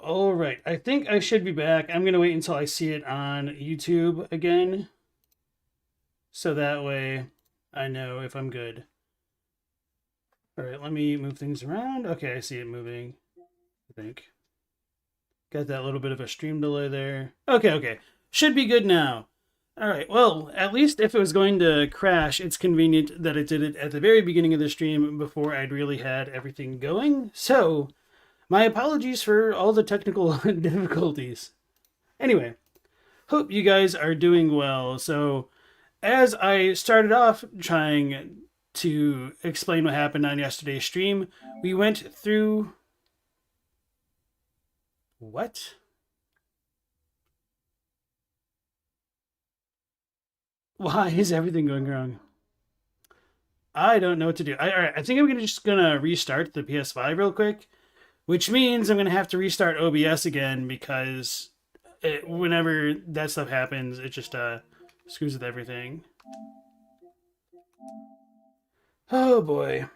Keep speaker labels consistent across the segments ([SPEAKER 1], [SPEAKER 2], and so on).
[SPEAKER 1] All right, I think I should be back. I'm gonna wait until I see it on YouTube again, so that way I know if I'm good. All right, let me move things around. Okay, I see it moving, I think. Got that little bit of a stream delay there. Okay. Should be good now. All right, well, at least if it was going to crash, it's convenient that it did it at the very beginning of the stream before I'd really had everything going. So, my apologies for all the technical difficulties. Anyway, hope you guys are doing well. So, as I started off trying to explain what happened on yesterday's stream, we went through. What? Why is everything going wrong? I don't know what to do. All right, I think I'm just gonna restart the PS5 real quick, which means I'm gonna have to restart OBS again because whenever that stuff happens, it just screws with everything. Oh boy,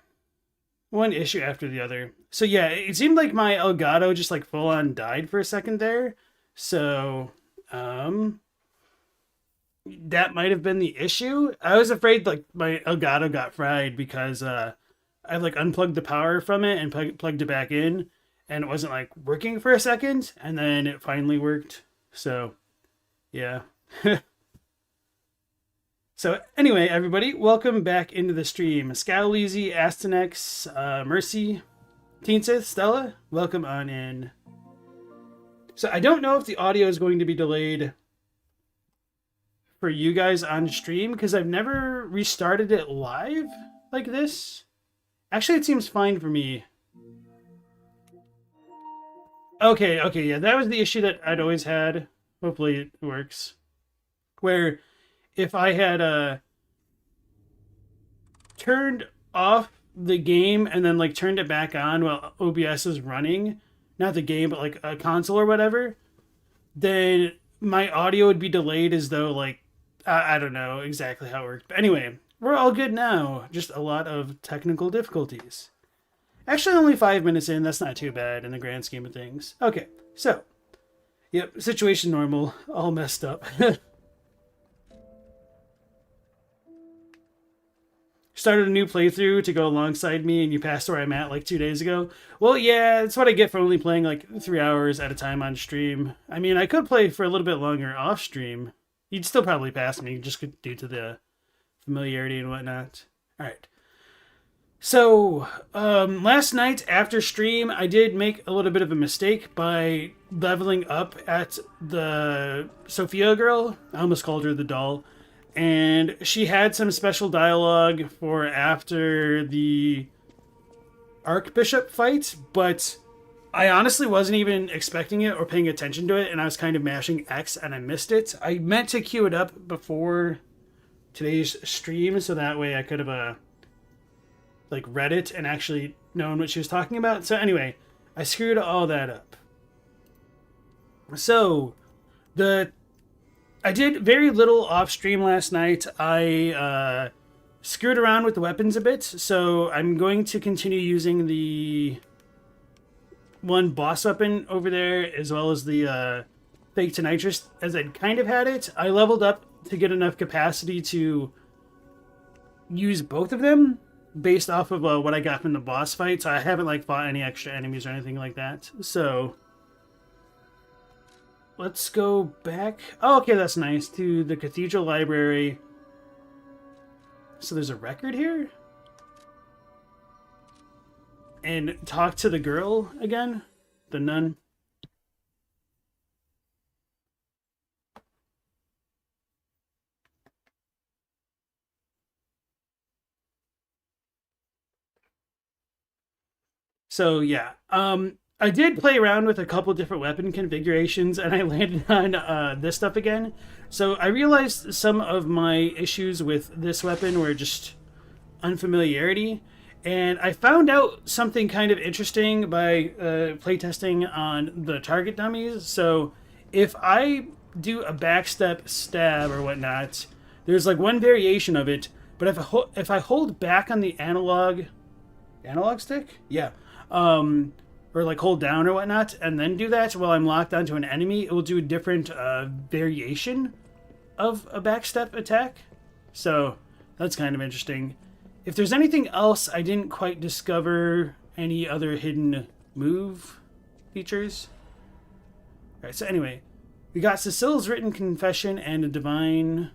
[SPEAKER 1] one issue after the other. So yeah, it seemed like my Elgato just like full on died for a second there. So that might have been the issue. I was afraid like my Elgato got fried because I like unplugged the power from it and plugged it back in, and it wasn't like working for a second, and then it finally worked. So, yeah. So anyway, everybody, welcome back into the stream. Scowleezy, Astanex, Mercy, Teensith, Stella, welcome on in. So I don't know if the audio is going to be delayed for you guys on stream because I've never restarted it live like this. Actually, it seems fine for me. Okay, yeah, that was the issue that I'd always had. Hopefully it works. Where if I had turned off the game and then like turned it back on while OBS is running, not the game, but like a console or whatever, then my audio would be delayed as though like, I don't know exactly how it worked. But anyway, we're all good now. Just a lot of technical difficulties. Actually, only 5 minutes in. That's not too bad in the grand scheme of things. Okay, so. Yep, situation normal. All messed up. Started a new playthrough to go alongside me and you passed where I'm at like 2 days ago. Well, yeah, that's what I get for only playing like 3 hours at a time on stream. I mean, I could play for a little bit longer off stream. You'd still probably pass me just due to the familiarity and whatnot. All right. So, last night after stream, I did make a little bit of a mistake by leveling up at the Sophia girl. I almost called her the doll. And she had some special dialogue for after the Archbishop fight, but I honestly wasn't even expecting it or paying attention to it, and I was kind of mashing X and I missed it. I meant to queue it up before today's stream so that way I could have like read it and actually known what she was talking about. So anyway, I screwed all that up. So I did very little off stream last night. I screwed around with the weapons a bit, so I'm going to continue using the one boss weapon over there as well as the fake to nitrous as I'd kind of had it. I leveled up to get enough capacity to use both of them based off of what I got from the boss fight. So I haven't like fought any extra enemies or anything like that. So let's go back. Oh, okay, that's nice. To the Cathedral Library. So there's a record here? And talk to the girl again? The nun? So, yeah. I did play around with a couple different weapon configurations, and I landed on this stuff again. So I realized some of my issues with this weapon were just unfamiliarity, and I found out something kind of interesting by playtesting on the target dummies. So if I do a backstep stab or whatnot, there's like one variation of it, but if I hold back on the analog stick, yeah, or like hold down or whatnot, and then do that while I'm locked onto an enemy, it will do a different variation of a backstep attack. So that's kind of interesting. If there's anything else, I didn't quite discover any other hidden move features. Alright, so anyway, we got Cecile's written confession and a divine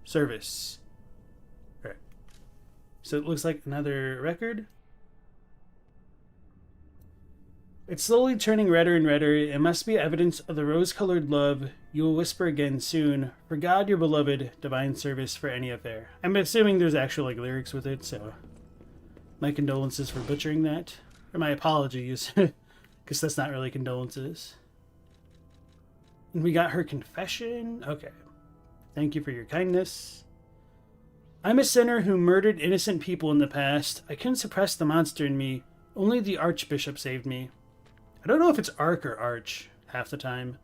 [SPEAKER 1] service. Alright. So it looks like another record. It's slowly turning redder and redder. It must be evidence of the rose-colored love you will whisper again soon. For God, your beloved, divine service for any affair. I'm assuming there's actual like lyrics with it, so my condolences for butchering that. Or my apologies, because that's not really condolences. And we got her confession. Okay. Thank you for your kindness. I'm a sinner who murdered innocent people in the past. I couldn't suppress the monster in me. Only the Archbishop saved me. I don't know if it's Ark or Arch half the time.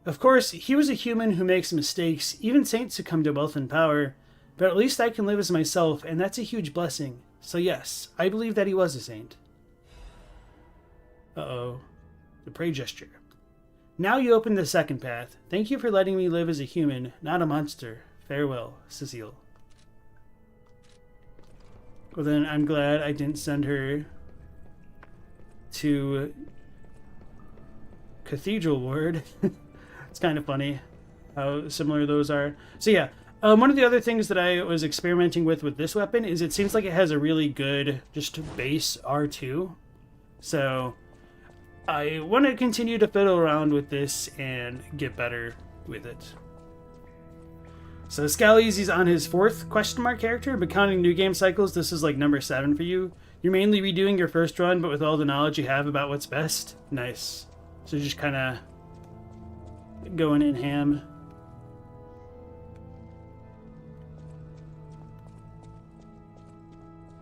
[SPEAKER 1] Of course, he was a human who makes mistakes. Even saints succumb to wealth and power. But at least I can live as myself, and that's a huge blessing. So yes, I believe that he was a saint. Uh-oh. The pray gesture. Now you open the second path. Thank you for letting me live as a human, not a monster. Farewell, Cecile. Well then, I'm glad I didn't send her to Cathedral Ward. It's kind of funny how similar those are. So yeah, one of the other things that I was experimenting with this weapon is it seems like it has a really good just base R2. So I want to continue to fiddle around with this and get better with it. So Scally's on his 4th question mark character, but counting new game cycles, this is like number 7 for you. You're mainly redoing your first run, but with all the knowledge you have about what's best. Nice. So just kind of going in ham.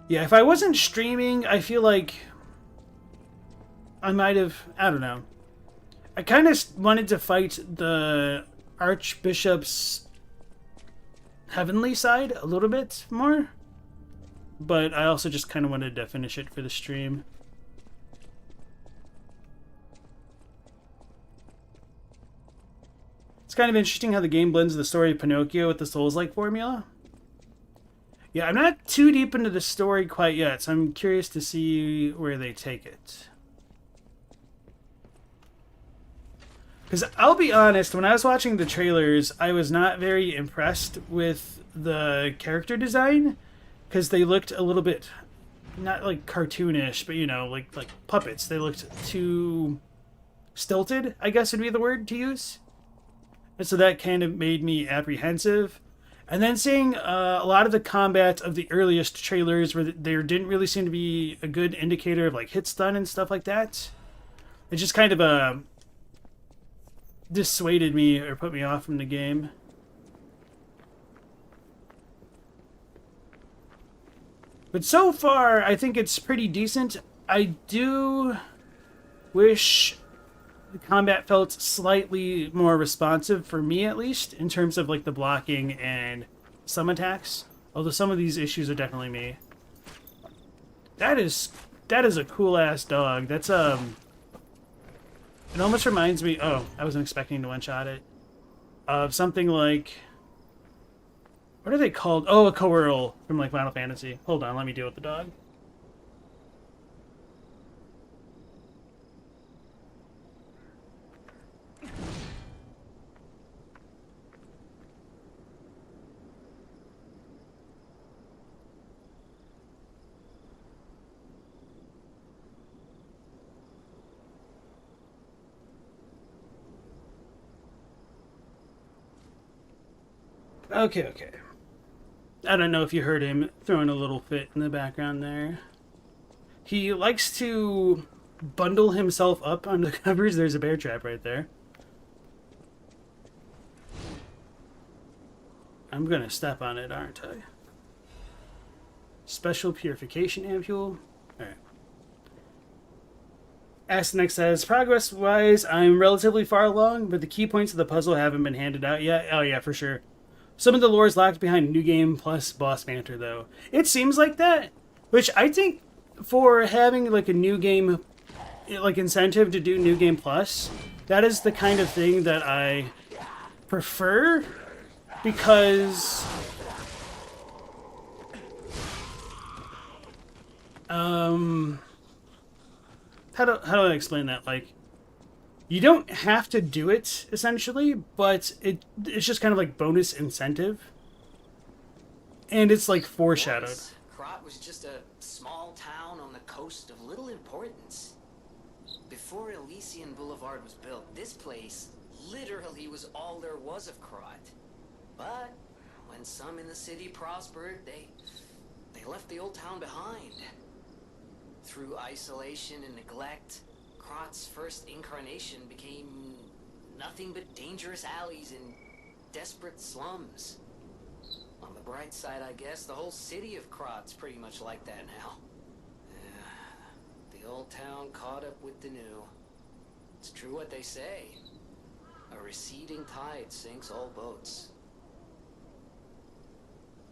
[SPEAKER 1] Yeah, if I wasn't streaming, I feel like I might have, I don't know. I kind of wanted to fight the Archbishop's heavenly side a little bit more. But I also just kind of wanted to finish it for the stream. It's kind of interesting how the game blends the story of Pinocchio with the Souls-like formula. Yeah, I'm not too deep into the story quite yet, so I'm curious to see where they take it. Because I'll be honest, when I was watching the trailers, I was not very impressed with the character design. Because they looked a little bit, not like cartoonish, but you know, like puppets. They looked too stilted, I guess would be the word to use. And so that kind of made me apprehensive. And then seeing a lot of the combat of the earliest trailers where there didn't really seem to be a good indicator of like hit stun and stuff like that. It just kind of dissuaded me or put me off from the game. But so far, I think it's pretty decent. I do wish the combat felt slightly more responsive, for me at least, in terms of like the blocking and some attacks. Although some of these issues are definitely me. That is a cool-ass dog. That's, it almost reminds me... Oh, I wasn't expecting to one-shot it. Of something like... What are they called? Oh, a Coeurl from like Final Fantasy. Hold on, let me deal with the dog. Okay. I don't know if you heard him throwing a little fit in the background there. He likes to bundle himself up on the covers. There's a bear trap right there. I'm gonna step on it, aren't I? Special purification ampule. Alright. Astanex says, progress-wise, I'm relatively far along, but the key points of the puzzle haven't been handed out yet. Oh yeah, for sure. Some of the lore is locked behind New Game plus boss banter, though. It seems like that, which I think for having like a New Game like incentive to do New Game Plus, that is the kind of thing that I prefer, because how do I explain that? Like, you don't have to do it essentially, but it's just kind of like bonus incentive, and it's like foreshadowed.
[SPEAKER 2] Once, Krat was just a small town on the coast of little importance. Before Elysian Boulevard was built, this place literally was all there was of Krat. But when some in the city prospered, they left the old town behind. Through isolation and neglect, Krat's first incarnation became nothing but dangerous alleys and desperate slums. On the bright side, I guess, the whole city of Krat's pretty much like that now. The old town caught up with the new. It's true what they say. A receding tide sinks all boats.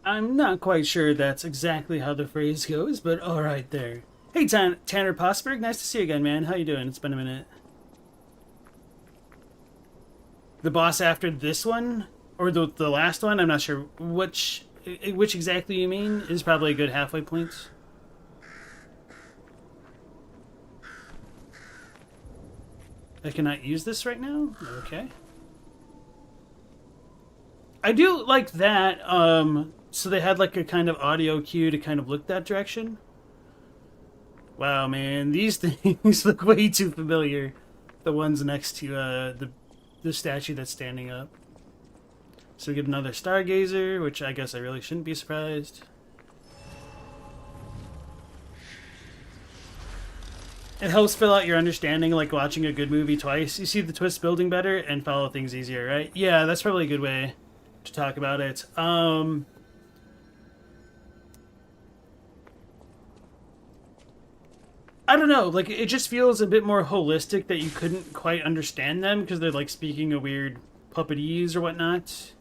[SPEAKER 1] I'm not quite sure that's exactly how the phrase goes, but all right there. Hey, Tanner Posberg, nice to see you again, man. How you doing? It's been a minute. The boss after this one, or the last one, I'm not sure which exactly you mean, is probably a good halfway point. I cannot use this right now? Okay. I do like that, so they had like a kind of audio cue to kind of look that direction. Wow, man, these things look way too familiar. The ones next to the statue that's standing up. So we get another Stargazer, which I guess I really shouldn't be surprised. It helps fill out your understanding, like watching a good movie twice. You see the twist building better and follow things easier, right? Yeah, that's probably a good way to talk about it. I don't know, like, it just feels a bit more holistic that you couldn't quite understand them because they're, like, speaking a weird puppetese or whatnot.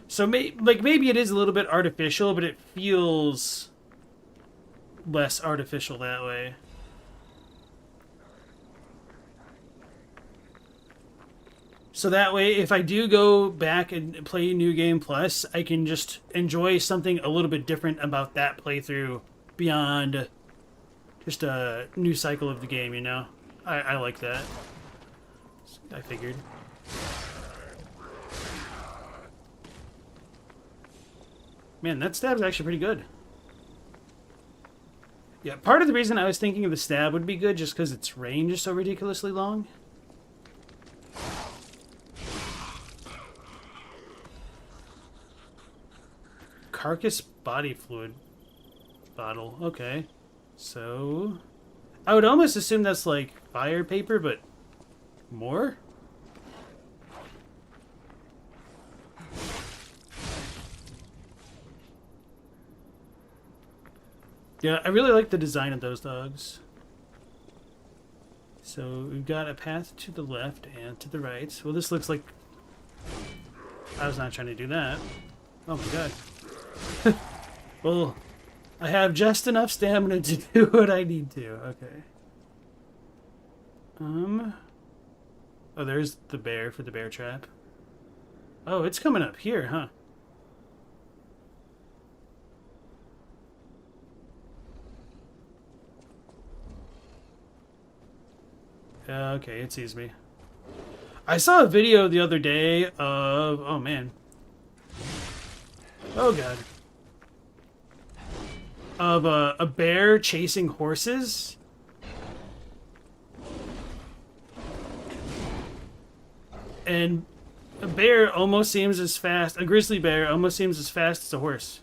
[SPEAKER 1] So, maybe it is a little bit artificial, but it feels less artificial that way. So that way, if I do go back and play New Game Plus, I can just enjoy something a little bit different about that playthrough beyond just a new cycle of the game, you know? I like that. I figured. Man, that stab's actually pretty good. Yeah, part of the reason I was thinking the stab would be good just because its range is so ridiculously long. Carcass body fluid bottle. Okay. So, I would almost assume that's like fire paper, but more? Yeah, I really like the design of those dogs. So, we've got a path to the left and to the right. Well, this looks like... I was not trying to do that. Oh my god. Well, I have just enough stamina to do what I need to. Okay. Oh, there's the bear for the bear trap. Oh, it's coming up here, huh? Okay, it sees me. I saw a video the other day of... Oh, man. Oh, God. Of a bear chasing horses. And a bear almost seems as fast... A grizzly bear almost seems as fast as a horse.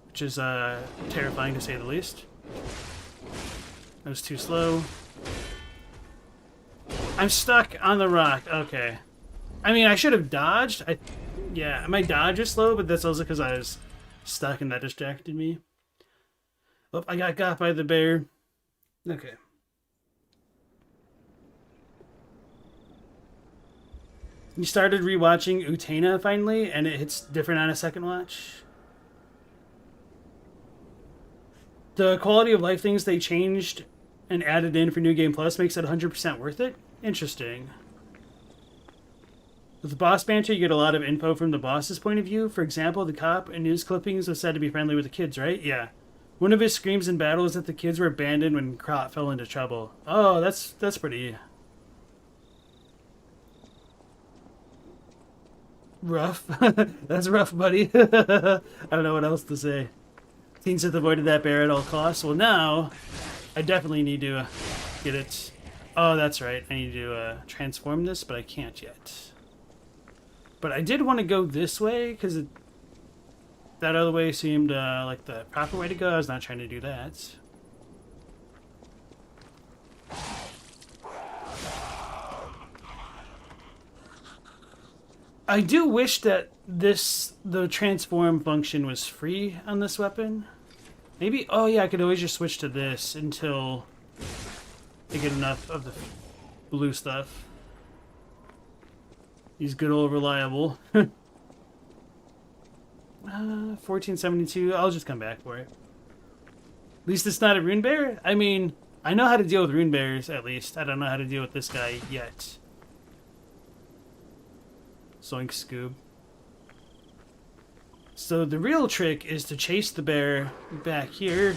[SPEAKER 1] Which is terrifying to say the least. That was too slow. I'm stuck on the rock. Okay. I mean, I should have dodged. Yeah, my dodge is slow, but that's also because I was stuck and that distracted me. Oh, I got by the bear. Okay. You started rewatching Utena finally, and it hits different on a second watch. The quality of life things they changed and added in for New Game Plus makes it 100% worth it? Interesting. With the boss banter, you get a lot of info from the boss's point of view. For example, the cop in news clippings was said to be friendly with the kids, right? Yeah. One of his screams in battle is that the kids were abandoned when Krot fell into trouble. Oh, that's pretty rough. That's rough, buddy. I don't know what else to say. Teens have avoided that bear at all costs. Well, now I definitely need to get it. Oh, that's right. I need to transform this, but I can't yet. But I did want to go this way because that other way seemed like the proper way to go. I was not trying to do that. I do wish that the transform function was free on this weapon. Maybe, oh yeah, I could always just switch to this until I get enough of the blue stuff. He's good old reliable. 1472, I'll just come back for it. At least it's not a rune bear. I mean, I know how to deal with rune bears, at least. I don't know how to deal with this guy yet. Zoink Scoob. So the real trick is to chase the bear back here.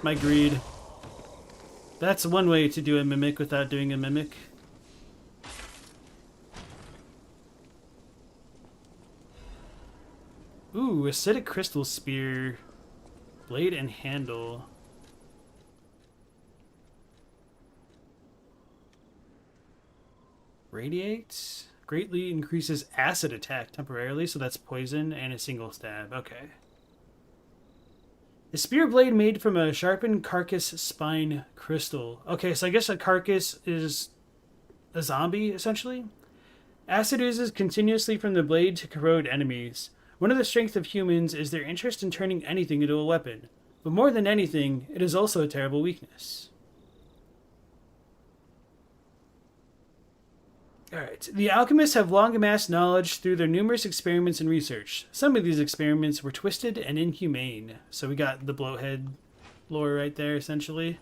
[SPEAKER 1] My greed. That's one way to do a mimic without doing a mimic. Ooh, acidic crystal spear. Blade and handle. Radiates. Greatly increases acid attack temporarily, so that's poison and a single stab. Okay. A spear blade made from a sharpened carcass spine crystal. Okay, so I guess a carcass is a zombie, essentially. Acid oozes continuously from the blade to corrode enemies. One of the strengths of humans is their interest in turning anything into a weapon. But more than anything, it is also a terrible weakness. Alright, the alchemists have long amassed knowledge through their numerous experiments and research. Some of these experiments were twisted and inhumane. So we got the blowhead lore right there, essentially.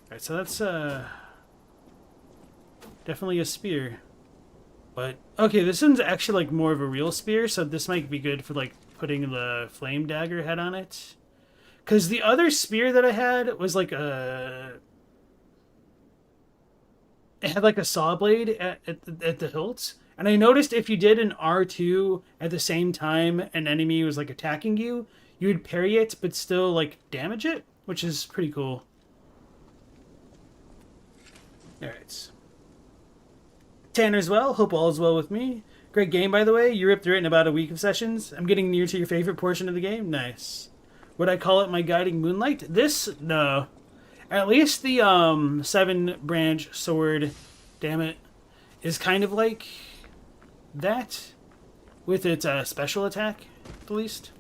[SPEAKER 1] Alright, so that's definitely a spear. But, okay, this one's actually like more of a real spear, so this might be good for like putting the flame dagger head on it. Because the other spear that I had was like a... It had like a saw blade at the hilt. And I noticed if you did an R2 at the same time an enemy was like attacking you, you would parry it but still like damage it, which is pretty cool. Alright. Tanner as well. Hope all is well with me. Great game, by the way. You ripped through it in about a week of sessions. I'm getting near to your favorite portion of the game. Nice. Would I call it my guiding moonlight? This? No. At least the 7-branch sword, damn it, is kind of like that. With its special attack, at least.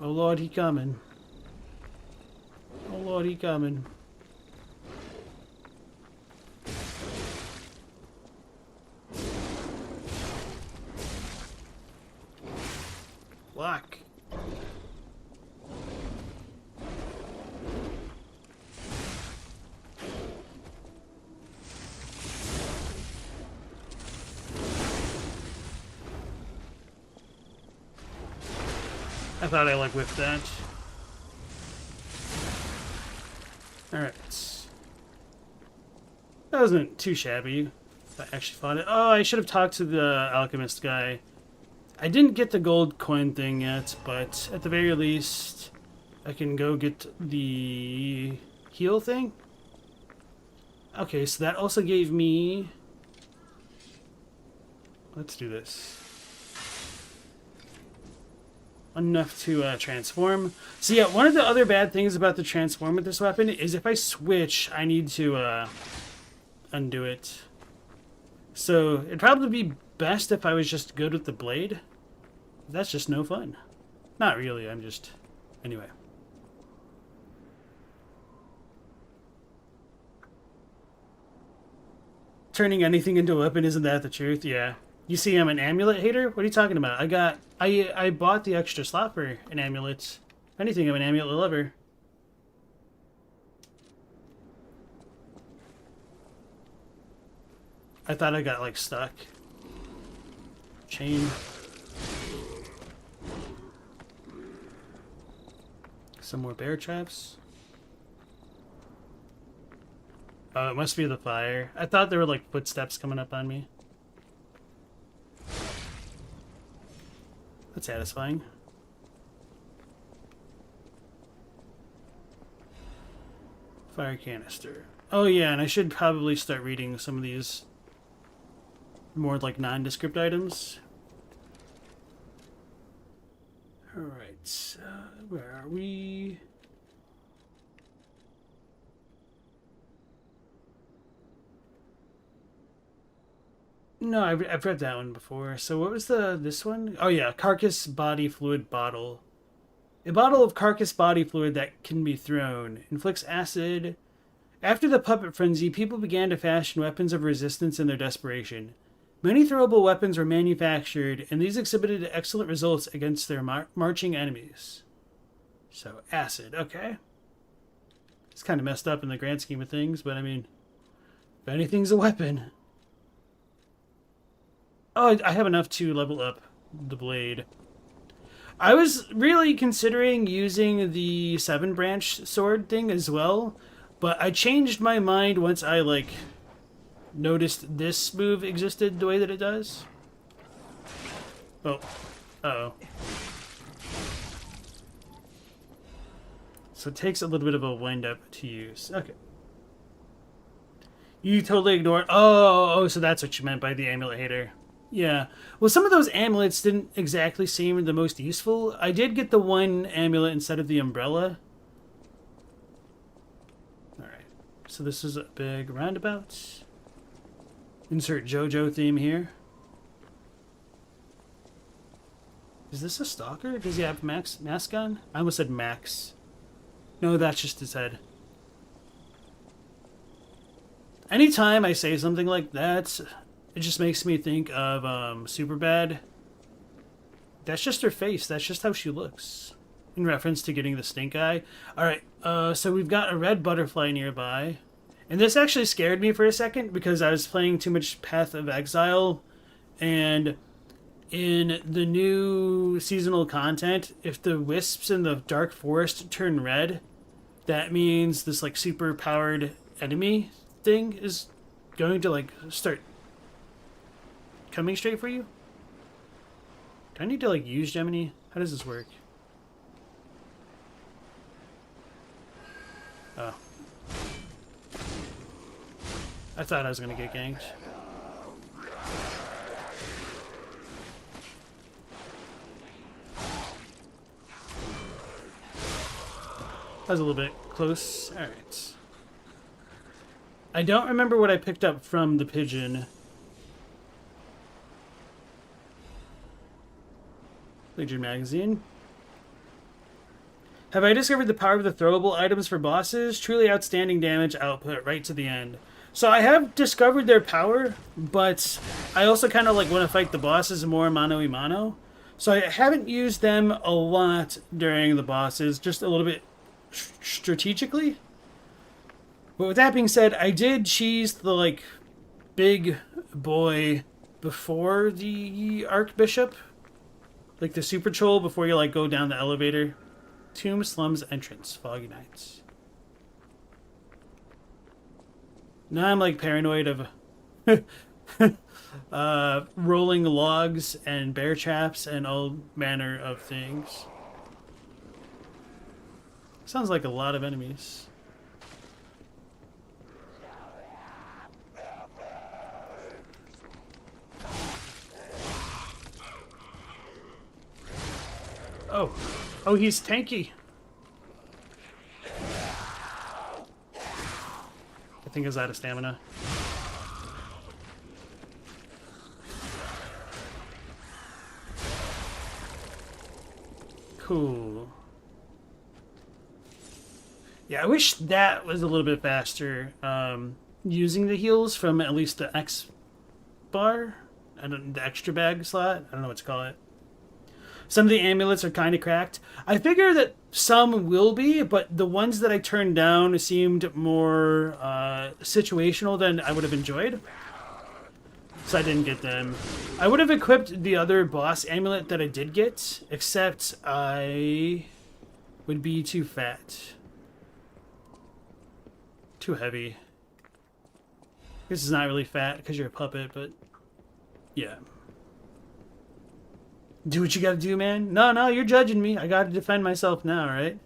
[SPEAKER 1] Oh Lord, he coming. Oh Lord, he coming. Lock. I thought I like whipped that. Alright. That wasn't too shabby. I actually fought it. Oh, I should have talked to the alchemist guy. I didn't get the gold coin thing yet, but at the very least, I can go get the heal thing. Okay, so that also gave me... Let's do this. Enough to transform. So yeah, one of the other bad things about the transform with this weapon is if I switch, I need to undo it. So it'd probably be best if I was just good with the blade. That's just no fun. Not really, I'm just... Anyway. Turning anything into a weapon, isn't that the truth? Yeah. You see, I'm an amulet hater? What are you talking about? I bought the extra slot for an amulet. If anything, I'm an amulet lover. I thought I got, like, stuck. Chain. Some more bear traps. Oh, it must be the fire. I thought there were, like, footsteps coming up on me. That's satisfying. Fire canister. Oh, yeah, and I should probably start reading some of these more, like, nondescript items. Alright, where are we? No, I've read that one before. So what was this one? Oh yeah, carcass body fluid bottle. A bottle of carcass body fluid that can be thrown. Inflicts acid. After the puppet frenzy, people began to fashion weapons of resistance in their desperation. Many throwable weapons were manufactured, and these exhibited excellent results against their marching enemies. So, acid, okay. It's kind of messed up in the grand scheme of things, but I mean, if anything's a weapon. Oh, I have enough to level up the blade. I was really considering using the 7-branch sword thing as well, but I changed my mind once I, like, noticed this move existed the way that it does. Oh. Uh-oh. So it takes a little bit of a wind-up to use. Okay. You totally ignored... Oh, so that's what you meant by the amulet hater. Yeah. Well, some of those amulets didn't exactly seem the most useful. I did get the one amulet instead of the umbrella. Alright. So this is a big roundabout. Insert JoJo theme here. Is this a stalker? Does he have mask on? I almost said Max. No, that's just his head. Anytime I say something like that, it just makes me think of Superbad. That's just her face. That's just how she looks. In reference to getting the stink eye. Alright, so we've got a red butterfly nearby. And this actually scared me for a second because I was playing too much Path of Exile. And in the new seasonal content, if the wisps in the dark forest turn red, that means this like super powered enemy thing is going to like start coming straight for you. Do I need to like use Gemini? How does this work? Oh. I thought I was gonna get ganked. That was a little bit close. Alright. I don't remember what I picked up from the pigeon. Legion magazine. Have I discovered the power of the throwable items for bosses? Truly outstanding damage output right to the end. So I have discovered their power, but I also kind of like want to fight the bosses more mano-a-mano. So I haven't used them a lot during the bosses, just a little bit strategically. But with that being said, I did cheese the like big boy before the Archbishop. Like the super troll before you like go down the elevator. Tomb Slums entrance, Foggy Nights. Now I'm like paranoid of rolling logs and bear traps and all manner of things. Sounds like a lot of enemies. Oh. Oh, he's tanky. I think he's out of stamina. Cool. Yeah, I wish that was a little bit faster. using the heals from at least the X bar. The extra bag slot. I don't know what to call it. Some of the amulets are kind of cracked. I figure that some will be, but the ones that I turned down seemed more situational than I would have enjoyed. So I didn't get them. I would have equipped the other boss amulet that I did get, except I would be too fat. Too heavy. This is not really fat because you're a puppet, but yeah. Do what you gotta do, man. No, you're judging me. I gotta defend myself now, right?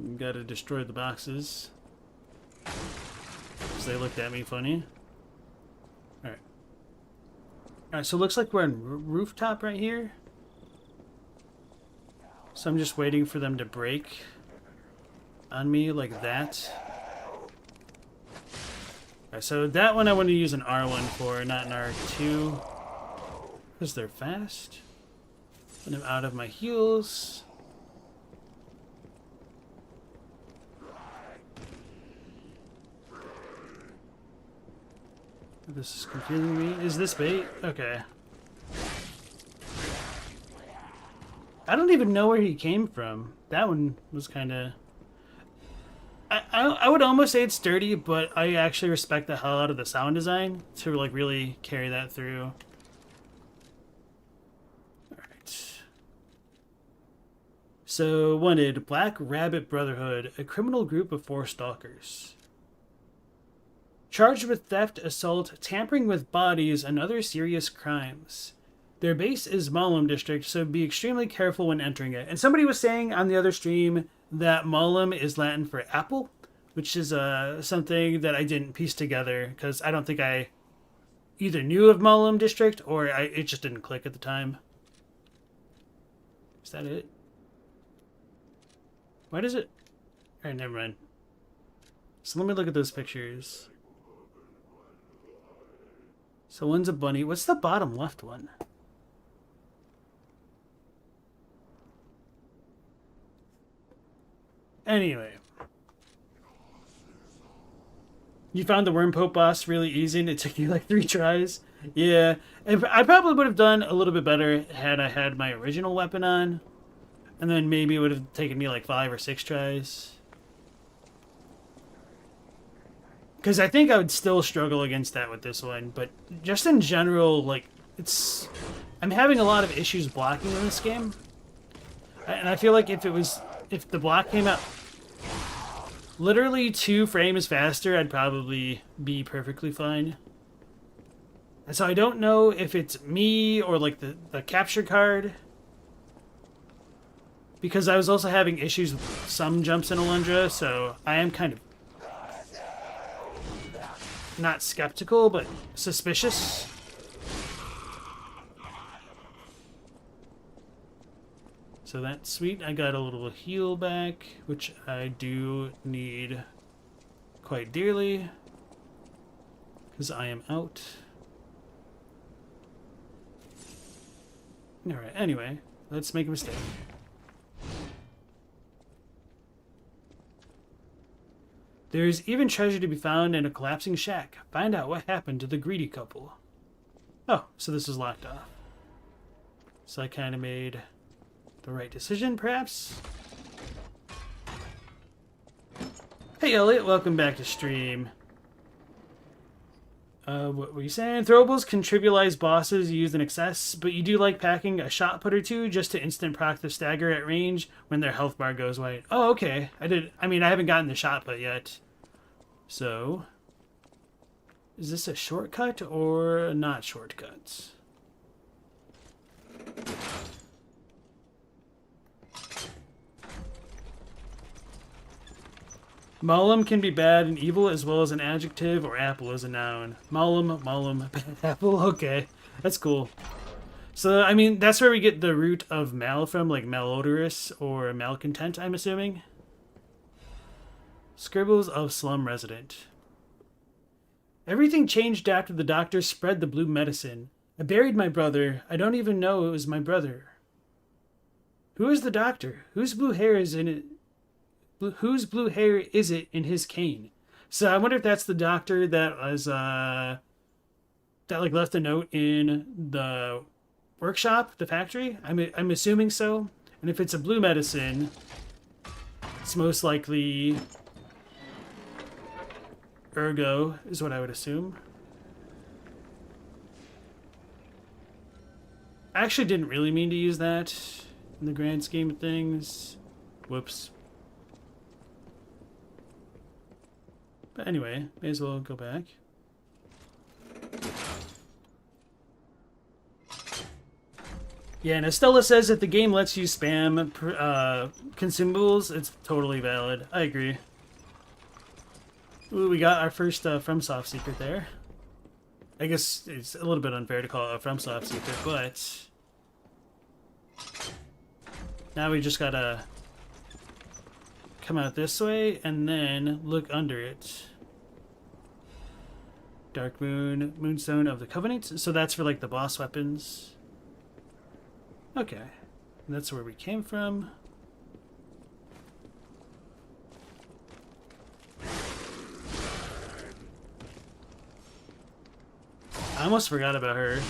[SPEAKER 1] You gotta destroy the boxes. Because they looked at me funny. Alright. Alright, so it looks like we're on rooftop right here. So I'm just waiting for them to break on me like that. Alright, so that one I want to use an R1 for, not an R2. Because they're fast. And I'm out of my heals. This is confusing me. Is this bait? Okay. I don't even know where he came from. That one was kind of... I would almost say it's sturdy, but I actually respect the hell out of the sound design to like really carry that through. Alright. So, wanted, Black Rabbit Brotherhood, a criminal group of 4 stalkers. Charged with theft, assault, tampering with bodies, and other serious crimes. Their base is Malum District, so be extremely careful when entering it. And somebody was saying on the other stream that Malum is Latin for apple, which is something that I didn't piece together because I don't think I either knew of Malum District or it just didn't click at the time. Is that it? Why does it... Alright, never mind. So let me look at those pictures. So one's a bunny. What's the bottom left one? Anyway. You found the Worm Pope boss really easy and it took you like 3 tries? Yeah. I probably would have done a little bit better had I had my original weapon on. And then maybe it would have taken me like 5 or 6 tries. Because I think I would still struggle against that with this one. But just in general, like, it's... I'm having a lot of issues blocking in this game. And I feel like if the block came out literally 2 frames faster, I'd probably be perfectly fine. And so I don't know if it's me or like the capture card. Because I was also having issues with some jumps in Alundra, so I am kind of not skeptical, but suspicious. So that's sweet. I got a little heal back, which I do need quite dearly, because I am out. Alright, anyway, let's make a mistake. There's even treasure to be found in a collapsing shack. Find out what happened to the greedy couple. Oh, so this is locked off. So I kind of made the right decision, perhaps? Hey, Elliot, welcome back to stream. What were you saying? Throwables can trivialize bosses used in excess, but you do like packing a shot put or two just to instant proc the stagger at range when their health bar goes white. Oh, okay. I haven't gotten the shot put yet. So, is this a shortcut or not shortcut? Malum can be bad and evil as well as an adjective, or apple as a noun. Malum, bad apple. Okay, that's cool. So, I mean, that's where we get the root of mal from, like malodorous or malcontent, I'm assuming. Scribbles of Slum Resident. Everything changed after the doctor spread the blue medicine. I buried my brother. I don't even know it was my brother. Who is the doctor? Whose blue hair is in it? Whose blue hair is it in his cane? So I wonder if that's the doctor that was that like left a note in the workshop, the factory. I'm assuming so. And if it's a blue medicine, it's most likely Ergo, is what I would assume. I actually didn't really mean to use that in the grand scheme of things. Whoops. But anyway, may as well go back. Yeah, and Estella says if the game lets you spam consumables, it's totally valid. I agree. Ooh, we got our first FromSoft secret there. I guess it's a little bit unfair to call it a FromSoft secret, but now we just gotta come out this way and then look under it. Dark Moon, Moonstone of the Covenant. So that's for like the boss weapons. Okay, and that's where we came from. I almost forgot about her.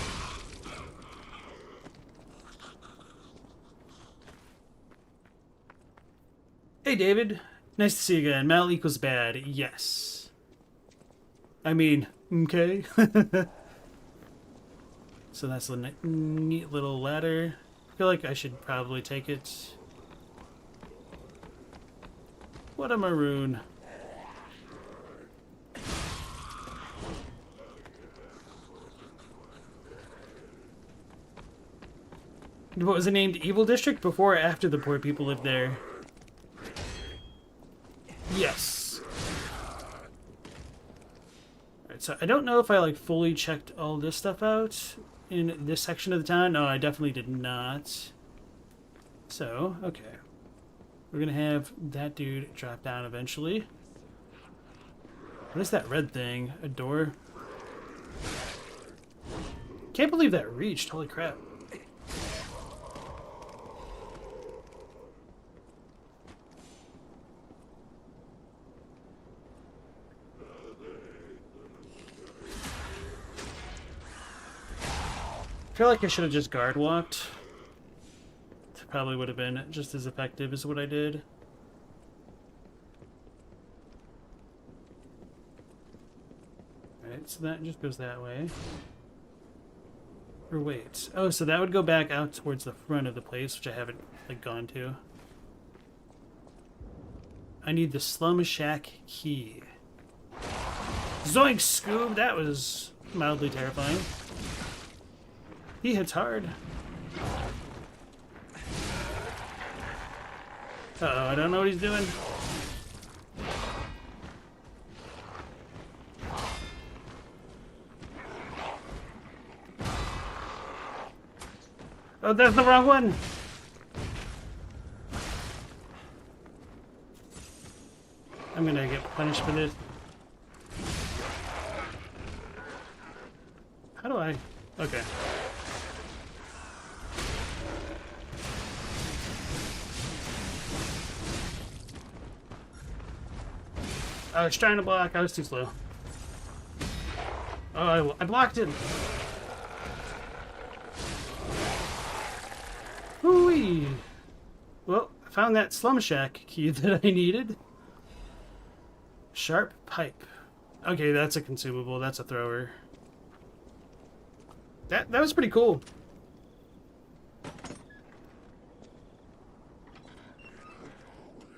[SPEAKER 1] Hey, David. Nice to see you again. Mal equals bad. Yes. I mean, okay. So that's a neat little ladder. I feel like I should probably take it. What a maroon. What was it named? Evil District? Before or after the poor people lived there? Yes. Alright, so I don't know if I like fully checked all this stuff out in this section of the town. No, I definitely did not. So, okay. We're gonna have that dude drop down eventually. What is that red thing? A door? Can't believe that reached. Holy crap. I feel like I should have just guard walked. It probably would have been just as effective as what I did. Alright, so that just goes that way. Or wait. Oh, so that would go back out towards the front of the place, which I haven't like gone to. I need the Slum Shack key. Zoink, Scoob! That was mildly terrifying. He hits hard. Uh-oh, I don't know what he's doing. Oh, that's the wrong one! I'm gonna get punished for this. How do I... Okay. I was trying to block, I was too slow. Oh, I blocked it! Hooey! Well, I found that Slum Shack key that I needed. Sharp pipe. Okay, that's a consumable, that's a thrower. That was pretty cool.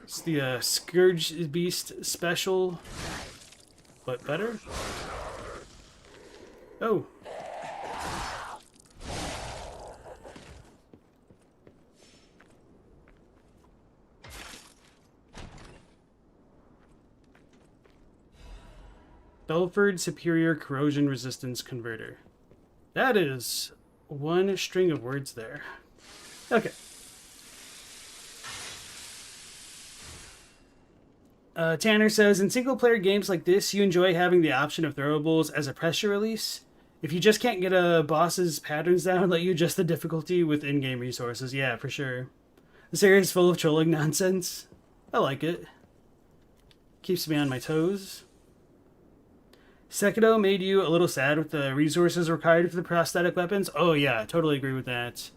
[SPEAKER 1] It's the Scourge Beast special, but better. Oh. Belford Superior Corrosion Resistance Converter. That is one string of words there. Okay. Tanner says, in single-player games like this, you enjoy having the option of throwables as a pressure release. If you just can't get a boss's patterns down, let you adjust the difficulty with in-game resources. Yeah, for sure. This area is full of trolling nonsense. I like it. Keeps me on my toes. Sekiro made you a little sad with the resources required for the prosthetic weapons. Oh yeah, totally agree with that.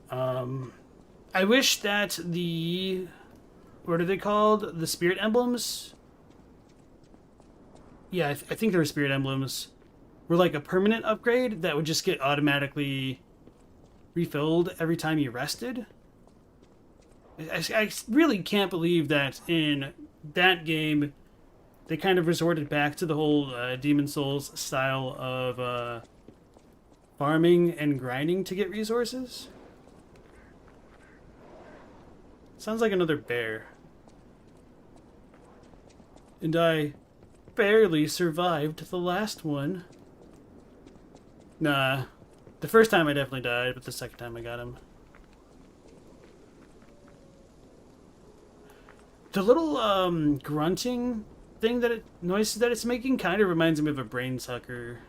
[SPEAKER 1] I wish that the... what are they called? The spirit emblems? Yeah, I think they were spirit emblems. Were like a permanent upgrade that would just get automatically refilled every time you rested. I really can't believe that in that game they kind of resorted back to the whole Demon Souls style of farming and grinding to get resources. Sounds like another bear. And I barely survived the last one. Nah. The first time I definitely died, but the second time I got him. The little grunting thing that noises that it's making kind of reminds me of a brain sucker.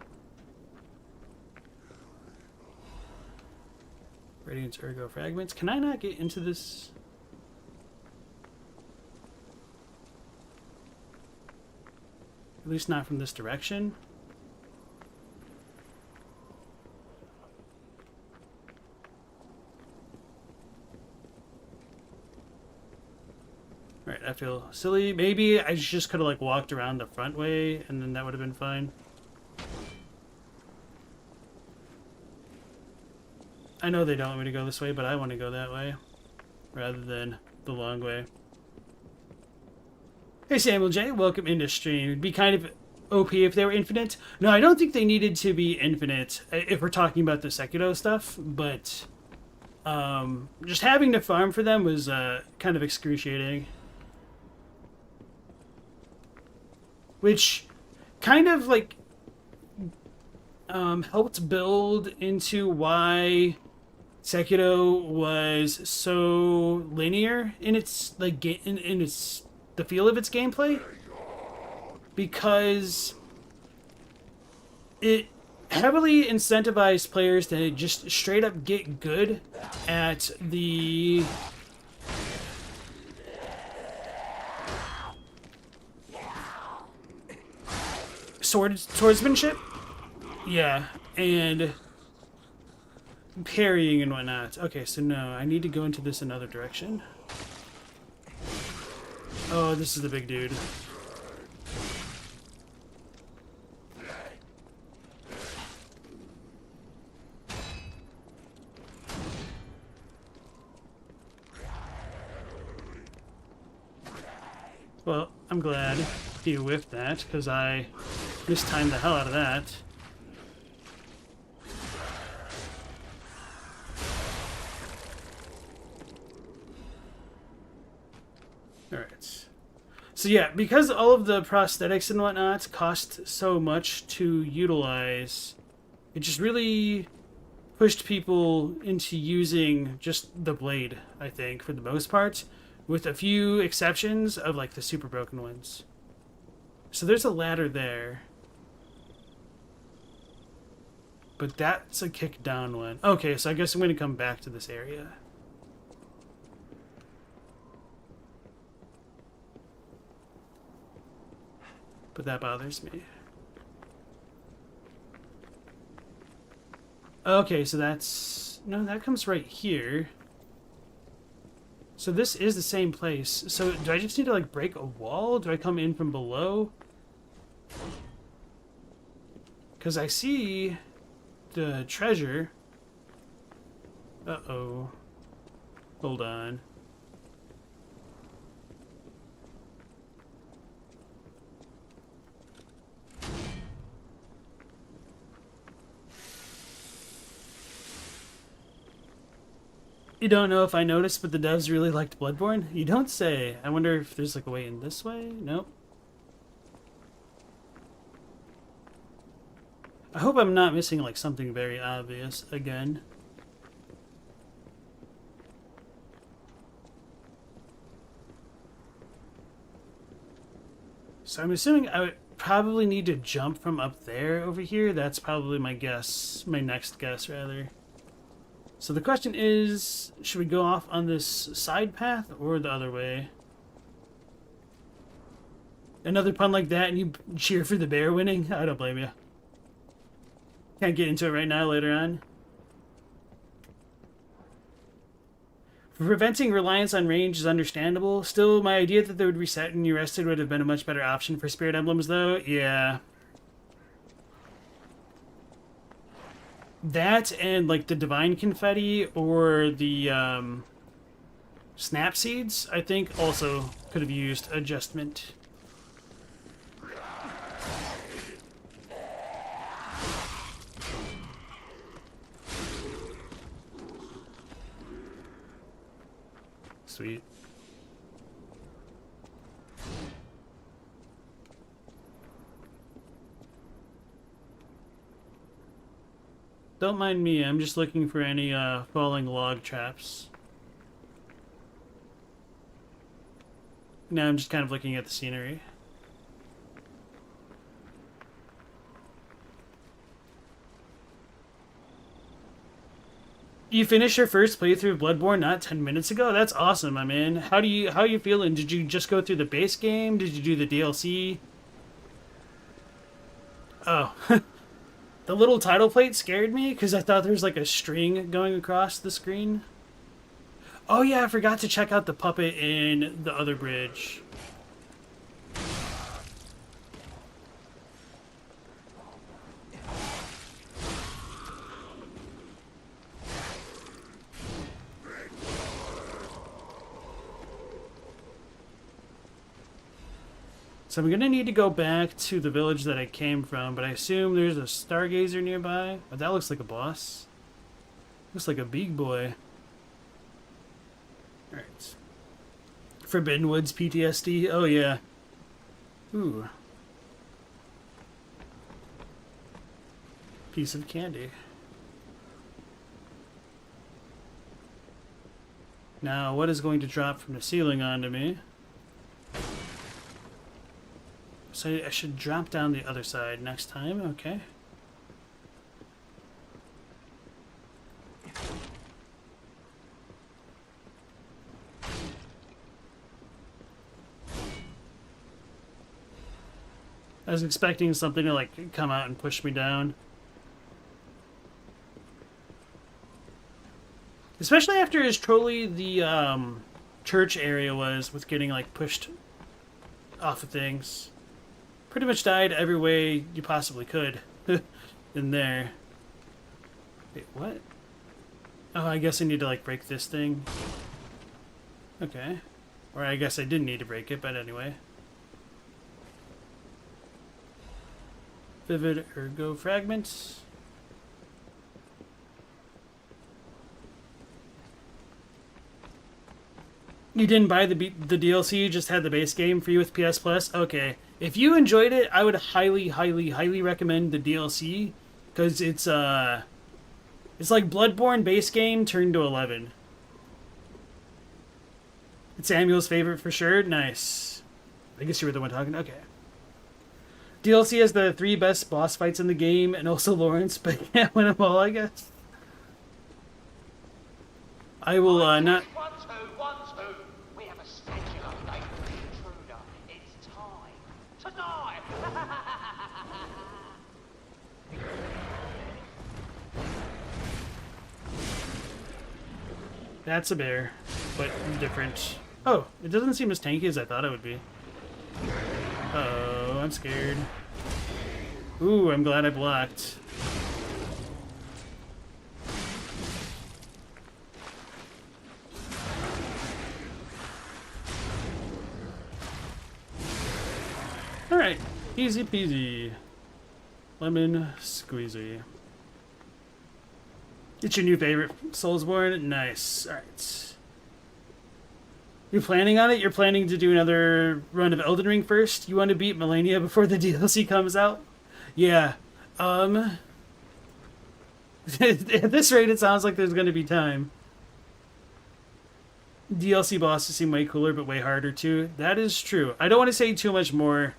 [SPEAKER 1] Radiance ergo fragments. Can I not get into this? At least not from this direction. Right, I feel silly. Maybe I just could have like walked around the front way and then that would have been fine. I know they don't want me to go this way, but I want to go that way rather than the long way. Hey Samuel J, welcome into stream. It'd be kind of OP if they were infinite. No, I don't think they needed to be infinite if we're talking about the Sekiro stuff, but just having to farm for them was kind of excruciating. Which kind of like helped build into why Sekiro was so linear in its like in its the feel of its gameplay, because it heavily incentivized players to just straight up get good at the swordsmanship. Yeah, and parrying and whatnot. Okay, so no, I need to go into this another direction. Oh, this is the big dude. Well, I'm glad he whiffed that, because I mistimed the hell out of that. Alright. So yeah, because all of the prosthetics and whatnot cost so much to utilize, it just really pushed people into using just the blade, I think, for the most part, with a few exceptions of like the super broken ones. So there's a ladder there. But that's a kick down one. Okay, so I guess I'm going to come back to this area. But that bothers me. Okay, so that's... no, that comes right here. So this is the same place. So do I just need to like break a wall? Do I come in from below? Because I see the treasure. Uh-oh. Hold on. You don't know if I noticed, but the devs really liked Bloodborne? You don't say. I wonder if there's like a way in this way? Nope. I hope I'm not missing like something very obvious again. So I'm assuming I probably need to jump from up there over here. That's probably my guess. My next guess, rather. So the question is, should we go off on this side path or the other way? Another pun like that and you cheer for the bear winning? I don't blame you. Can't get into it right now, later on. Preventing reliance on range is understandable. Still, my idea that they would reset when you rested would have been a much better option for Spirit Emblems, though. Yeah. That and, like, the Divine Confetti or the Snap Seeds, I think, also could have used adjustment. Sweet. Don't mind me, I'm just looking for any falling log traps. Now I'm just kind of looking at the scenery. You finished your first playthrough of Bloodborne not 10 minutes ago? That's awesome, my man. How are you feeling? Did you just go through the base game? Did you do the DLC? Oh. The little title plate scared me because I thought there was like a string going across the screen. Oh yeah, I forgot to check out the puppet in the other bridge. So I'm gonna need to go back to the village that I came from, but I assume there's a stargazer nearby. Oh, that looks like a boss. Looks like a big boy. Alright. Forbidden Woods PTSD. Oh yeah. Ooh. Piece of candy. Now, what is going to drop from the ceiling onto me? So I should drop down the other side next time, okay. I was expecting something to like come out and push me down. Especially after as trolly the church area was with getting like pushed off of things. Pretty much died every way you possibly could in there. Wait, what? Oh, I guess I need to like break this thing. Okay. Or I guess I didn't need to break it, but anyway. Vivid Ergo Fragments. You didn't buy the DLC, you just had the base game for you with PS Plus? Okay. If you enjoyed it, I would highly, highly, highly recommend the DLC. Because it's like Bloodborne base game turned to 11. It's Samuel's favorite for sure? Nice. I guess you were the one talking? Okay. DLC has the 3 best boss fights in the game, and also Lawrence, but can't win them all, I guess. I will not...
[SPEAKER 3] We have a schedule update for the intruder. It's time to die.
[SPEAKER 1] That's a bear, but different. Oh, it doesn't seem as tanky as I thought it would be. Uh-oh, I'm scared. Ooh, I'm glad I blocked. Alright, easy peasy. Lemon squeezy. It's your new favorite, Soulsborne? Nice. Alright. You're planning on it? You're planning to do another run of Elden Ring first? You want to beat Millennia before the DLC comes out? Yeah. At this rate, it sounds like there's going to be time. DLC bosses seem way cooler, but way harder too. That is true. I don't want to say too much more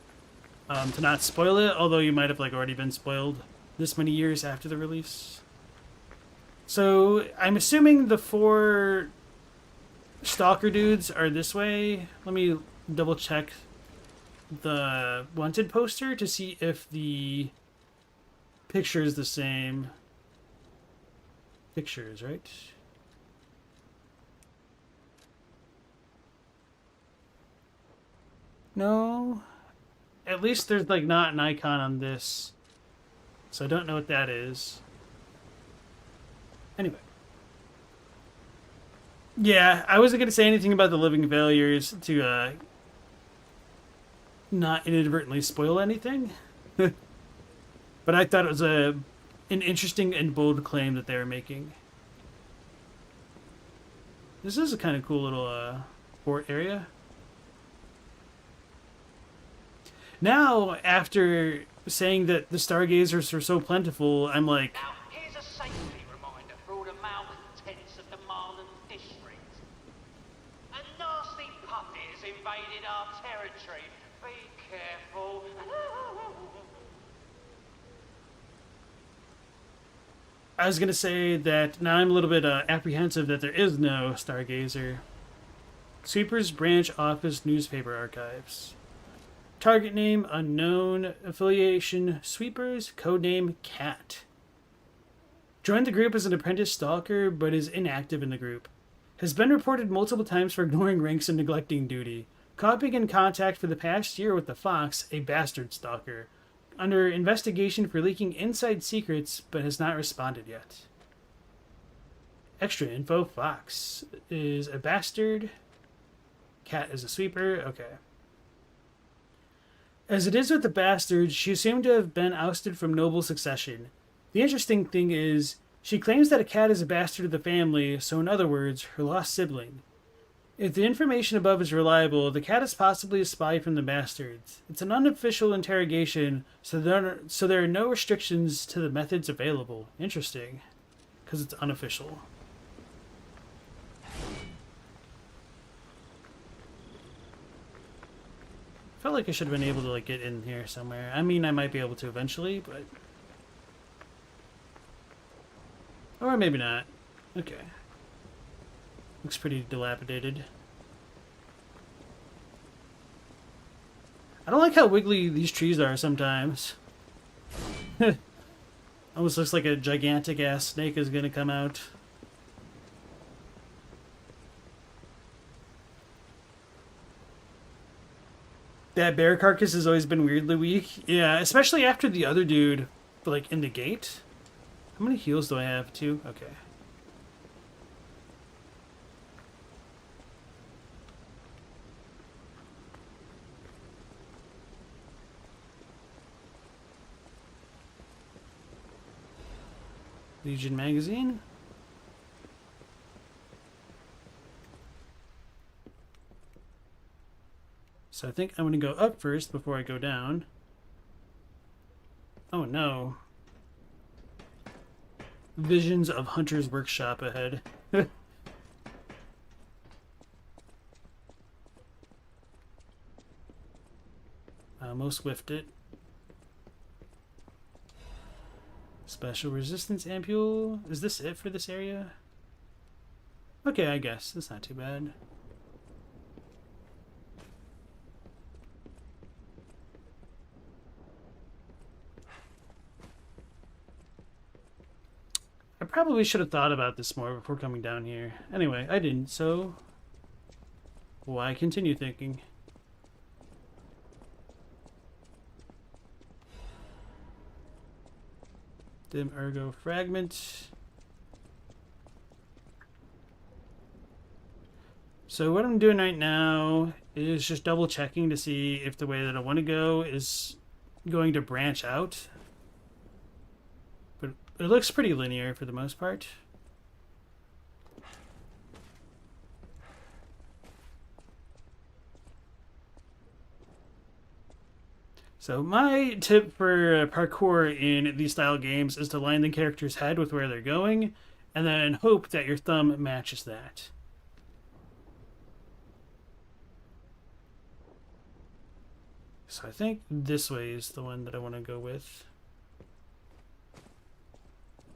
[SPEAKER 1] to not spoil it, although you might have like already been spoiled this many years after the release. So I'm assuming the 4 stalker dudes are this way. Let me double check the wanted poster to see if the picture is the same. Pictures, right? No. At least there's like not an icon on this. So I don't know what that is. Anyway. Yeah, I wasn't going to say anything about the living failures to not inadvertently spoil anything. But I thought it was an interesting and bold claim that they were making. This is a kind of cool little port area. Now, after saying that the stargazers are so plentiful, I'm like,
[SPEAKER 3] Now, here's a safety reminder for all the malcontents of the Marlin district. A nasty puppet has invaded our territory. Be careful.
[SPEAKER 1] I was going to say that now I'm a little bit apprehensive that there is no stargazer. Sweepers Branch Office Newspaper Archives. Target name unknown. Affiliation Sweepers. Codename Cat. Joined the group as an apprentice stalker, but is inactive in the group. Has been reported multiple times for ignoring ranks and neglecting duty. Caught being in contact for the past year with the Fox, a bastard stalker. Under investigation for leaking inside secrets, but has not responded yet. Extra info. Fox is a bastard. Cat is a sweeper. Okay. As it is with the bastards, she assumed to have been ousted from noble succession. The interesting thing is, she claims that a cat is a bastard of the family, so in other words, her lost sibling. If the information above is reliable, the cat is possibly a spy from the bastards. It's an unofficial interrogation, so there are no restrictions to the methods available. Interesting, because it's unofficial. Felt like I should have been able to like get in here somewhere. I mean, I might be able to eventually, but or maybe not. Okay. Looks pretty dilapidated. I don't like how wiggly these trees are sometimes. Almost looks like a gigantic ass snake is gonna come out. That bear carcass has always been weirdly weak. Yeah, especially after the other dude, like in the gate. How many heals do I have? 2? Okay. Legion magazine. So I think I'm going to go up first before I go down. Oh no. Visions of Hunter's Workshop ahead. Almost whiffed it. Special resistance ampule. Is this it for this area? Okay, I guess. That's not too bad. I probably should have thought about this more before coming down here. Anyway, I didn't, so why continue thinking? Dim ergo fragment. So what I'm doing right now is just double checking to see if the way that I want to go is going to branch out. But it looks pretty linear for the most part. So my tip for parkour in these style games is to line the character's head with where they're going, and then hope that your thumb matches that. So I think this way is the one that I want to go with.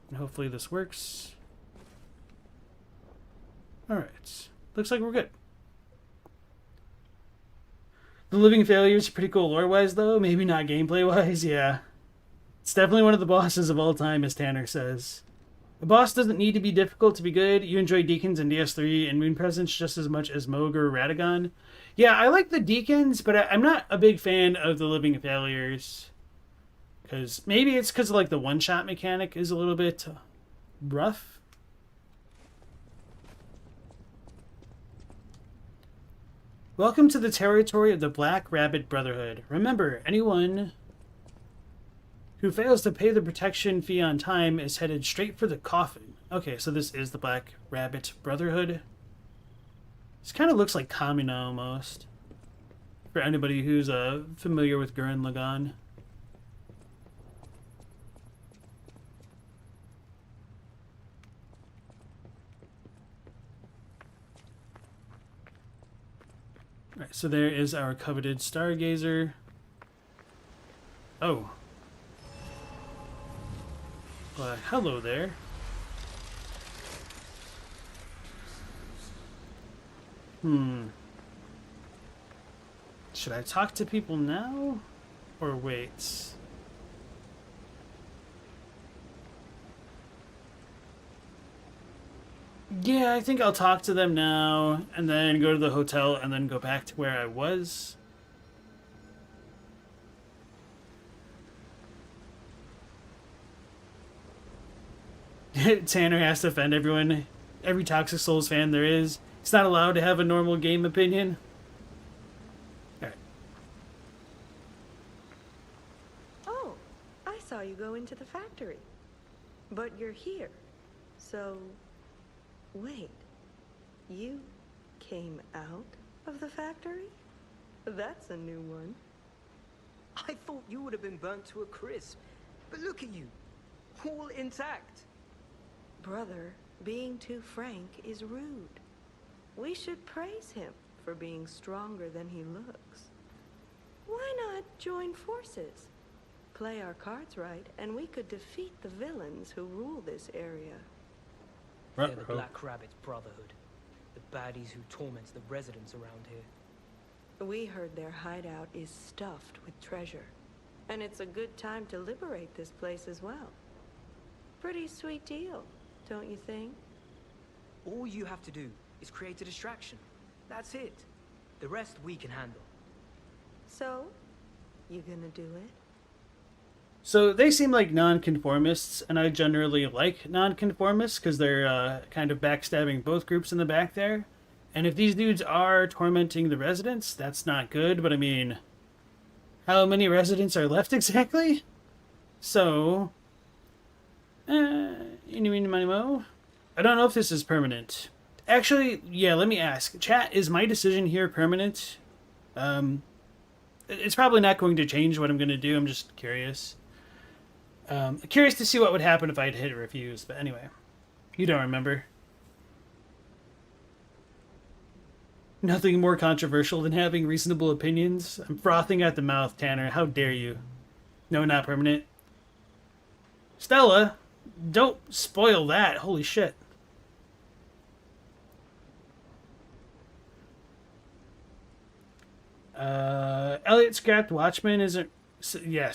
[SPEAKER 1] And hopefully this works. Alright. Looks like we're good. The Living Failures are pretty cool lore-wise, though. Maybe not gameplay-wise, yeah. It's definitely one of the bosses of all time, as Tanner says. A boss doesn't need to be difficult to be good. You enjoy Deacons in DS3 and Moon Presence just as much as Moog or Radagon. Yeah, I like the Deacons, but I'm not a big fan of the Living Failures. Because maybe it's because like the one-shot mechanic is a little bit rough. Welcome to the territory of the Black Rabbit Brotherhood. Remember, anyone who fails to pay the protection fee on time is headed straight for the coffin. Okay, so this is the Black Rabbit Brotherhood. This kind of looks like Kamina almost. For anybody who's familiar with Gurren Lagann. Alright, so there is our coveted Stargazer. Oh. Hello there. Should I talk to people now? Or wait? Yeah, I think I'll talk to them now, and then go to the hotel, and then go back to where I was. Tanner has to offend everyone. Every Toxic Souls fan there is. He's not allowed to have a normal game opinion. Alright.
[SPEAKER 4] Oh, I saw you go into the factory. But you're here. So, wait. You came out of the factory? That's a new one.
[SPEAKER 5] I thought you would have been burnt to a crisp. But look at you. All intact.
[SPEAKER 4] Brother, being too frank is rude. We should praise him for being stronger than he looks. Why not join forces? Play our cards right, and we could defeat the villains who rule this area.
[SPEAKER 5] They're the Black Rabbit Brotherhood. The baddies who torment the residents around here.
[SPEAKER 4] We heard their hideout is stuffed with treasure. And it's a good time to liberate this place as well. Pretty sweet deal, don't you think?
[SPEAKER 5] All you have to do is create a distraction. That's it. The rest we can handle.
[SPEAKER 4] So, you gonna do it?
[SPEAKER 1] So they seem like nonconformists, and I generally like nonconformists because they're kind of backstabbing both groups in the back there. And if these dudes are tormenting the residents, that's not good, but I mean, how many residents are left exactly? So, any meeny miny mo? I don't know if this is permanent. Actually, yeah, let me ask. Chat, is my decision here permanent? It's probably not going to change what I'm going to do. I'm just curious. Curious to see what would happen if I'd hit refuse. But anyway, you don't remember. Nothing more controversial than having reasonable opinions. I'm frothing at the mouth, Tanner. How dare you? No, not permanent. Stella, don't spoil that. Holy shit. Elliot scrapped Watchmen isn't... Yeah,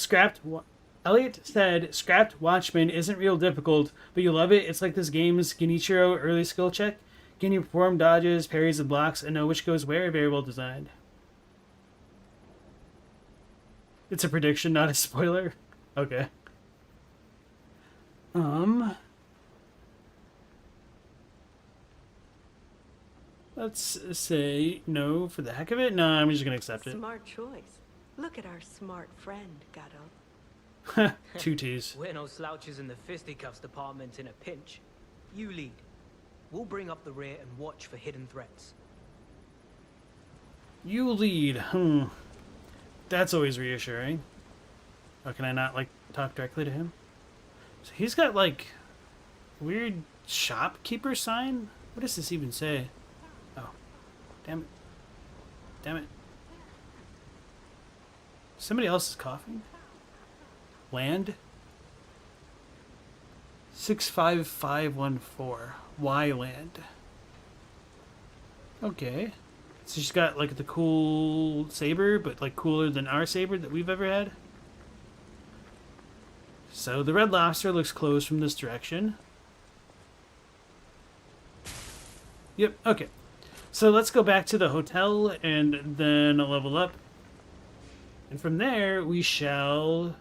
[SPEAKER 1] Elliot said scrapped Watchmen isn't real difficult, but you love it. It's like this game's Genichiro early skill check. Can you perform dodges, parries, and blocks, and know which goes where? Very well designed. It's a prediction, not a spoiler. Okay. Let's say no for the heck of it. No, I'm just gonna accept it.
[SPEAKER 4] Smart choice. Look at our smart friend, Gato.
[SPEAKER 1] Two T's.
[SPEAKER 5] We're no slouches in the fisticuffs department in a pinch. You lead. We'll bring up the rear and watch for hidden threats.
[SPEAKER 1] You lead. That's always reassuring. Oh, can I not, like, talk directly to him? So he's got, like, weird shopkeeper sign? What does this even say? Oh. Damn it. Damn it. Somebody else is coughing. Land? 65514. Why land? Okay. So she's got like the cool saber, but like cooler than our saber that we've ever had. So the Red Lobster looks closed from this direction. Yep, okay. So let's go back to the hotel and then level up. And from there, we shall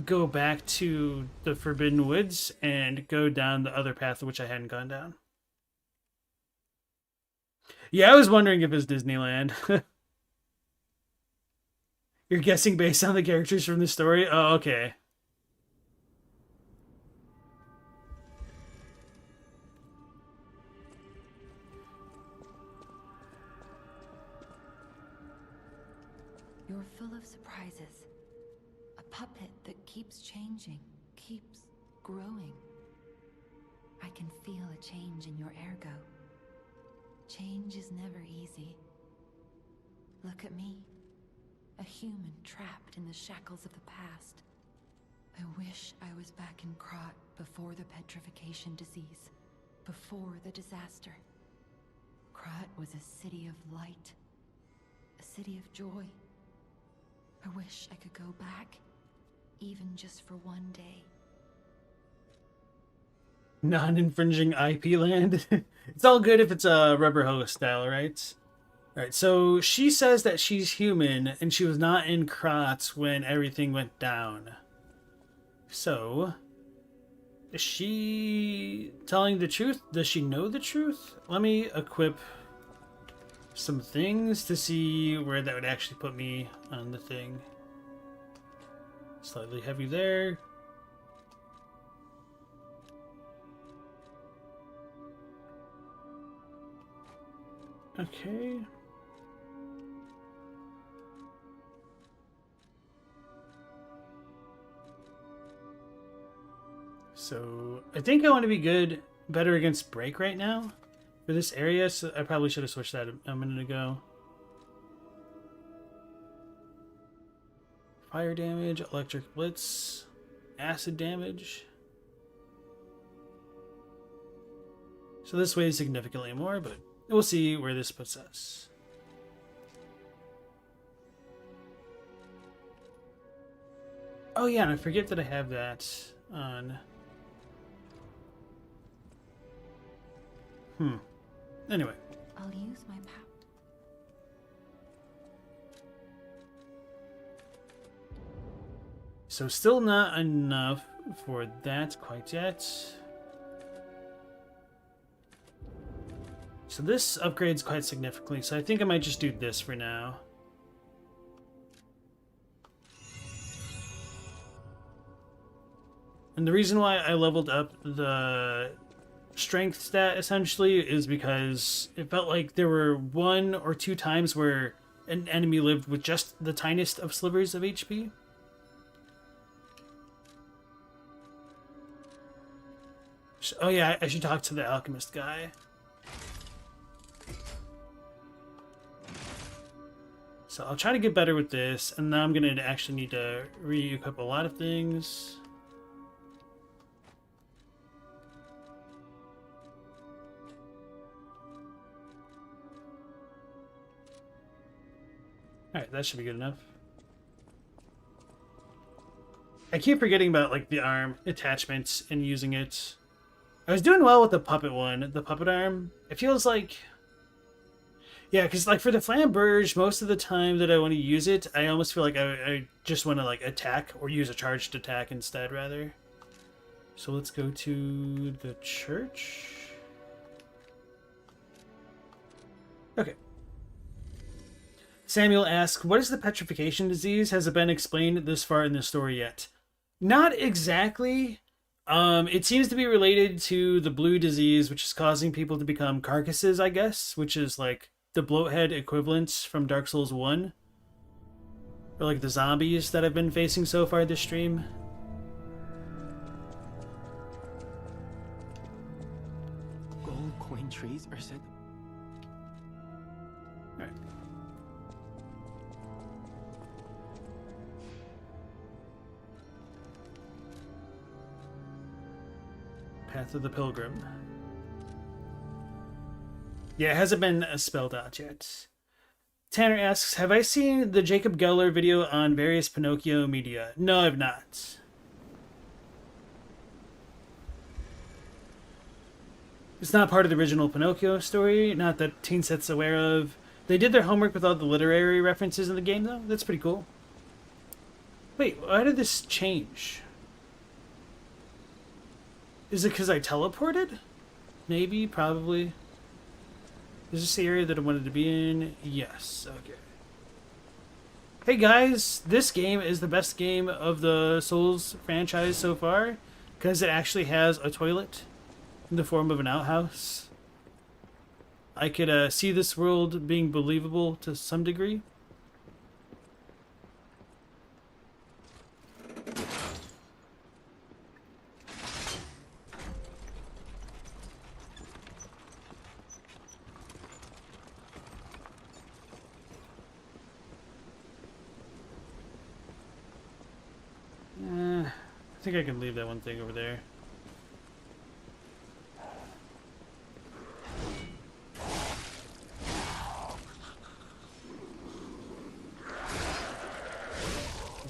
[SPEAKER 1] go back to the Forbidden Woods and go down the other path which I hadn't gone down. Yeah, I was wondering if it's Disneyland. You're guessing based on the characters from the story? Oh, okay.
[SPEAKER 6] You're full of surprises. A puppet that keeps changing, keeps growing. I can feel a change in your ergo. Change is never easy. Look at me. A human trapped in the shackles of the past. I wish I was back in Krat before the petrification disease. Before the disaster. Krat was a city of light. A city of joy. I wish I could go back, even just for one day.
[SPEAKER 1] Non-infringing IP land. It's all good if it's a rubber hose style, right? Alright, so she says that she's human and she was not in Kratz when everything went down. So, is she telling the truth? Does she know the truth? Let me equip some things to see where that would actually put me on the thing. Slightly heavy there. Okay. So I think I want to be better against break right now for this area. So I probably should have switched that a minute ago. Fire damage, electric blitz, acid damage. So this weighs significantly more, but we'll see where this puts us. Oh yeah, and I forget that I have that on. Anyway.
[SPEAKER 6] I'll use my power.
[SPEAKER 1] So still not enough for that quite yet. So this upgrades quite significantly, so I think I might just do this for now. And the reason why I leveled up the strength stat essentially is because it felt like there were 1 or 2 times where an enemy lived with just the tiniest of slivers of HP. Oh yeah, I should talk to the alchemist guy. So I'll try to get better with this, and now I'm going to actually need to re-equip a lot of things. Alright, that should be good enough. I keep forgetting about like the arm attachments and using it. I was doing well with the puppet one, the puppet arm. It feels like... Yeah, because like for the flamberge, most of the time that I want to use it, I almost feel like I just want to like attack or use a charged attack instead, rather. So let's go to the church. Okay. Samuel asks, what is the petrification disease? Has it been explained this far in the story yet? Not exactly. It seems to be related to the blue disease, which is causing people to become carcasses, I guess, which is like the bloathead equivalents from Dark Souls 1. Or like the zombies that I've been facing so far this stream.
[SPEAKER 7] Gold coin trees are said.
[SPEAKER 1] Alright. Path of the Pilgrim. Yeah, it hasn't been spelled out yet. Tanner asks, have I seen the Jacob Geller video on various Pinocchio media? No, I've not. It's not part of the original Pinocchio story, not that Teen Set's aware of. They did their homework with all the literary references in the game, though. That's pretty cool. Wait, why did this change? Is it because I teleported? Maybe, probably. Is this the area that I wanted to be in? Yes, okay. Hey guys, this game is the best game of the Souls franchise so far, because it actually has a toilet in the form of an outhouse. I could see this world being believable to some degree. I think I can leave that one thing over there.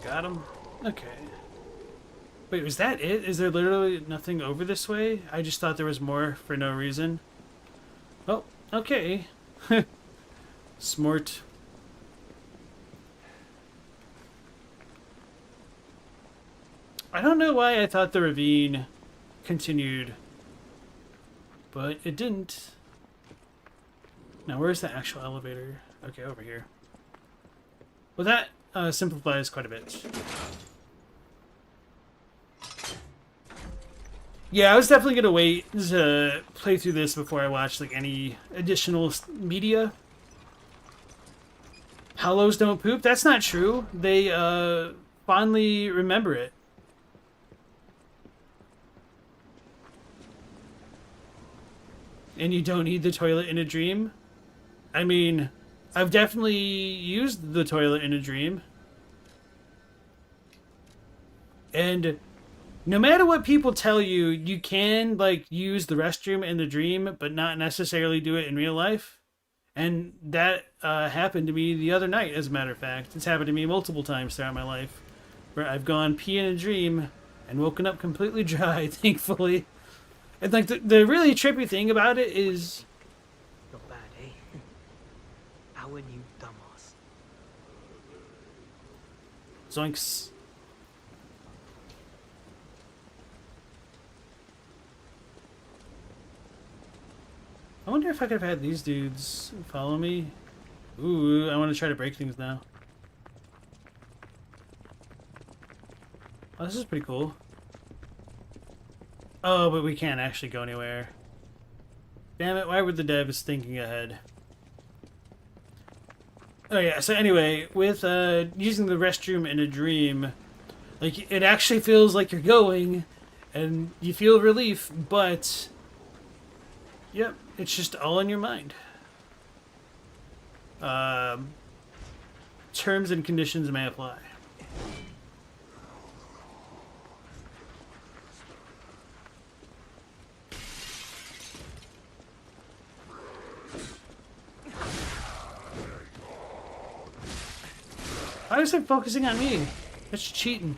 [SPEAKER 1] Got him? Okay. Wait, was that it? Is there literally nothing over this way? I just thought there was more for no reason. Oh, okay. Smart. I don't know why I thought the ravine continued, but it didn't. Now, where's the actual elevator? Okay, over here. Well, that simplifies quite a bit. Yeah, I was definitely going to wait to play through this before I watched like any additional media. Hollows don't poop? That's not true. They fondly remember it. And you don't need the toilet in a dream? I mean, I've definitely used the toilet in a dream. And no matter what people tell you, you can, like, use the restroom in the dream, but not necessarily do it in real life. And that happened to me the other night, as a matter of fact. It's happened to me multiple times throughout my life, where I've gone pee in a dream and woken up completely dry, thankfully. And like the really trippy thing about it is,
[SPEAKER 5] Not bad, eh? Our new dumbass.
[SPEAKER 1] zoinks. I wonder if I could have had these dudes follow me. Ooh, I want to try to break things now. Oh, this is pretty cool. Oh, but we can't actually go anywhere. Damn it, why were the devs thinking ahead? Oh yeah, so anyway, with using the restroom in a dream, like, it actually feels like you're going, and you feel relief, but, yep, it's just all in your mind. Terms and conditions may apply. Why is it focusing on me? That's cheating.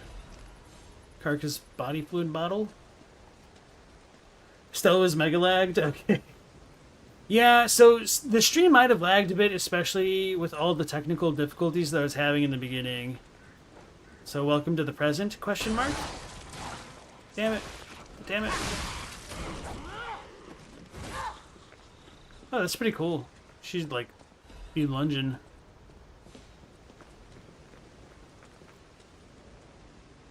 [SPEAKER 1] Carcass body fluid bottle. Stella was mega lagged? Okay. Yeah, so the stream might have lagged a bit, especially with all the technical difficulties that I was having in the beginning. So welcome to the present, question mark? Damn it. Damn it. Oh, that's pretty cool. She's like, be lunging.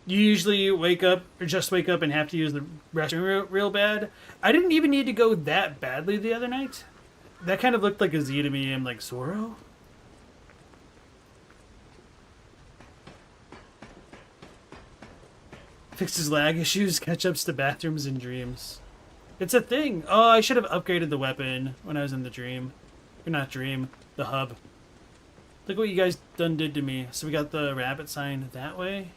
[SPEAKER 1] You usually wake up, or just wake up and have to use the restroom real bad. I didn't even need to go that badly the other night. That kind of looked like a Z to me. I'm like, Zoro? Fixes lag issues, catch-ups to bathrooms and dreams. It's a thing. Oh, I should have upgraded the weapon when I was in the dream. Or not dream, the hub. Look what you guys done did to me. So we got the rabbit sign that way.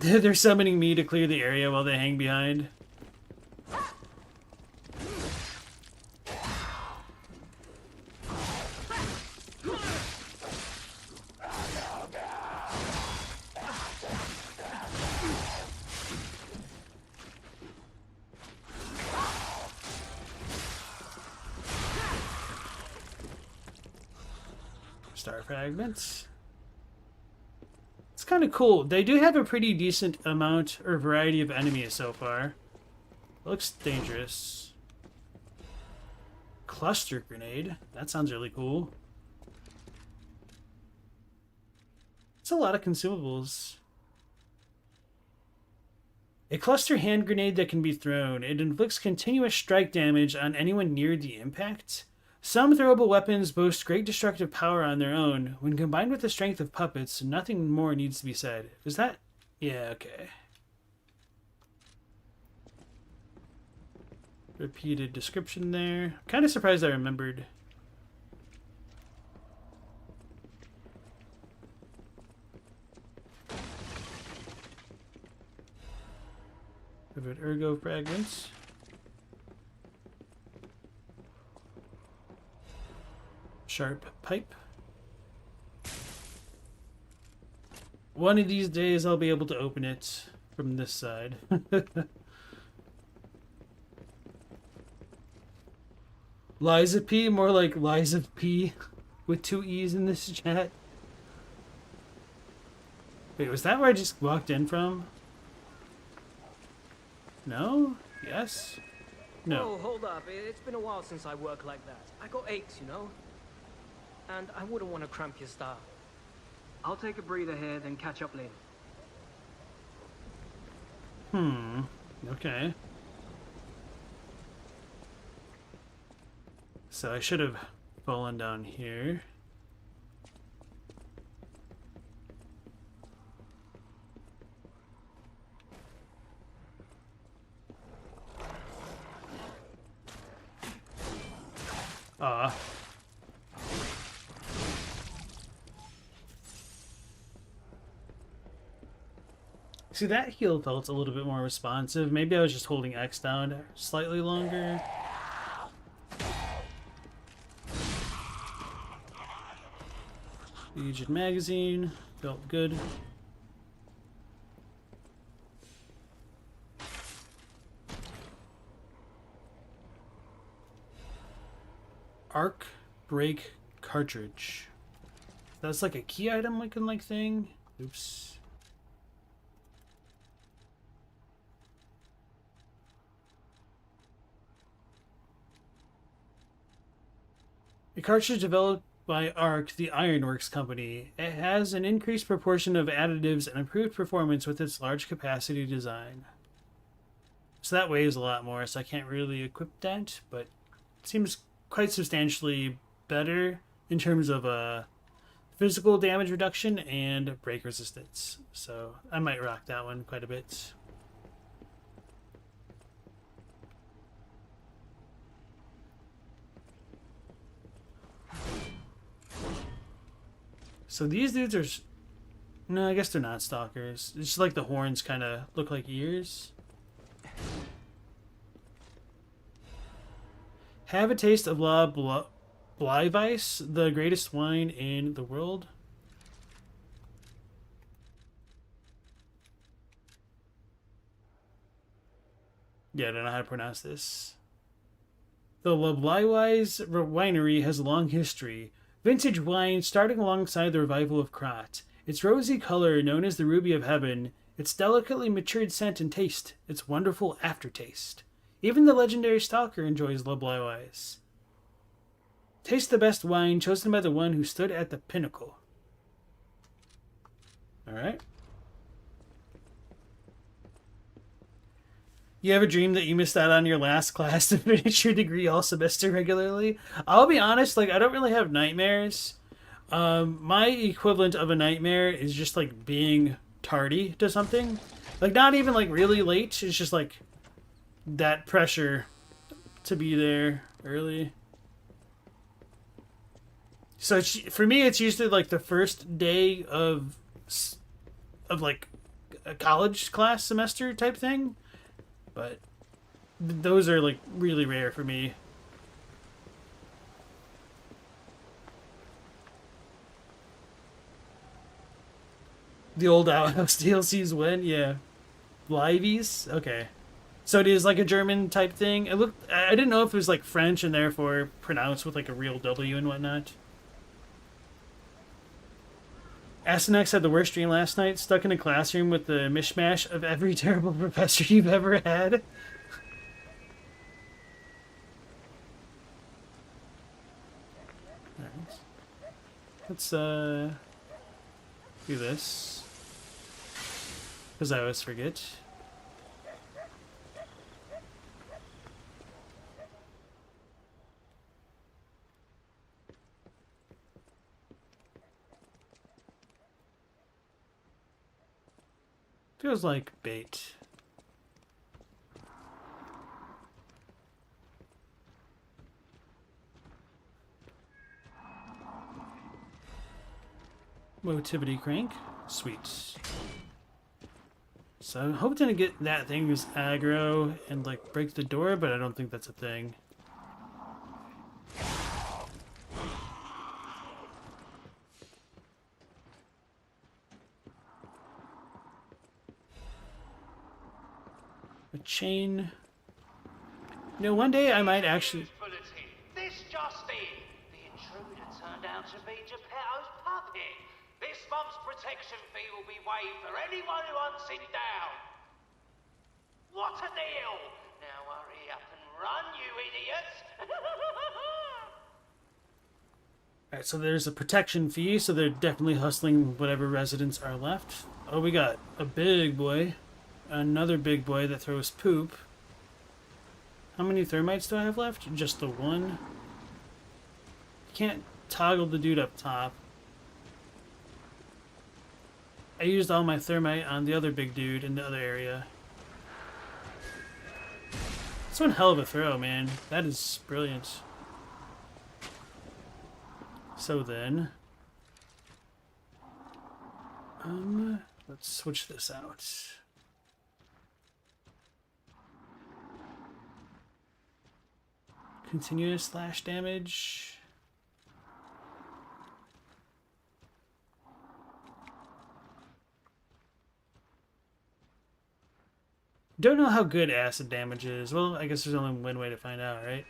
[SPEAKER 1] They're summoning me to clear the area while they hang behind. Star fragments. It's kind of cool. They do have a pretty decent amount or variety of enemies so far. Looks dangerous. Cluster grenade. That sounds really cool. It's a lot of consumables. A cluster hand grenade that can be thrown. It inflicts continuous strike damage on anyone near the impact. Some throwable weapons boast great destructive power on their own. When combined with the strength of puppets, nothing more needs to be said. Is that... yeah, okay. Repeated description there. Kind of surprised I remembered. Vivid ergo fragments. Sharp pipe. One of these days I'll be able to open it from this side. Liza P, more like Liza P with 2 E's in this chat. Wait, was that where I just walked in from? No? Yes? No.
[SPEAKER 5] Oh, hold up. It's been a while since I worked like that. I got aches, you know? And I wouldn't want to cramp your style. I'll take a breather here, then catch up later.
[SPEAKER 1] Okay. So I should have fallen down here. Ah. See, that heal felt a little bit more responsive. Maybe I was just holding X down slightly longer. Legion magazine. Felt good. Arc break cartridge. That's like a key item looking like thing. Oops. A cartridge developed by ARC, the Ironworks company. It has an increased proportion of additives and improved performance with its large capacity design. So that weighs a lot more, so I can't really equip that, but it seems quite substantially better in terms of physical damage reduction and break resistance. So I might rock that one quite a bit. So these dudes are... no, I guess they're not stalkers. It's just like the horns kind of look like ears. Have a taste of Blyvice, the greatest wine in the world. Yeah, I don't know how to pronounce this. The Blyvice winery has a long history. Vintage wine starting alongside the revival of Krat. Its rosy color, known as the Ruby of Heaven, its delicately matured scent and taste, its wonderful aftertaste. Even the legendary stalker enjoys Le Blyvice. Taste the best wine chosen by the one who stood at the pinnacle. Alright. You ever dream that you missed out on your last class to finish your degree all semester regularly? I'll be honest, like, I don't really have nightmares. My equivalent of a nightmare is just, like, being tardy to something. Like, not even, like, really late. It's just, like, that pressure to be there early. So, for me, it's usually, like, the first day of like, a college class semester type thing, but those are like really rare for me. The old Outhouse DLCs when? Yeah. Livies? Okay. So it is like a German type thing. It looked. I didn't know if it was like French and therefore pronounced with like a real W and whatnot. Asenex had the worst dream last night, stuck in a classroom with the mishmash of every terrible professor you've ever had. Alright. Let's do this. Because I always forget. Feels like bait. Motivity crank. Sweet. So I'm hoping to get that thing's aggro and like break the door, but I don't think that's a thing. A chain. You know, one day I might actually.
[SPEAKER 3] This just in. The intruder turned out to be Geppetto's puppet. This month's protection fee will be waived for anyone who hunts him down. What a deal! Now hurry up and run, you idiots!
[SPEAKER 1] Alright, so there's a protection fee, so they're definitely hustling whatever residents are left. Oh, we got a big boy. Another big boy that throws poop. How many thermites do I have left? Just the one. Can't toggle the dude up top. I used all my thermite on the other big dude in the other area. That's one hell of a throw, man. That is brilliant. So then... let's switch this out. Continuous slash damage. Don't know how good acid damage is. Well, I guess there's only one way to find out, right?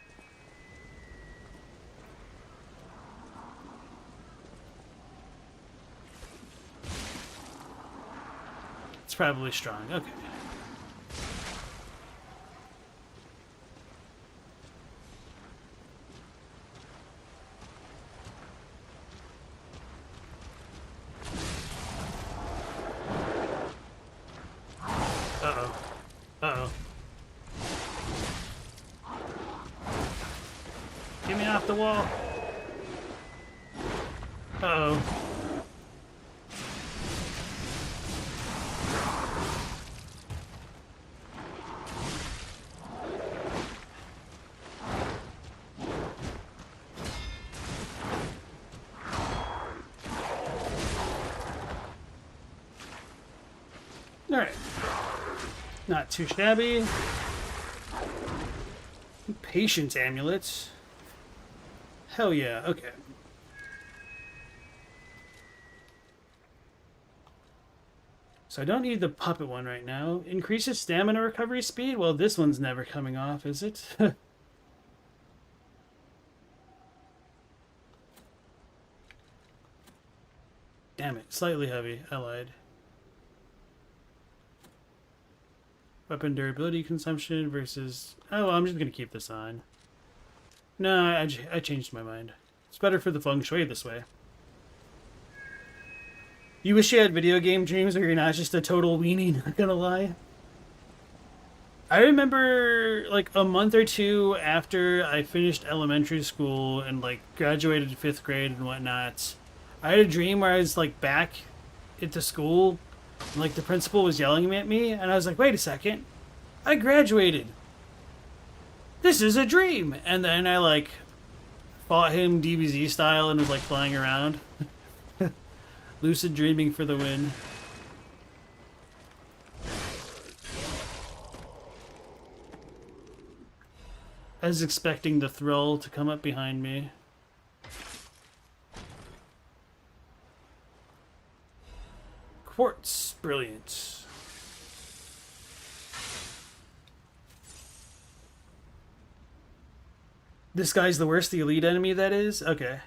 [SPEAKER 1] It's probably strong. Okay. Uh-oh. Get me off the wall. Uh-oh. Alright. Not too shabby. Patience amulet. Hell yeah, okay. So I don't need the puppet one right now. Increases stamina recovery speed? Well, this one's never coming off, is it? Damn it, slightly heavy. I lied. Weapon durability consumption versus... Oh, well, I'm just going to keep this on. No, I changed my mind. It's better for the feng shui this way. You wish you had video game dreams where you're not just a total weenie, not gonna lie. I remember, like, a month or two after I finished elementary school and, like, graduated to 5th grade and whatnot, I had a dream where I was, like, back into school. Like, the principal was yelling at me, and I was like, wait a second. I graduated. This is a dream. And then I, like, fought him DBZ style and was, like, flying around. Lucid dreaming for the win. I was expecting the thrill to come up behind me. Quartz. Brilliant. This guy's the worst, the elite enemy, that is? Okay.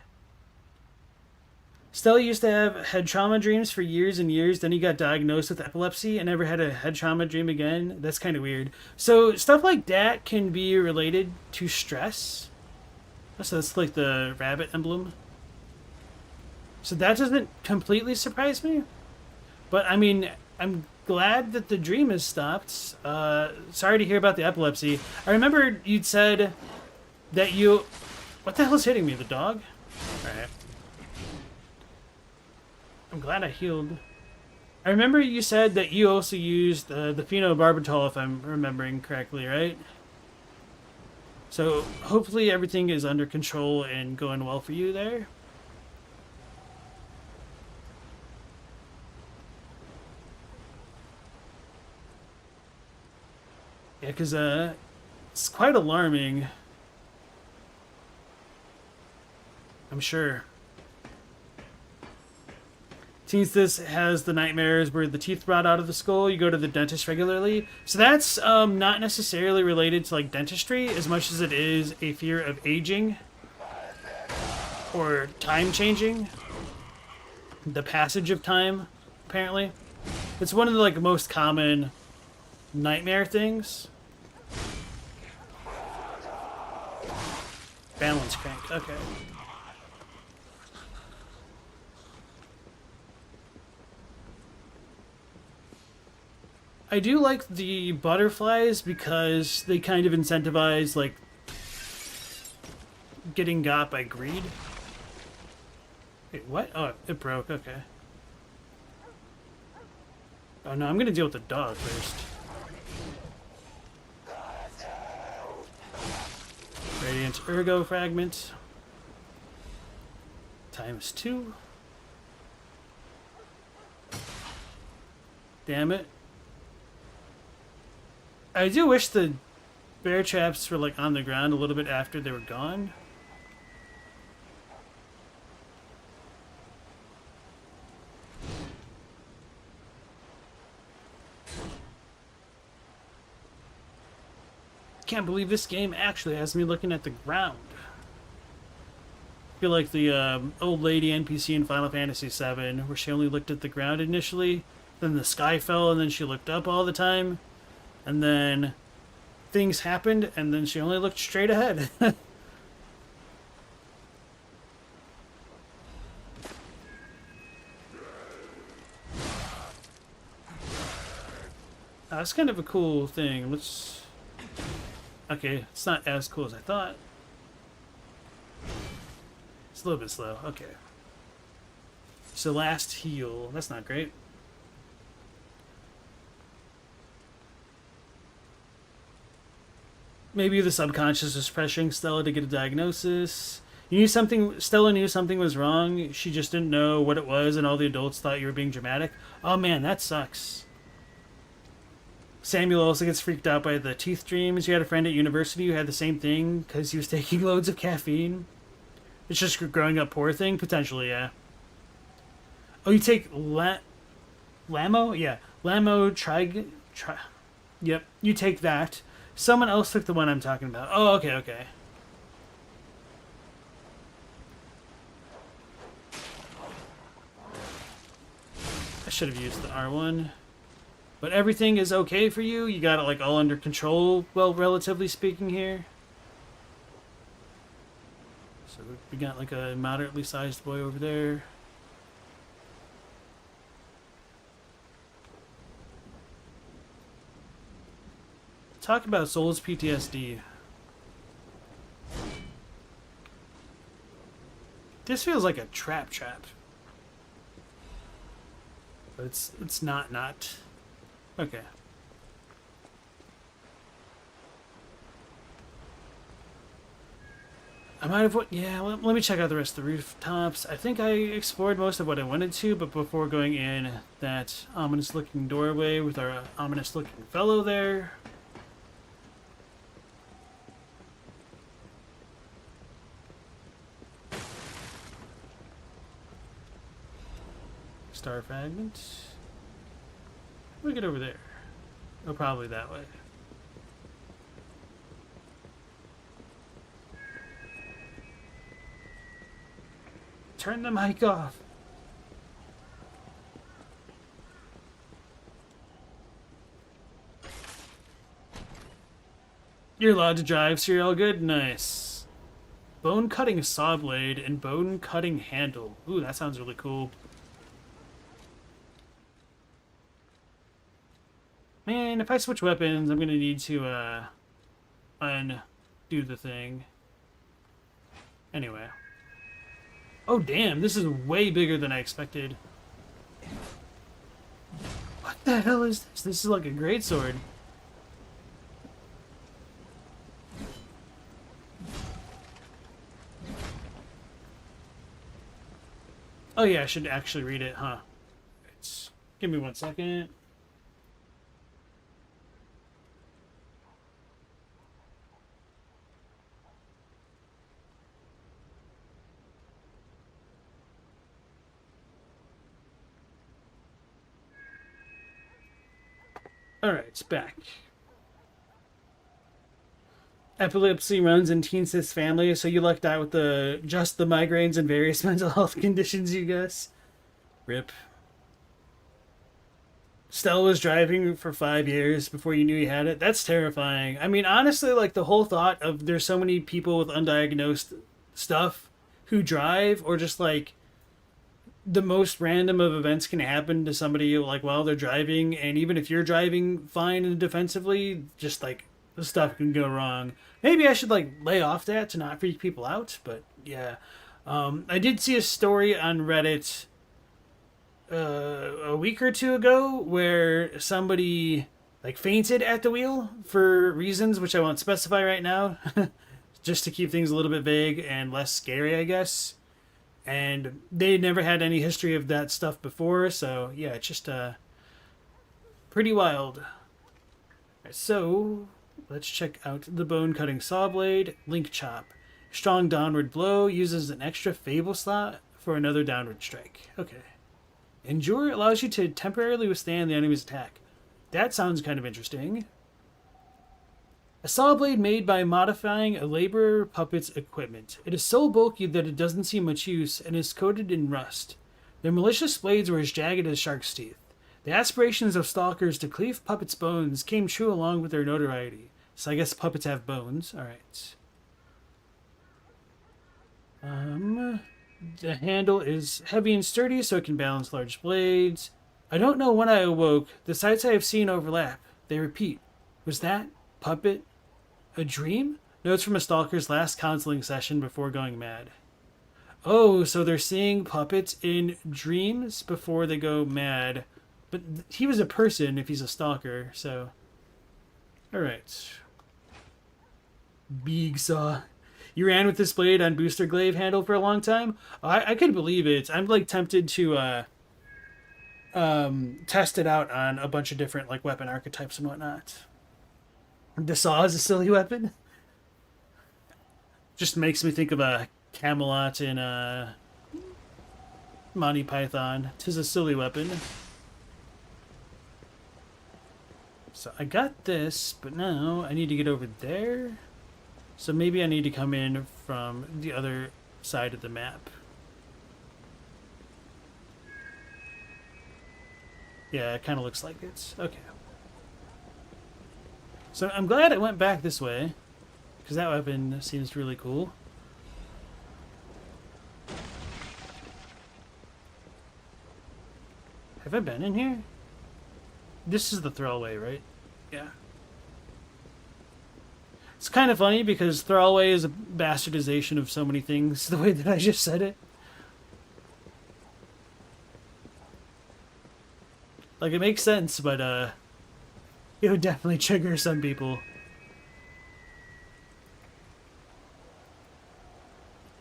[SPEAKER 1] Stella used to have head trauma dreams for years and years. Then he got diagnosed with epilepsy and never had a head trauma dream again. That's kind of weird. So stuff like that can be related to stress. So that's like the rabbit emblem. So that doesn't completely surprise me. But I mean, I'm glad that the dream has stopped. Sorry to hear about the epilepsy. I remember you'd said that you... What the hell's hitting me? The dog? Alright. I'm glad I healed. I remember you said that you also used the phenobarbital, if I'm remembering correctly, right? So hopefully everything is under control and going well for you there. Yeah, because it's quite alarming. I'm sure. Since this has the nightmares where the teeth rot out of the skull, you go to the dentist regularly. So that's not necessarily related to like dentistry as much as it is a fear of aging or time changing. The passage of time, apparently. It's one of the like most common nightmare things. Balance crank, okay. I do like the butterflies because they kind of incentivize, like, getting got by greed. Wait, what? Oh, it broke, okay. Oh no, I'm gonna deal with the dog first. Radiant Ergo Fragment. ×2. Damn it. I do wish the bear traps were like on the ground a little bit after they were gone. Can't believe this game actually has me looking at the ground. I feel like the old lady NPC in Final Fantasy VII, where she only looked at the ground initially, then the sky fell, and then she looked up all the time. And then things happened, and then she only looked straight ahead. That's kind of a cool thing. Let's... Okay, it's not as cool as I thought. It's a little bit slow. Okay. So last heal. That's not great. Maybe the subconscious was pressuring Stella to get a diagnosis. You knew something. Stella knew something was wrong. She just didn't know what it was, and all the adults thought you were being dramatic. Oh man, that sucks. Samuel also gets freaked out by the teeth dreams. You had a friend at university who had the same thing because he was taking loads of caffeine. It's just a growing up poor thing? Potentially, yeah. Oh, you take Lamo? Yeah. Lamo Yep, you take that. Someone else took the one I'm talking about. Oh, okay, okay. I should have used the R1. But everything is okay for you? You got it like all under control, well, relatively speaking here? So we got like a moderately sized boy over there. Talk about Souls PTSD. This feels like a trap. But it's not. Okay. I might have... Yeah, let me check out the rest of the rooftops. I think I explored most of what I wanted to, but before going in that ominous-looking doorway with our ominous-looking fellow there... Star fragment. We'll get over there. Oh, probably that way. Turn the mic off. You're allowed to drive, so you're all good? Nice. Bone cutting saw blade and bone cutting handle. Ooh, that sounds really cool. Man, if I switch weapons, I'm gonna need to undo the thing. Anyway. Oh damn, this is way bigger than I expected. What the hell is this? This is like a greatsword. Oh yeah, I should actually read it, huh? Give me 1 second. Alright, it's back. Epilepsy runs in Teen Sis family, so you lucked out with just the migraines and various mental health conditions, you guess. Rip. Stella was driving for 5 years before you knew you had it. That's terrifying. I mean, honestly, like, the whole thought of there's so many people with undiagnosed stuff who drive, or just, like, the most random of events can happen to somebody, like, while they're driving, and even if you're driving fine and defensively, just, like, the stuff can go wrong. Maybe I should, like, lay off that to not freak people out, but, yeah. I did see a story on Reddit a week or two ago where somebody, like, fainted at the wheel for reasons which I won't specify right now, just to keep things a little bit vague and less scary, I guess. And they never had any history of that stuff before, so yeah, it's just pretty wild. So let's check out the bone cutting saw blade. Link chop. Strong downward blow uses an extra fable slot for another downward strike. Okay. Endure allows you to temporarily withstand the enemy's attack. That sounds kind of interesting. A saw blade made by modifying a laborer puppet's equipment. It is so bulky that it doesn't see much use and is coated in rust. Their malicious blades were as jagged as shark's teeth. The aspirations of stalkers to cleave puppets' bones came true along with their notoriety. So I guess puppets have bones. Alright. The handle is heavy and sturdy so it can balance large blades. I don't know when I awoke. The sights I have seen overlap. They repeat. Was that puppet a dream? Notes from a stalker's last counseling session before going mad. Oh, so they're seeing puppets in dreams before they go mad. But he was a person if he's a stalker, so... Alright. Big saw. You ran with this blade on booster glaive handle for a long time? I could believe it. I'm, like, tempted to test it out on a bunch of different, like, weapon archetypes and whatnot. The saw is a silly weapon. Just makes me think of a Camelot in Monty Python. 'Tis a silly weapon. So I got this, but now I need to get over there. So maybe I need to come in from the other side of the map. Yeah, it kind of looks like it. Okay. So I'm glad I went back this way, because that weapon seems really cool. Have I been in here? This is the throwaway, right? Yeah. It's kind of funny because throwaway is a bastardization of so many things, the way that I just said it. Like, it makes sense, but, it would definitely trigger some people.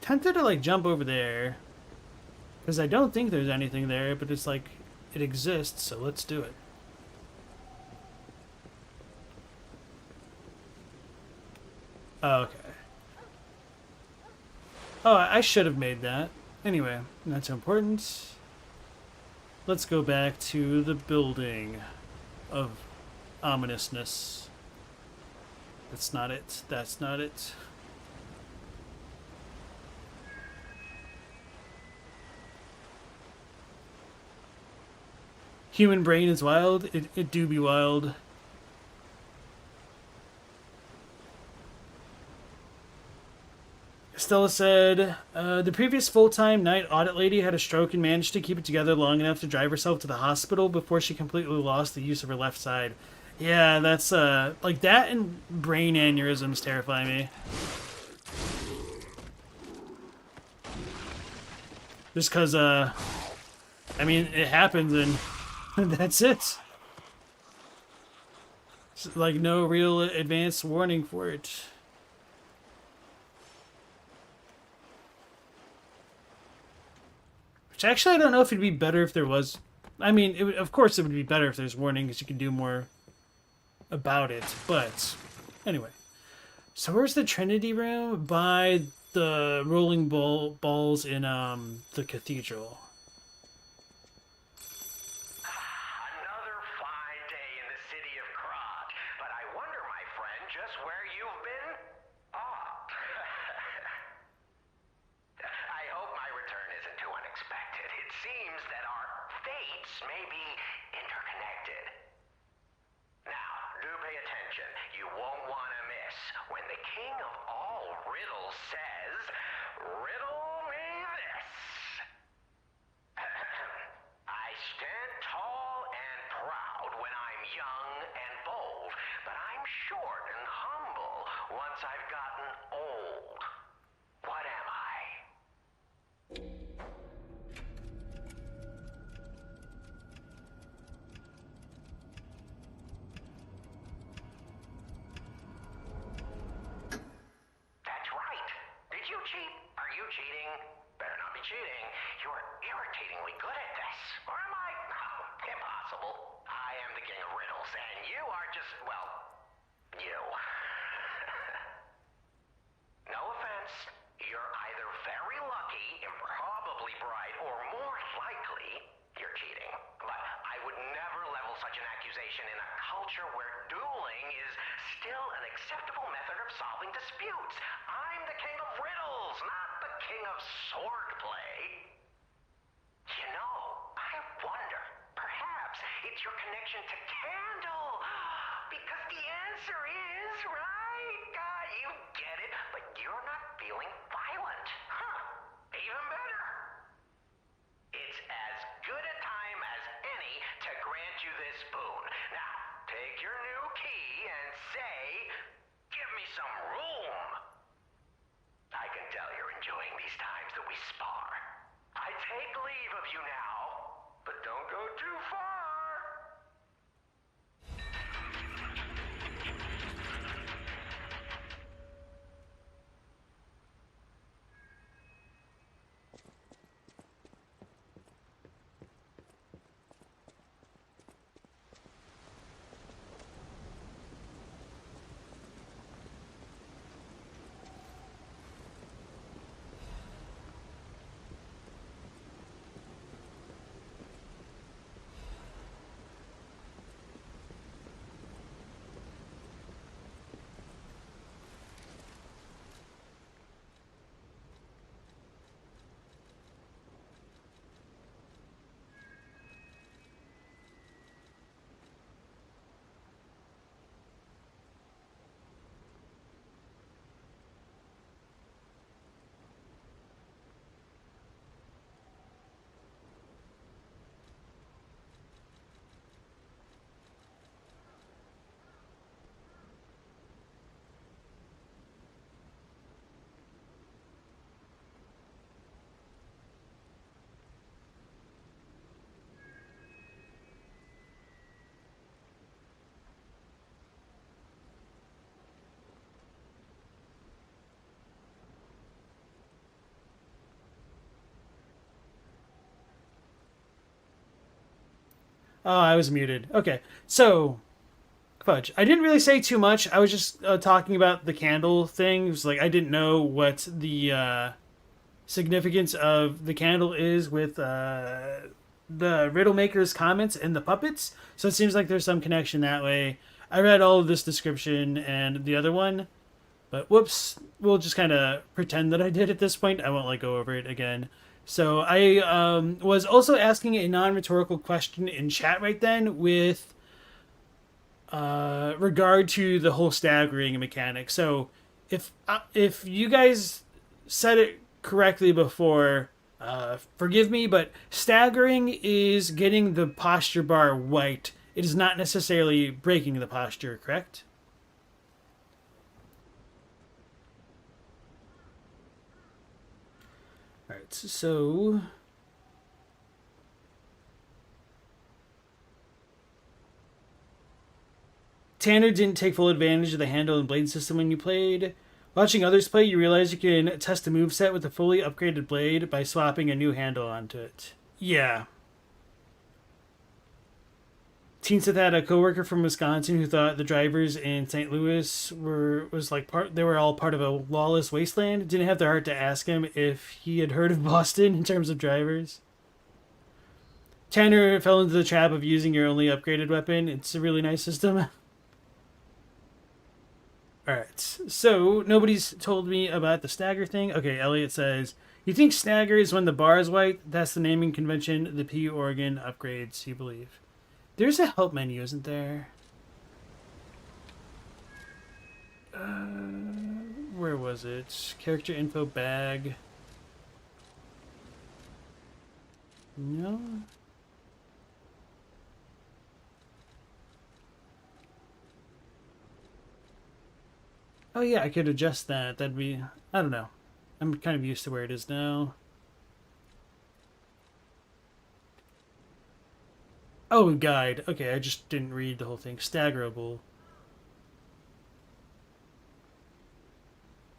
[SPEAKER 1] Tempted to, like, jump over there. Because I don't think there's anything there, but it's like, it exists, so let's do it. Oh, okay. Oh, I should have made that. Anyway, not so important. let's go back to the building of ominousness. That's not it. That's not it. Human brain is wild. It do be wild. Stella said, the previous full-time night audit lady had a stroke and managed to keep it together long enough to drive herself to the hospital before she completely lost the use of her left side. Yeah, that's, like, that and brain aneurysms terrify me. Just because, I mean, it happens and that's it. It's like, no real advanced warning for it. Which actually, I don't know if it'd be better if there was. I mean, of course, it would be better if there's warning because you can do more about it. But anyway, so where's the Trinity room? By the rolling balls in the cathedral.
[SPEAKER 3] Another fine day in the city of Krat, but I wonder, my friend, just where you've been? I hope my return isn't too unexpected. It seems that our fates may be interconnected. Now, do pay attention. You won't want to miss when the king of all riddles says, "Riddle me this." I stand tall and proud when I'm young and bold, but I'm short and humble once I've gotten old. What am I? That's right. Did you cheat? Are you cheating? Better not be cheating. You're irritatingly good at this. Or am I? Oh, impossible. I am the king of riddles, and you are just, well, you. No offense. You're either very lucky, improbably bright, or more likely, you're cheating. But I would never level such an accusation in a culture where dueling is still an acceptable method of solving disputes. I'm the king of riddles, not the king of swordplay. You know, I wonder, perhaps it's your connection to Candle. Because the answer is, right? You get it, but you're not feeling violent. Huh. Even better. It's as good a time as any to grant you this boon. Now, take your new key and say, "Give me some room." I can tell you're enjoying these times that we spar. I take leave of you now, but don't go too far.
[SPEAKER 1] Oh, I was muted. Okay, so fudge. I didn't really say too much. I was just talking about the candle thing. It was like I didn't know what the significance of the candle is with the riddle maker's comments and the puppets, so it seems like there's some connection that way. I read all of this description and the other one, but whoops, we'll just kind of pretend that I did at this point. I won't like go over it again. So I was also asking a non-rhetorical question in chat right then with regard to the whole staggering mechanic. So if you guys said it correctly before, forgive me, but staggering is getting the posture bar white. It is not necessarily breaking the posture, correct? Alright, so... Tanner didn't take full advantage of the handle and blade system when you played. Watching others play, you realize you can test a moveset with a fully upgraded blade by swapping a new handle onto it. Yeah. Teen Sith had a coworker from Wisconsin who thought the drivers in St. Louis were all part of a lawless wasteland. Didn't have the heart to ask him if he had heard of Boston in terms of drivers. Tanner fell into the trap of using your only upgraded weapon. It's a really nice system. Alright, so nobody's told me about the stagger thing. Okay, Elliot says, you think stagger is when the bar is white? That's the naming convention the P organ upgrades, you believe. There's a help menu, isn't there? Where was it? Character info bag. No? Oh yeah, I could adjust that. That'd be... I don't know. I'm kind of used to where it is now. Oh, guide. Okay, I just didn't read the whole thing. Staggerable.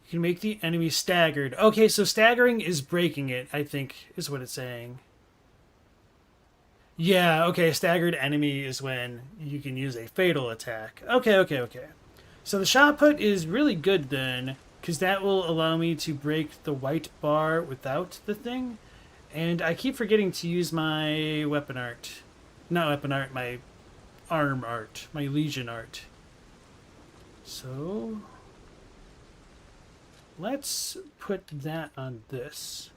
[SPEAKER 1] You can make the enemy staggered. Okay, so staggering is breaking it, I think, is what it's saying. Yeah, okay, staggered enemy is when you can use a fatal attack. Okay. So the shot put is really good then, because that will allow me to break the white bar without the thing. And I keep forgetting to use my weapon art. Not weapon art, my arm art, my legion art. So let's put that on this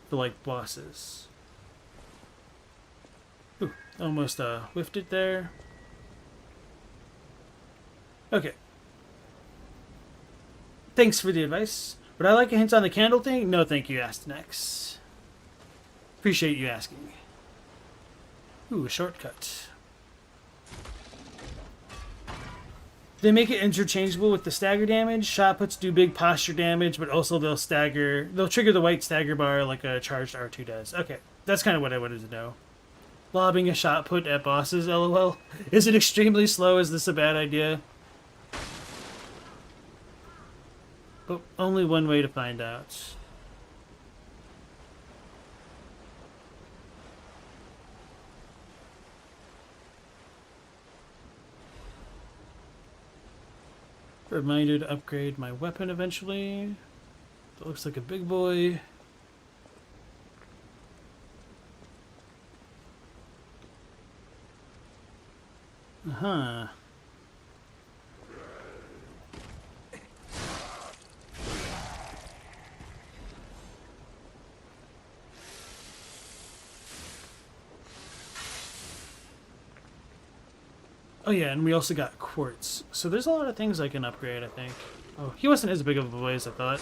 [SPEAKER 1] for like bosses. Ooh, almost whiffed it there. Okay. Thanks for the advice. Would I like a hint on the candle thing? No, thank you, Astanex. Appreciate you asking. Ooh, a shortcut. They make it interchangeable with the stagger damage. Shot puts do big posture damage, but also they'll trigger the white stagger bar like a charged R2 does. Okay, that's kind of what I wanted to know. Lobbing a shot put at bosses, lol. Is it extremely slow? Is this a bad idea? But only one way to find out. Reminder to upgrade my weapon eventually. That looks like a big boy. Uh-huh. Oh yeah, and we also got quartz. So there's a lot of things I can upgrade, I think. Oh, he wasn't as big of a boy as I thought.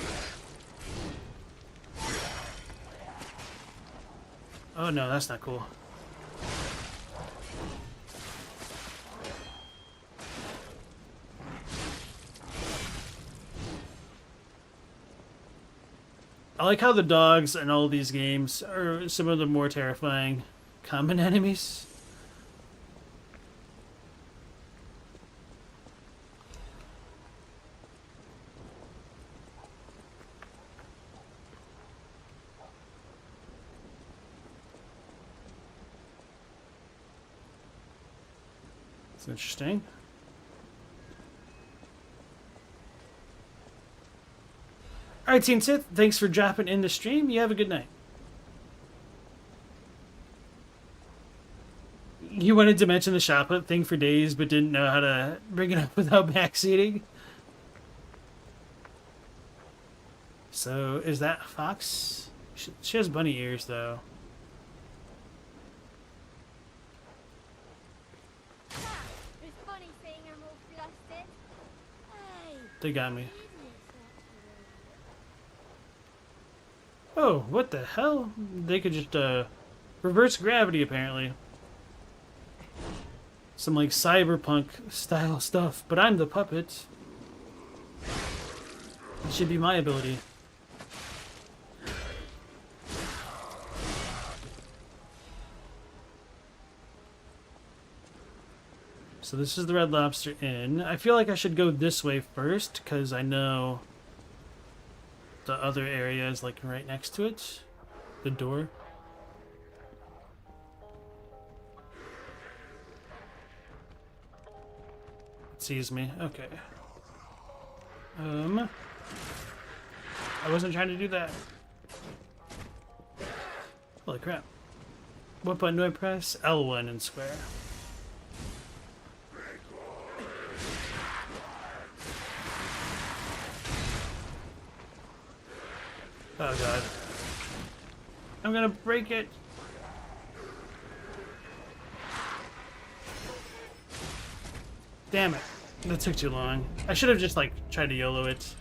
[SPEAKER 1] Oh no, that's not cool. I like how the dogs in all these games are some of the more terrifying common enemies. It's interesting. Alright, Teen Sith, thanks for dropping in the stream. You have a good night. You wanted to mention the shotput thing for days, but didn't know how to bring it up without backseating. So, is that Fox? She has bunny ears, though.
[SPEAKER 8] It's funny seeing them all flustered. Hey,
[SPEAKER 1] They got me.
[SPEAKER 8] isn't it
[SPEAKER 1] Oh, what the hell? They could just, reverse gravity, apparently. Some, like, cyberpunk style stuff. But I'm the puppet. It should be my ability. So this is the Red Lobster Inn. I feel like I should go this way first, because I know the other area is, like, right next to it. The door. It sees me. Okay. I wasn't trying to do that. Holy crap. What button do I press? L1 in square. Oh god. I'm gonna break it. Damn it. That took too long. I should have just, like, tried to YOLO it.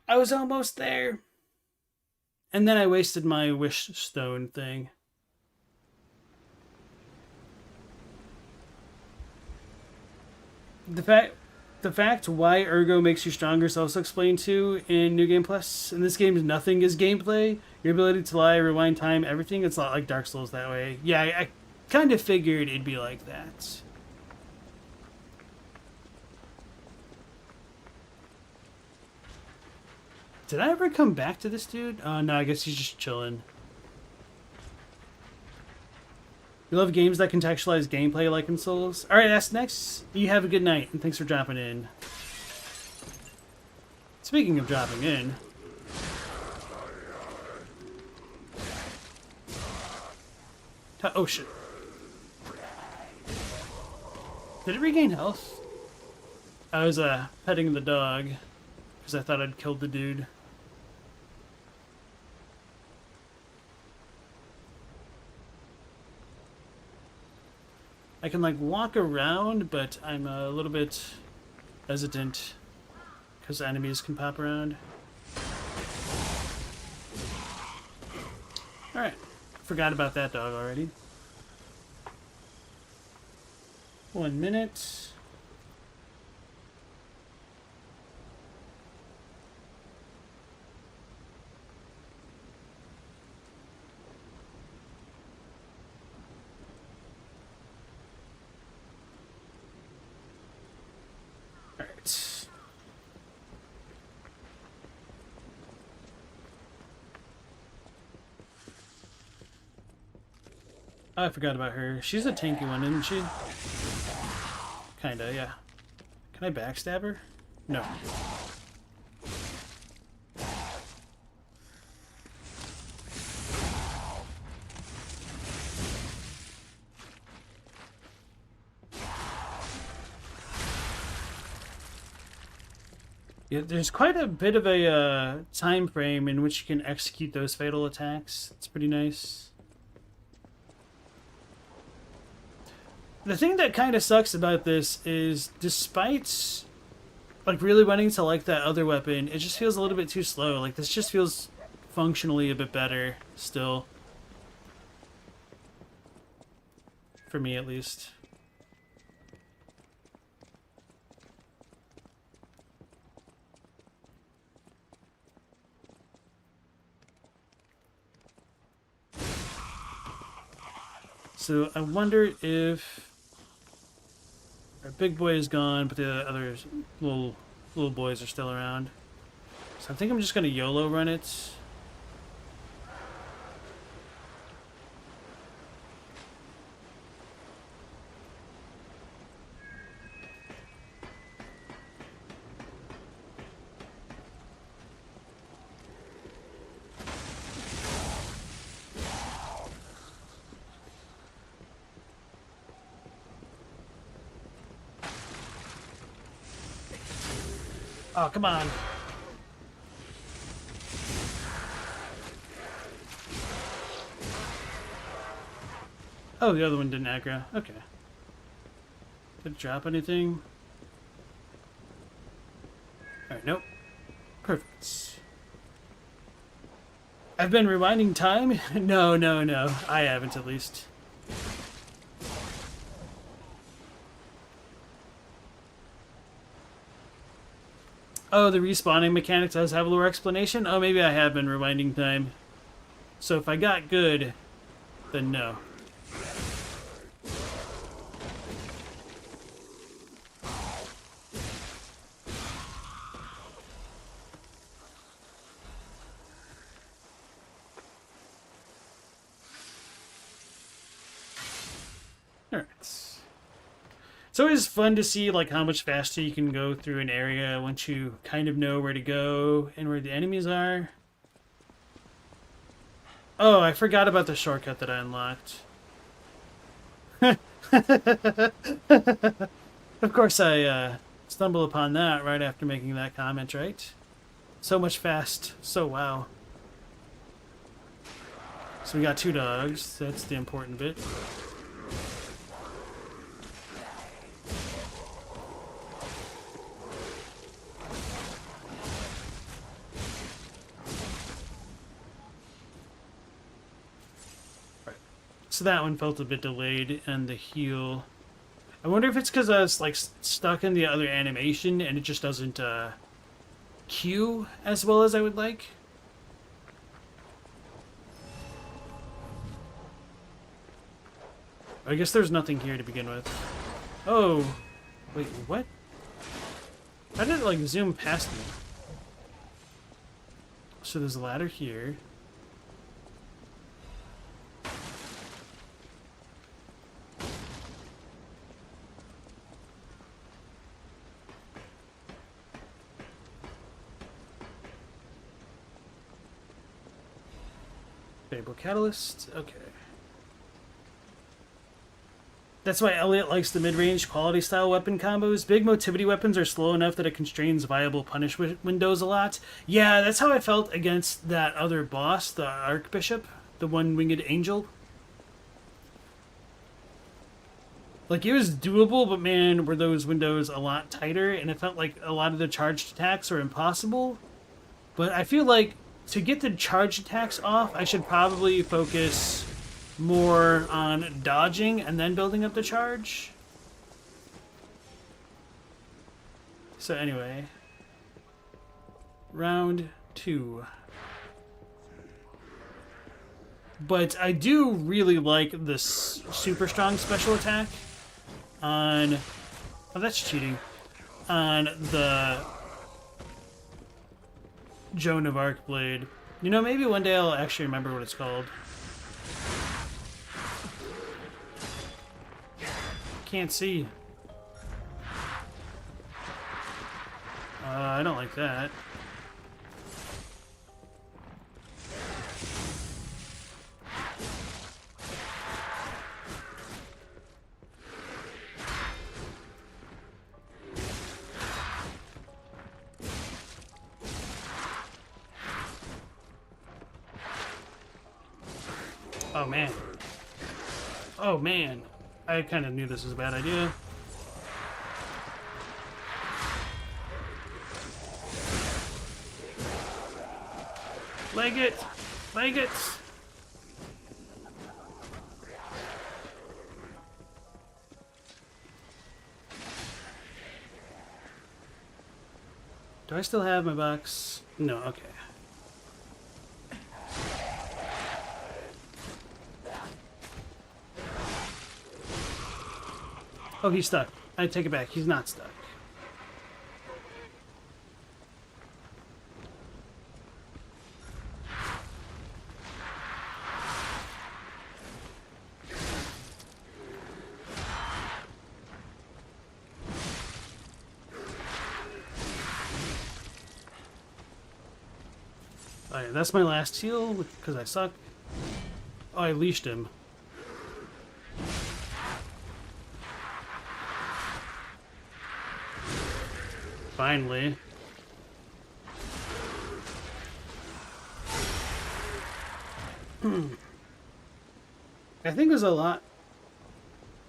[SPEAKER 1] I was almost there. And then I wasted my wish stone thing. The fact why Ergo makes you stronger is also explained too in New Game Plus. In this game, nothing is gameplay. Your ability to lie, rewind time, everything. It's not like Dark Souls that way. Yeah, I kind of figured it'd be like that. Did I ever come back to this dude? Oh no, I guess he's just chilling. You love games that contextualize gameplay like in Souls? Alright, that's next. You have a good night, and thanks for dropping in. Speaking of dropping in... Oh shit. Did it regain health? I was petting the dog, because I thought I'd killed the dude. I can, like, walk around, but I'm a little bit hesitant because enemies can pop around. Alright. Forgot about that dog already. 1 minute. Alright. Oh, I forgot about her. She's a tanky one, isn't she? Kinda, yeah. Can I backstab her? No. Yeah, there's quite a bit of a time frame in which you can execute those fatal attacks. It's pretty nice. The thing that kind of sucks about this is, despite like really wanting to like that other weapon, it just feels a little bit too slow. Like this just feels functionally a bit better still. For me at least. So I wonder if our big boy is gone, but the other little boys are still around. So I think I'm just gonna YOLO run it. Oh, come on. Oh, the other one didn't aggro. Okay. Did it drop anything? Alright, nope. Perfect. I've been rewinding time? No. I haven't, at least. Oh, the respawning mechanic does have a lower explanation? Oh, maybe I have been rewinding time. So if I got good, then no. Alright. It's always fun to see like how much faster you can go through an area once you kind of know where to go and where the enemies are. Oh, I forgot about the shortcut that I unlocked. Of course I stumble upon that right after making that comment, right? So much fast. So wow. So we got 2 dogs. That's the important bit. So that one felt a bit delayed, and the heal. I wonder if it's because I was like stuck in the other animation and it just doesn't queue as well as I would like. I guess there's nothing here to begin with. Oh, wait, what? How did it like zoom past me? So there's a ladder here. Fable Catalyst, okay. That's why Elliot likes the mid-range quality style weapon combos. Big motivity weapons are slow enough that it constrains viable punish windows a lot. Yeah, that's how I felt against that other boss, the Archbishop, the one-winged angel. Like, it was doable, but man, were those windows a lot tighter, and it felt like a lot of the charged attacks were impossible. But I feel like to get the charge attacks off, I should probably focus more on dodging and then building up the charge. So anyway, round 2. But I do really like this super strong special attack on... Oh, that's cheating. On the Joan of Arc blade. You know, maybe one day I'll actually remember what it's called. Can't see. I don't like that. Oh man. Oh man. I kind of knew this was a bad idea. Leg it! Leg it! Do I still have my box? No, okay. Oh, he's stuck. I take it back. He's not stuck. Alright, that's my last heal because I suck. Oh, I leashed him. Finally. I think it was a lot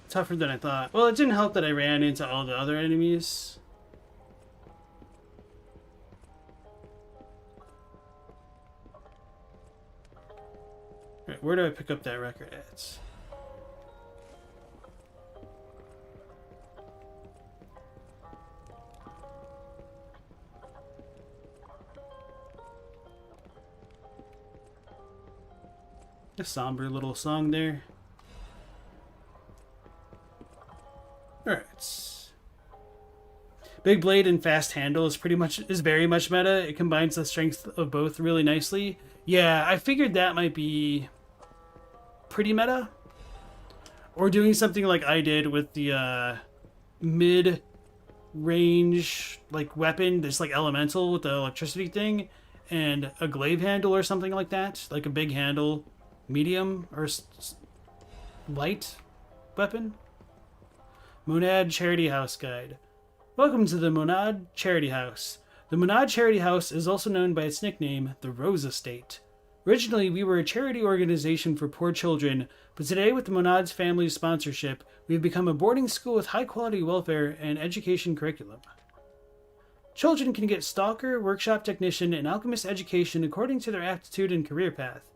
[SPEAKER 1] tougher than I thought. Well, it didn't help that I ran into all the other enemies. Right, where do I pick up that record at? A somber little song there. Alright. Big blade and fast handle is very much meta. It combines the strength of both really nicely. Yeah, I figured that might be pretty meta. Or doing something like I did with the mid-range like weapon, this like elemental with the electricity thing, and a glaive handle or something like that, like a big handle, medium or light weapon. Monad Charity House Guide. Welcome to the Monad Charity House. The Monad Charity House is also known by its nickname, the Rose Estate. Originally, we were a charity organization for poor children, but today, with the Monad's family's sponsorship, we've become a boarding school with high-quality welfare and education curriculum. Children can get stalker, workshop technician, and alchemist education according to their aptitude and career path.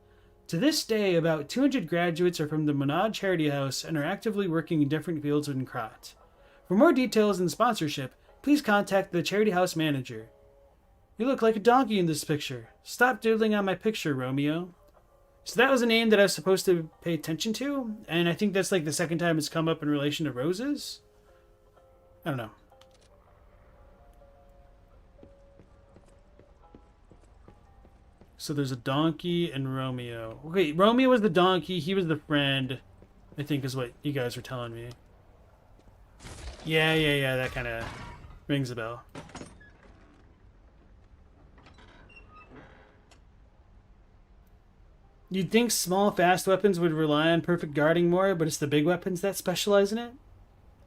[SPEAKER 1] To this day, about 200 graduates are from the Monad Charity House and are actively working in different fields within Krot. For more details and sponsorship, please contact the Charity House manager. You look like a donkey in this picture. Stop doodling on my picture, Romeo. So that was a name that I was supposed to pay attention to, and I think that's like the second time it's come up in relation to roses. I don't know. So there's a donkey and Romeo. Wait, Romeo was the donkey, he was the friend, I think is what you guys were telling me. Yeah, that kind of rings a bell. You'd think small, fast weapons would rely on perfect guarding more, but it's the big weapons that specialize in it.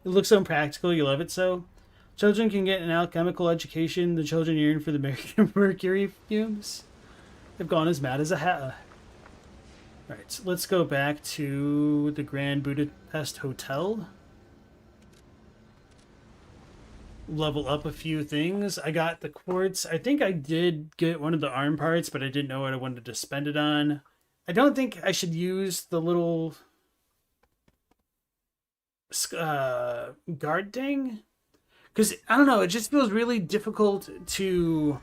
[SPEAKER 1] It looks so impractical, you love it so. Children can get an alchemical education, the children yearn for the mercury fumes. They've gone as mad as a hatter. Alright, so let's go back to the Grand Budapest Hotel. Level up a few things. I got the quartz. I think I did get one of the arm parts, but I didn't know what I wanted to spend it on. I don't think I should use the little guard thing. Because, I don't know, it just feels really difficult to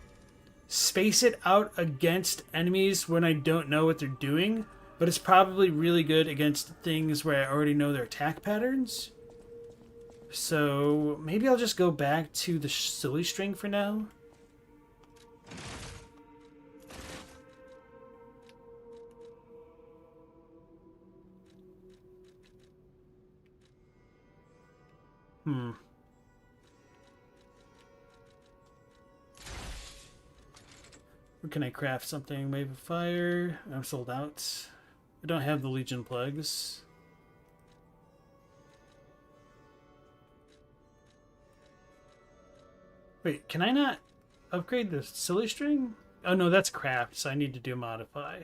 [SPEAKER 1] space it out against enemies when I don't know what they're doing. But it's probably really good against things where I already know their attack patterns. So maybe I'll just go back to the silly string for now. Where can I craft something? Wave of Fire. I'm sold out. I don't have the Legion plugs. Wait, can I not upgrade the silly string? Oh no, that's craft, so I need to do modify.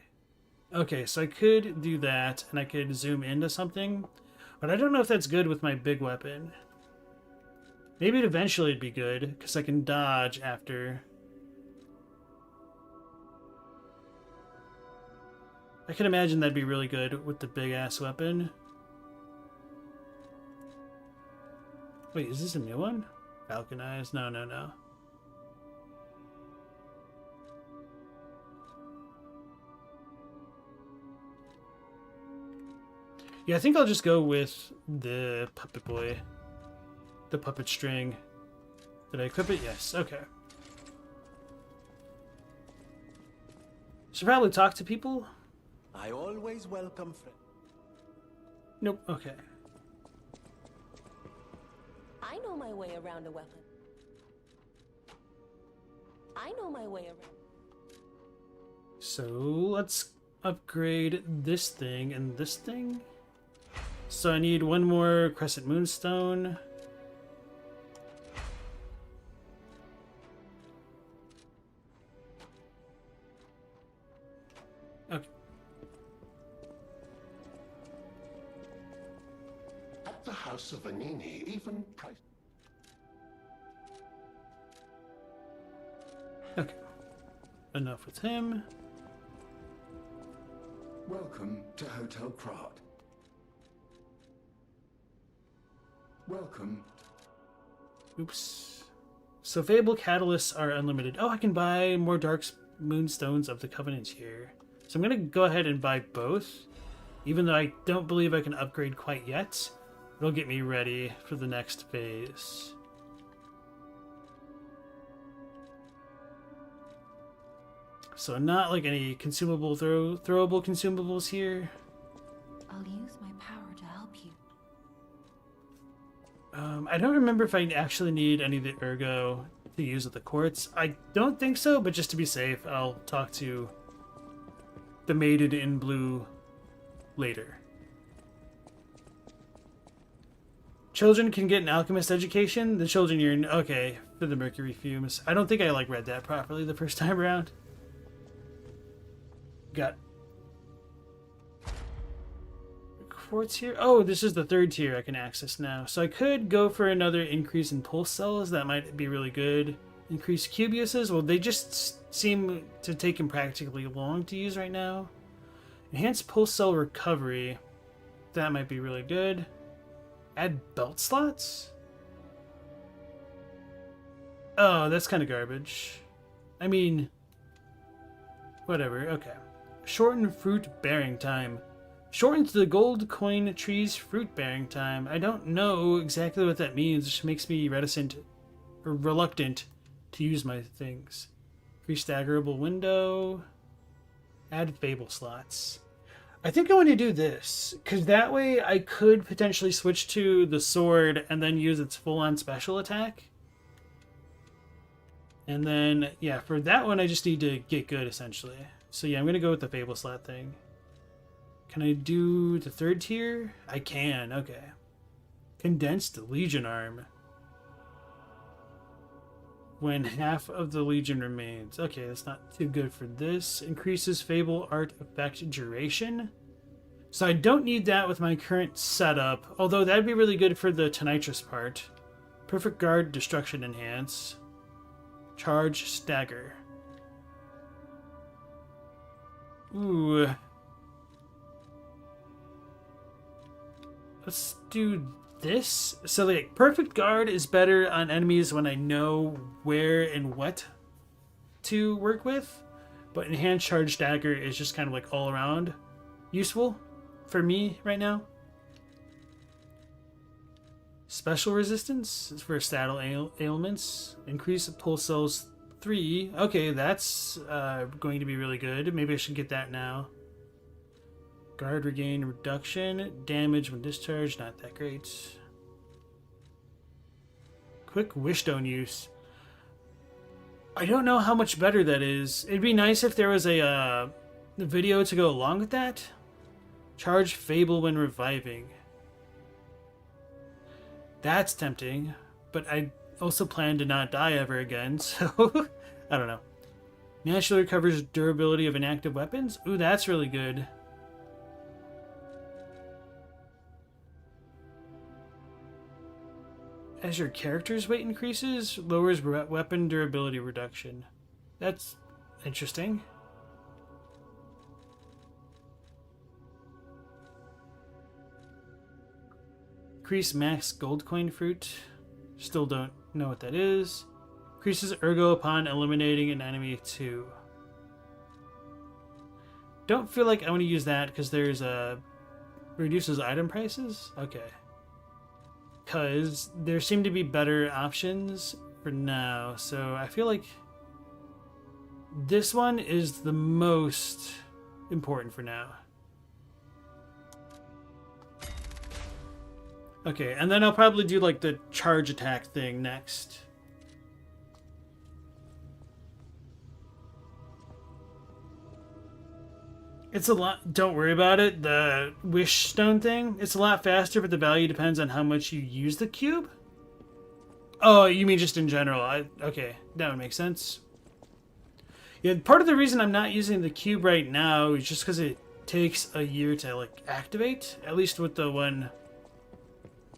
[SPEAKER 1] Okay, so I could do that, and I could zoom into something, but I don't know if that's good with my big weapon. Maybe eventually it'd be good, because I can dodge after. I can imagine that'd be really good with the big-ass weapon. Wait, is this a new one? Falconized? No. Yeah, I think I'll just go with the puppet boy. The puppet string. Did I equip it? Yes. Okay. Should probably talk to people.
[SPEAKER 7] I always welcome friends.
[SPEAKER 1] Nope. Okay.
[SPEAKER 9] I know my way around a weapon. I know my way around.
[SPEAKER 1] So let's upgrade this thing and this thing. So I need one more Crescent Moonstone. Okay.
[SPEAKER 10] House of Vanini even price.
[SPEAKER 1] Okay. Enough with him.
[SPEAKER 10] Welcome to Hotel Krat. Welcome.
[SPEAKER 1] Oops. So Fable Catalysts are unlimited. Oh, I can buy more Dark Moonstones of the Covenant here. So I'm going to go ahead and buy both. Even though I don't believe I can upgrade quite yet. It'll get me ready for the next phase. So not like any consumable throwable consumables here.
[SPEAKER 6] I'll use my power to help you.
[SPEAKER 1] I don't remember if I actually need any of the ergo to use with the quartz. I don't think so, but just to be safe, I'll talk to the maiden in blue later. Children can get an alchemist education. The children yearn. Okay, for the mercury fumes. I don't think I read that properly the first time around. Got quartz here. Oh, this is the third tier I can access now. So I could go for another increase in pulse cells. That might be really good. Increase cube uses. Well, they just seem to take impractically long to use right now. Enhanced pulse cell recovery. That might be really good. Add belt slots? Oh, that's kind of garbage. I mean, whatever. Okay. Shorten fruit bearing time. Shortens the gold coin tree's fruit bearing time. I don't know exactly what that means, which makes me reluctant to use my things. Free staggerable window. Add fable slots. I think I want to do this, because that way I could potentially switch to the sword and then use its full-on special attack. And then, yeah, for that one I just need to get good, essentially. So yeah, I'm going to go with the fable slot thing. Can I do the third tier? I can, okay. Condensed Legion Arm. When half of the Legion remains. Okay, that's not too good for this. Increases Fable Art Effect Duration. So I don't need that with my current setup, although that'd be really good for the Tonitrus part. Perfect Guard Destruction Enhance. Charge Stagger. Ooh. Let's do this. So like Perfect Guard is better on enemies when I know where and what to work with, but Enhanced Charge Dagger is just kind of like all around useful for me right now. Special Resistance is for saddle ailments. Increase pulse cells 3. Okay, that's going to be really good. Maybe I should get that now. Guard regain reduction. Damage when discharged, not that great. Quick Wishstone use. I don't know how much better that is. It'd be nice if there was a video to go along with that. Charge Fable when reviving. That's tempting, but I also plan to not die ever again, so I don't know. Naturally recovers durability of inactive weapons. Ooh, that's really good. As your character's weight increases, lowers weapon durability reduction. That's interesting. Increase max gold coin fruit. Still don't know what that is. Increases ergo upon eliminating an enemy too. Don't feel like I want to use that because there's reduces item prices. Okay. Because there seem to be better options for now. So I feel like this one is the most important for now. Okay, and then I'll probably do like the charge attack thing next. It's a lot, don't worry about it, the wish stone thing. It's a lot faster, but the value depends on how much you use the cube. Oh, you mean just in general. Okay, that would make sense. Yeah, part of the reason I'm not using the cube right now is just because it takes a year to like activate, at least with the one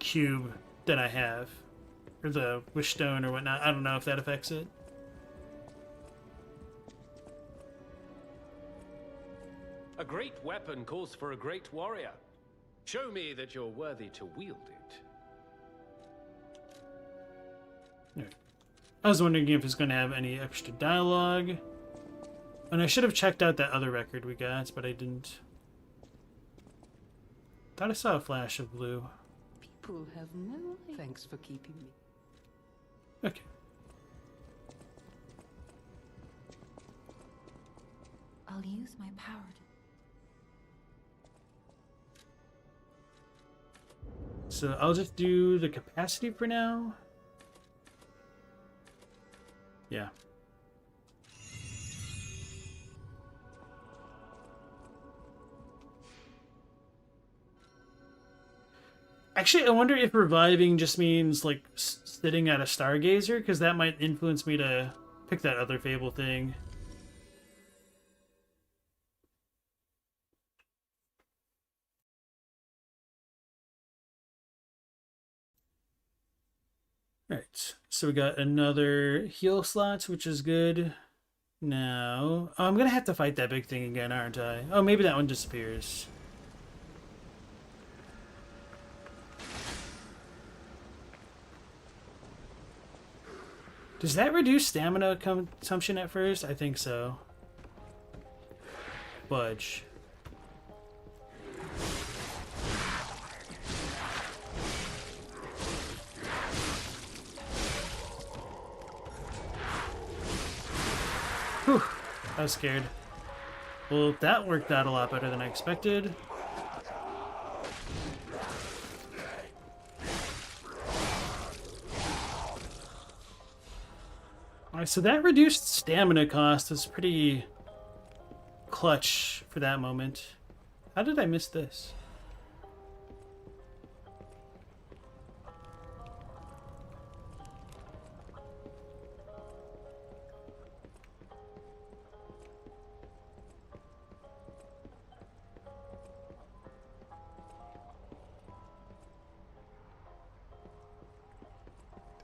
[SPEAKER 1] cube that I have. Or the wish stone or whatnot. I don't know if that affects it.
[SPEAKER 11] A great weapon calls for a great warrior. Show me that you're worthy to wield it.
[SPEAKER 1] Right. I was wondering if it's going to have any extra dialogue. And I should have checked out that other record we got, but I didn't. Thought I saw a flash of blue.
[SPEAKER 12] People have no idea. Thanks for keeping me.
[SPEAKER 1] Okay.
[SPEAKER 6] I'll use my power to...
[SPEAKER 1] So I'll just do the capacity for now. Yeah. Actually, I wonder if reviving just means, like, sitting at a stargazer, because that might influence me to pick that other Fable thing. Alright, so we got another heal slot, which is good. Now, oh, I'm gonna have to fight that big thing again, aren't I? Oh, maybe that one disappears. Does that reduce stamina consumption at first? I think so. Budge. Whew, I was scared. Well, that worked out a lot better than I expected. Alright, so that reduced stamina cost was pretty clutch for that moment. How did I miss this?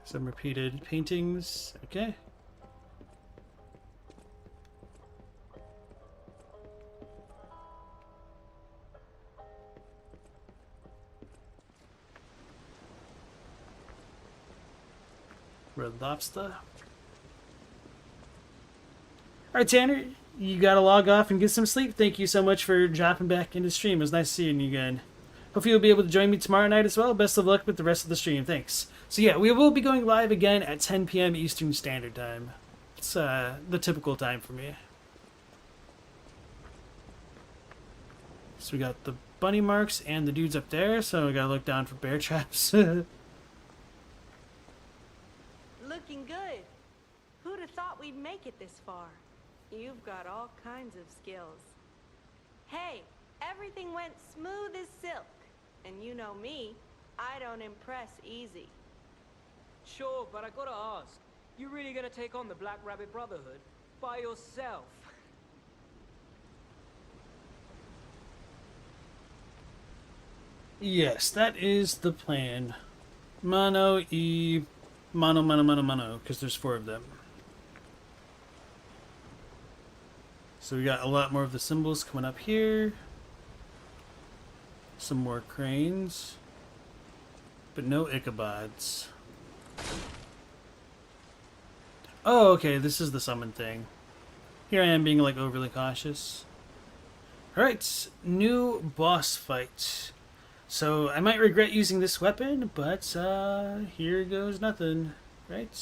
[SPEAKER 1] Some repeated paintings. Okay. Red lobster. Alright, Tanner, you gotta log off and get some sleep. Thank you so much for dropping back into stream. It was nice seeing you again. Hopefully you'll be able to join me tomorrow night as well. Best of luck with the rest of the stream. Thanks. So yeah, we will be going live again at 10 p.m. Eastern Standard Time. It's the typical time for me. So we got the bunny marks and the dudes up there, so we gotta look down for bear traps.
[SPEAKER 4] Looking good. Who'd have thought we'd make it this far? You've got all kinds of skills. Hey, everything went smooth as silk. And you know me, I don't impress easy.
[SPEAKER 5] Sure, but I gotta ask. You really gonna take on the Black Rabbit Brotherhood by yourself?
[SPEAKER 1] Yes, that is the plan. Mono, because there's 4 of them. So we got a lot more of the symbols coming up here. Some more cranes. But no Ichabods. Oh, okay, this is the summon thing. Here I am being, like, overly cautious. Alright, new boss fight. So, I might regret using this weapon, but, here goes nothing. Right?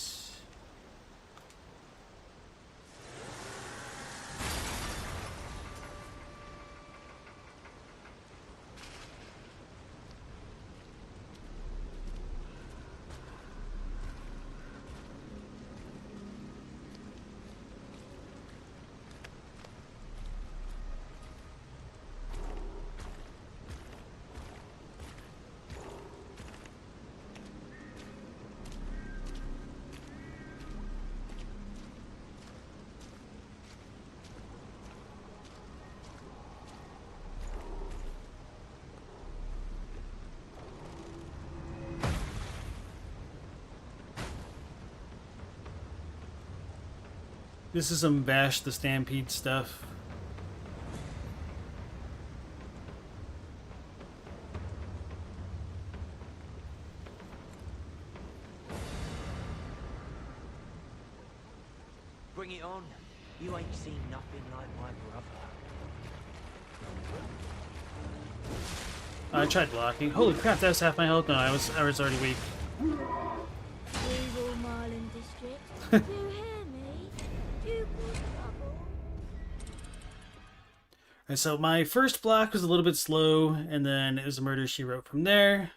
[SPEAKER 1] This is some Bash the Stampede stuff.
[SPEAKER 13] Bring it on. You ain't seen nothing like my brother.
[SPEAKER 1] I tried blocking. Holy crap, that was half my health. No, I was already weak.
[SPEAKER 8] Evil Marlin District. You hear me? You cause trouble.
[SPEAKER 1] Alright, so my first block was a little bit slow, and then it was a Murder, She Wrote from there.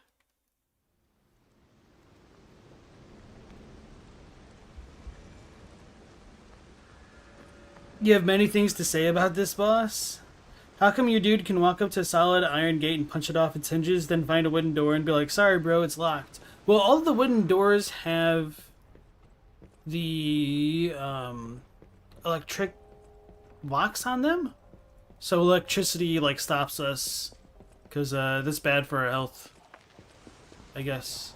[SPEAKER 1] You have many things to say about this boss? How come your dude can walk up to a solid iron gate and punch it off its hinges, then find a wooden door and be like, sorry bro, it's locked? Well, all of the wooden doors have the electric locks on them. So electricity like stops us, because that's bad for our health, I guess.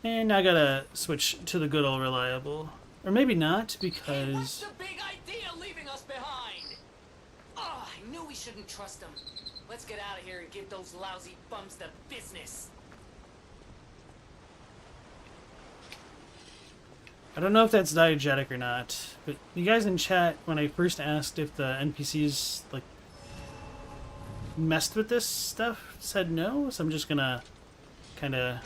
[SPEAKER 1] And I gotta switch to the good old reliable. Or maybe not, because...
[SPEAKER 2] What's the big idea leaving us behind? Oh, I knew we shouldn't trust them. Let's get out of here and give those lousy bums the business.
[SPEAKER 1] I don't know if that's diegetic or not, but you guys in chat, when I first asked if the NPCs, like, messed with this stuff, said no, so I'm just gonna kinda...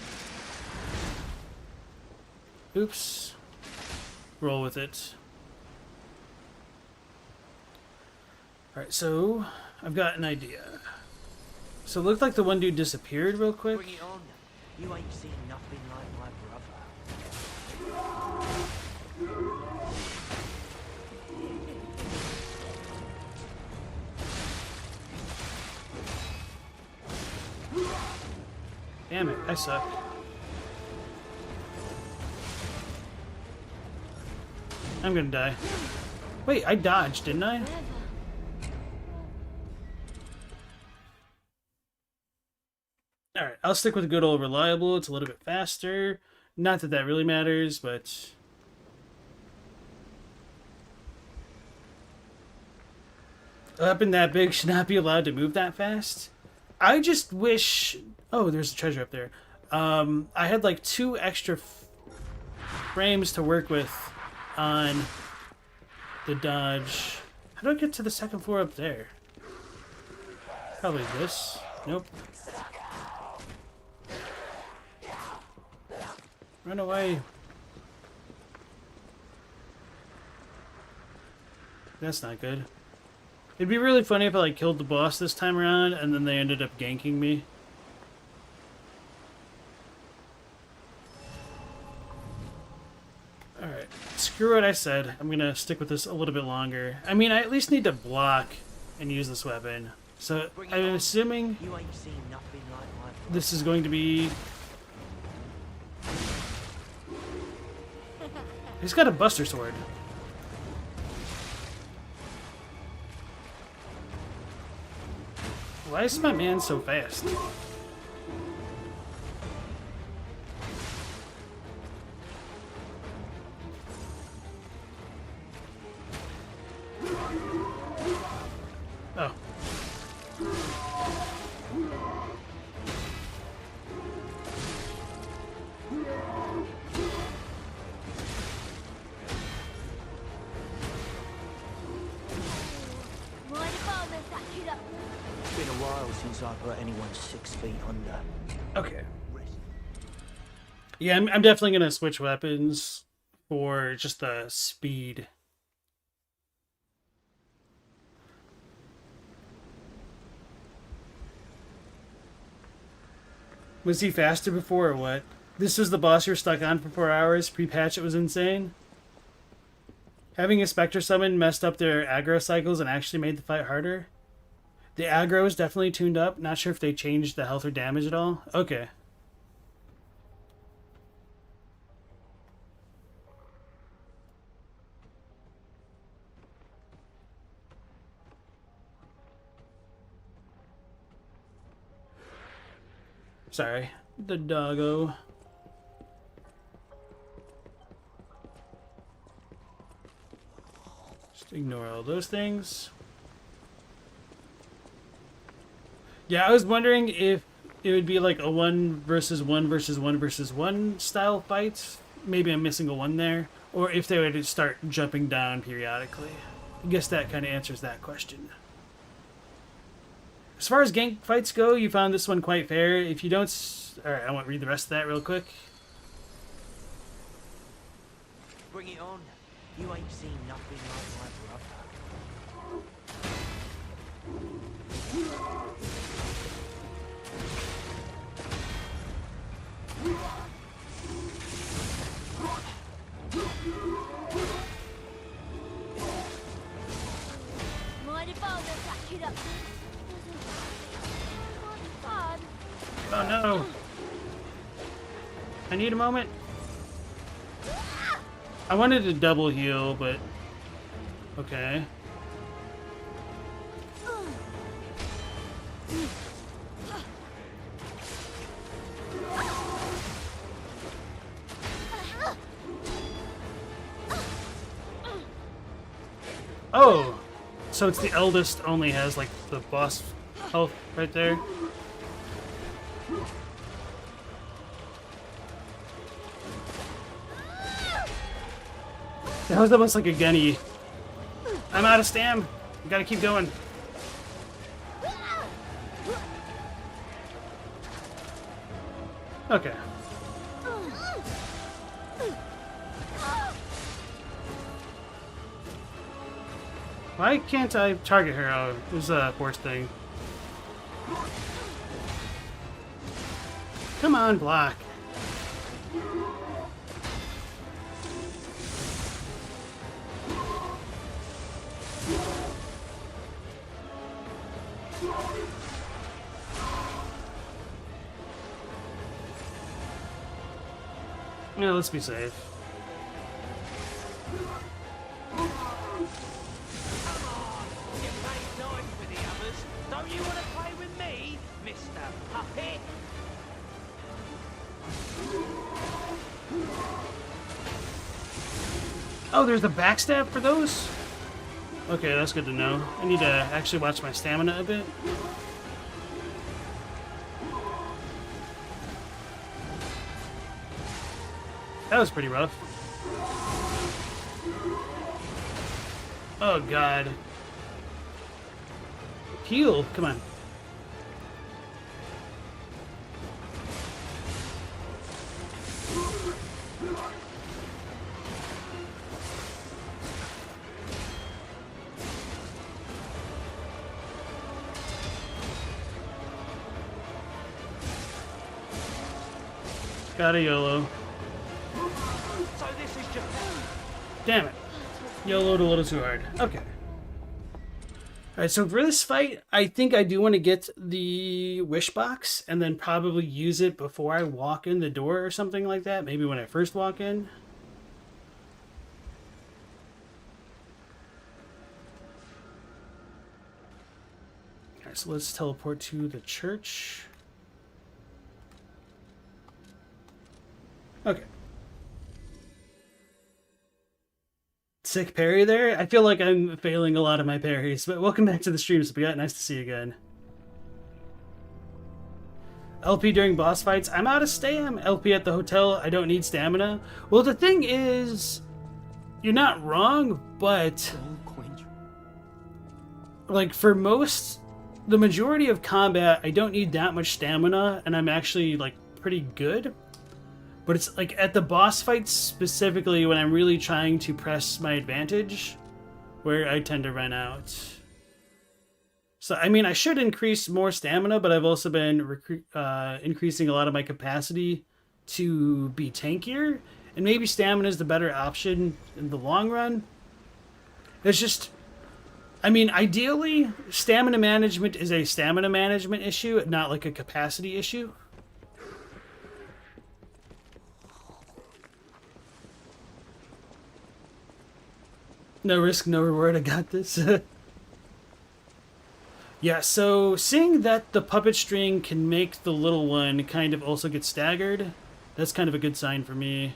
[SPEAKER 1] Oops. Roll with it. Alright, so I've got an idea. So it looked like the one dude disappeared real quick.
[SPEAKER 13] Bring it on. You ain't seen nothing like my brother.
[SPEAKER 1] Damn it, I suck. I'm gonna die. Wait, I dodged, didn't I? Alright, I'll stick with the good old reliable. It's a little bit faster. Not that that really matters, but... a weapon that big should not be allowed to move that fast. I just wish... oh, there's a treasure up there. I had like 2 extra frames to work with on the dodge. How do I get to the second floor up there? Probably this. Nope. Run away. That's not good. It'd be really funny if I like killed the boss this time around and then they ended up ganking me. Alright, screw what I said. I'm gonna stick with this a little bit longer. I mean, I at least need to block and use this weapon. So, I'm assuming this is going to be... he's got a Buster Sword. Why is my man so fast? Oh.
[SPEAKER 13] It's been a while since I put anyone 6 feet under.
[SPEAKER 1] Okay. Yeah, I'm definitely gonna switch weapons for just the speed. Was he faster before or what? This was the boss you were stuck on for 4 hours. Pre-patch it was insane. Having a Spectre summon messed up their aggro cycles and actually made the fight harder. The aggro is definitely tuned up. Not sure if they changed the health or damage at all. Okay. Sorry. The doggo. ignore all those things. Yeah, I was wondering if it would be like a 1 versus 1 versus 1 versus 1 style fight. Maybe I'm missing a 1 there. Or if they would start jumping down periodically. I guess that kind of answers that question. As far as gank fights go, you found this one quite fair. If you don't... Alright, I want to read the rest of that real quick.
[SPEAKER 13] Bring it on. You ain't seen nothing like my brother.
[SPEAKER 8] Mind if I'll just back it up? Fun.
[SPEAKER 1] Oh no! I need a moment. I wanted to double heal, but... Okay. Oh! So it's the eldest only has, like, the boss health right there. That was almost like a gunny. I'm out of stam. We gotta keep going. Okay. Why can't I target her? Oh, it was a force thing. Come on, block. Yeah, let's be safe.
[SPEAKER 13] Don't you want to play with me, Mr. Puppet?
[SPEAKER 1] Oh, there's the backstab for those? Okay, that's good to know. I need to actually watch my stamina a bit. That was pretty rough. Oh god. Heal, come on. Got a YOLO.
[SPEAKER 13] So this is Japan.
[SPEAKER 1] Damn it. YOLO'd a little too hard. Okay. Alright, so for this fight, I think I do want to get the wish box and then probably use it before I walk in the door or something like that. Maybe when I first walk in. Alright, so let's teleport to the church. Okay. Sick parry there. I feel like I'm failing a lot of my parries, but welcome back to the stream, Spigot. Nice to see you again. LP during boss fights. I'm out of stam. LP at the hotel. I don't need stamina. Well, the thing is, you're not wrong, but like for the majority of combat, I don't need that much stamina, and I'm actually like pretty good. But it's like at the boss fights specifically when I'm really trying to press my advantage, where I tend to run out. So, I mean, I should increase more stamina, but I've also been increasing a lot of my capacity to be tankier. And maybe stamina is the better option in the long run. It's just, I mean, ideally, stamina management is a stamina management issue, not like a capacity issue. No risk, no reward, I got this. Yeah, so seeing that the puppet string can make the little one kind of also get staggered, that's kind of a good sign for me.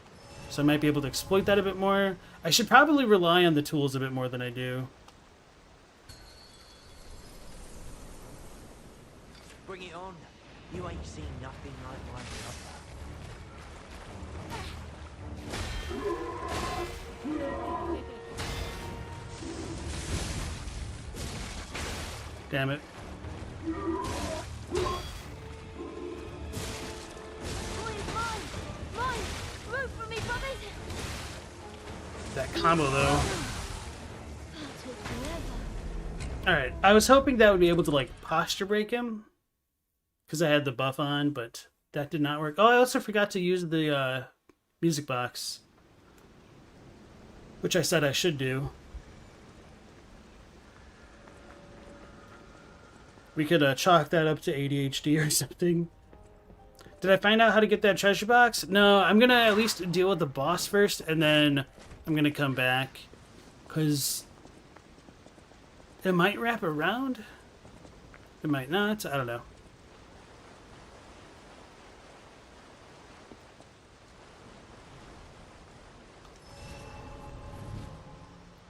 [SPEAKER 1] So I might be able to exploit that a bit more. I should probably rely on the tools a bit more than I do.
[SPEAKER 13] Bring it on. You ain't seen nothing like my brother.
[SPEAKER 1] Damn it. That combo, though. Alright, I was hoping that would be able to, like, posture break him. Because I had the buff on, but that did not work. Oh, I also forgot to use the music box. Which I said I should do. We could chalk that up to ADHD or something. Did I find out how to get that treasure box? No, I'm going to at least deal with the boss first, and then I'm going to come back. Because it might wrap around. It might not. I don't know.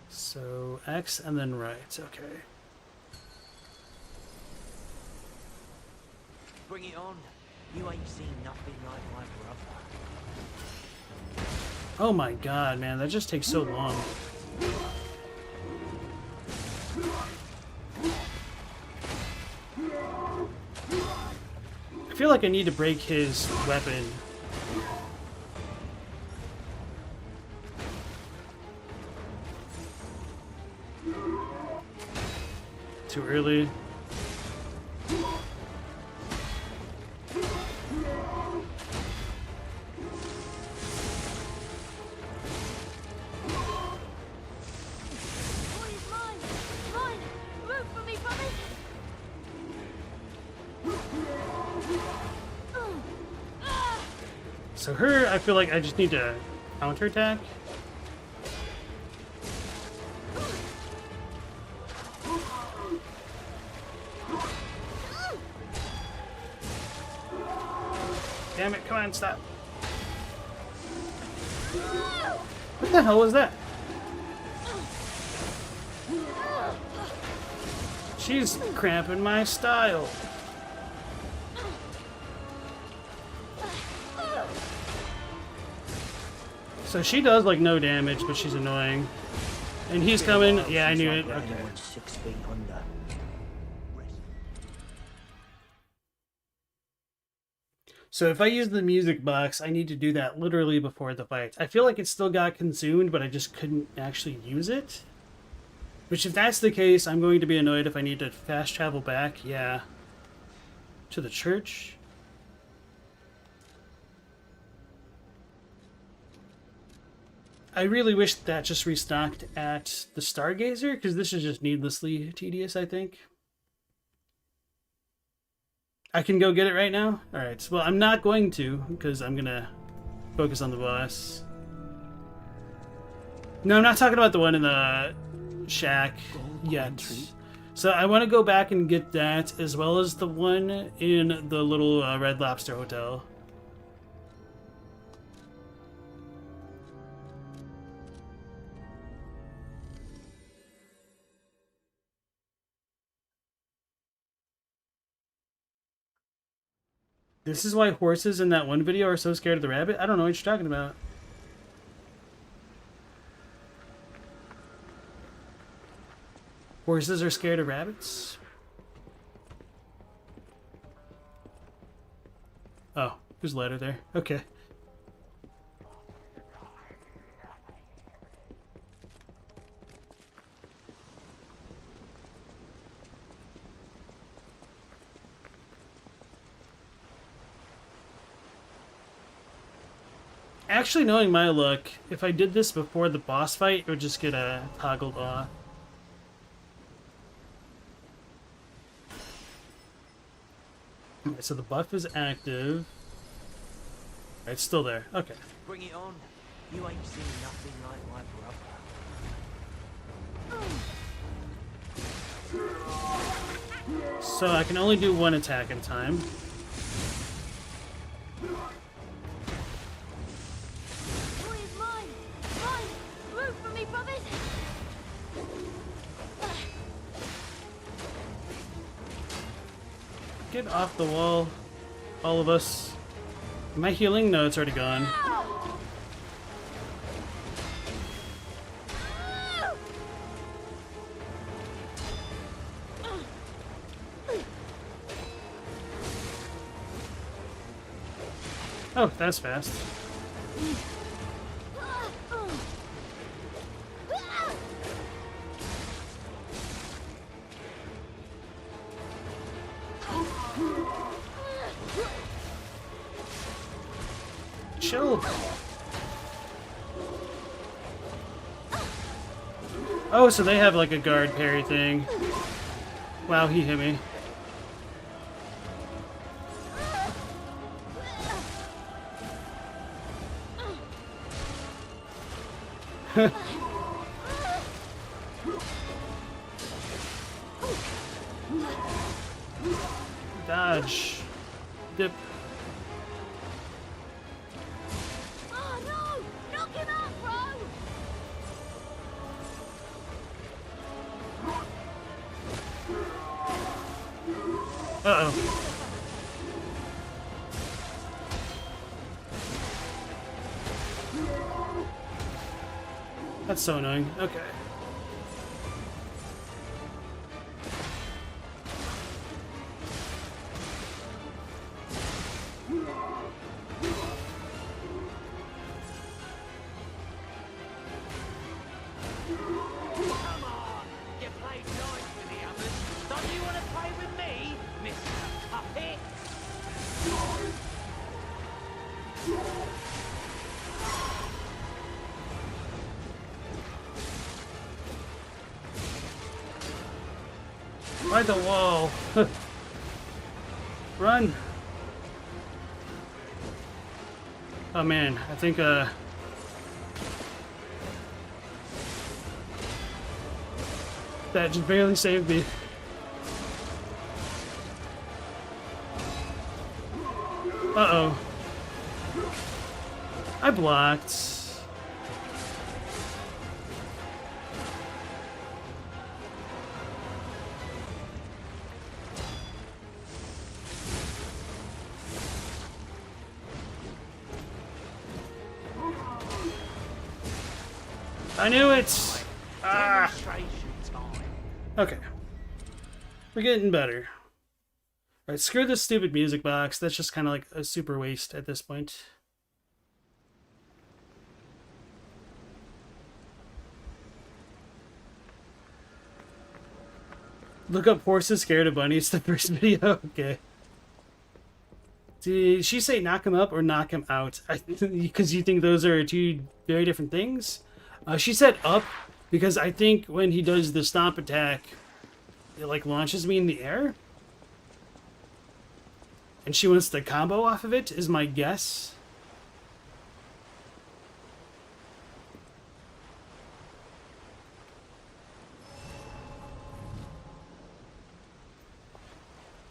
[SPEAKER 1] So X and then right. Okay.
[SPEAKER 13] Bring it on. You ain't seen nothing like my brother.
[SPEAKER 1] Oh my god, man, that just takes so long. I feel like I need to break his weapon. Too early. So her, I feel like I just need to counterattack. Damn it, come on, stop. What the hell was that? She's cramping my style. So she does like no damage, but she's annoying. And he's coming. Yeah, I knew it. Okay.
[SPEAKER 13] 6 feet under.
[SPEAKER 1] So if I use the music box, I need to do that literally before the fight. I feel like it still got consumed, but I just couldn't actually use it. Which, if that's the case, I'm going to be annoyed if I need to fast travel back. Yeah. To the church. I really wish that just restocked at the Stargazer, because this is just needlessly tedious, I think. I can go get it right now? Alright, well, I'm not going to, because I'm going to focus on the boss. No, I'm not talking about the one in the shack yet. So I want to go back and get that, as well as the one in the little Red Lobster Hotel. This is why horses in that one video are so scared of the rabbit? I don't know what you're talking about. Horses are scared of rabbits? Oh, there's a ladder there. Okay. Actually, knowing my luck, if I did this before the boss fight, it would just get toggled off. Okay, so the buff is active. It's still there. Okay.
[SPEAKER 13] Bring it on. You ain't seen nothing like my brother.
[SPEAKER 1] So I can only do one attack at a time.
[SPEAKER 8] Sorry, brothers.
[SPEAKER 1] Get off the wall, all of us. Am I healing? No, it's already gone. Oh, that's fast. Chill. Oh, so they have like a guard parry thing. Wow, he hit me. Dodge. Dip.
[SPEAKER 8] Oh no! Knock him out, bro!
[SPEAKER 1] Uh-oh. That's so annoying. Okay.
[SPEAKER 3] Come on! You played nice with the others. Don't you want to play with me, Mr. Puppet?
[SPEAKER 1] By the wall. Run. Oh man, I think that just barely saved me. Uh-oh. I blocked. I knew it! Ah! Okay. We're getting better. Alright, screw this stupid music box. That's just kind of like a super waste at this point. Look up horses scared of bunnies, the first video. Okay. Did she say knock him up or knock him out? Because you think those are two very different things? She said up because I think when he does the stomp attack, it like launches me in the air. And she wants the combo off of it, is my guess.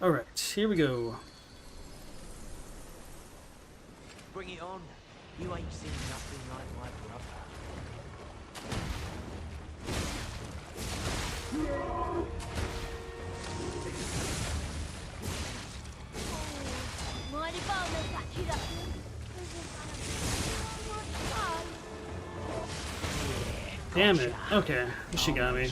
[SPEAKER 1] Alright, here we go.
[SPEAKER 13] Bring it on. You ain't seen nothing like my brother.
[SPEAKER 8] Mighty bonus, catch it up.
[SPEAKER 1] Damn it. Okay, she got me.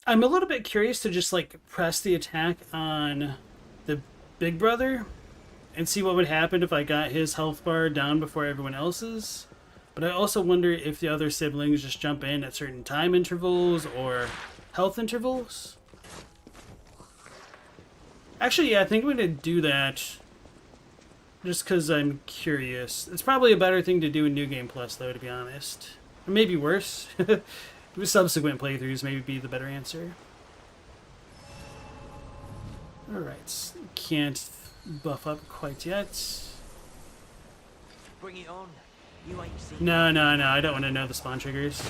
[SPEAKER 1] I'm a little bit curious to just like press the attack on the big brother and see what would happen if I got his health bar down before everyone else's. But I also wonder if the other siblings just jump in at certain time intervals or health intervals. Actually, yeah, I think I'm going to do that just because I'm curious. It's probably a better thing to do in New Game Plus, though, to be honest. Or maybe worse. Subsequent playthroughs maybe be the better answer. Alright, can't buff up quite yet.
[SPEAKER 13] Bring it on. You ain't seen
[SPEAKER 1] No, I don't want to know the spawn triggers.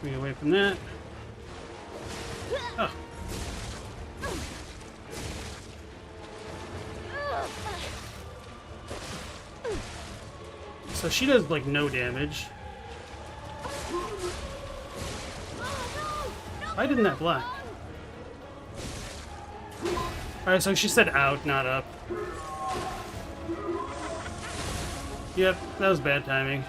[SPEAKER 1] me away from that. Oh. So she does like no damage. Why didn't that block? Alright, so she said out, not up. Yep, that was bad timing.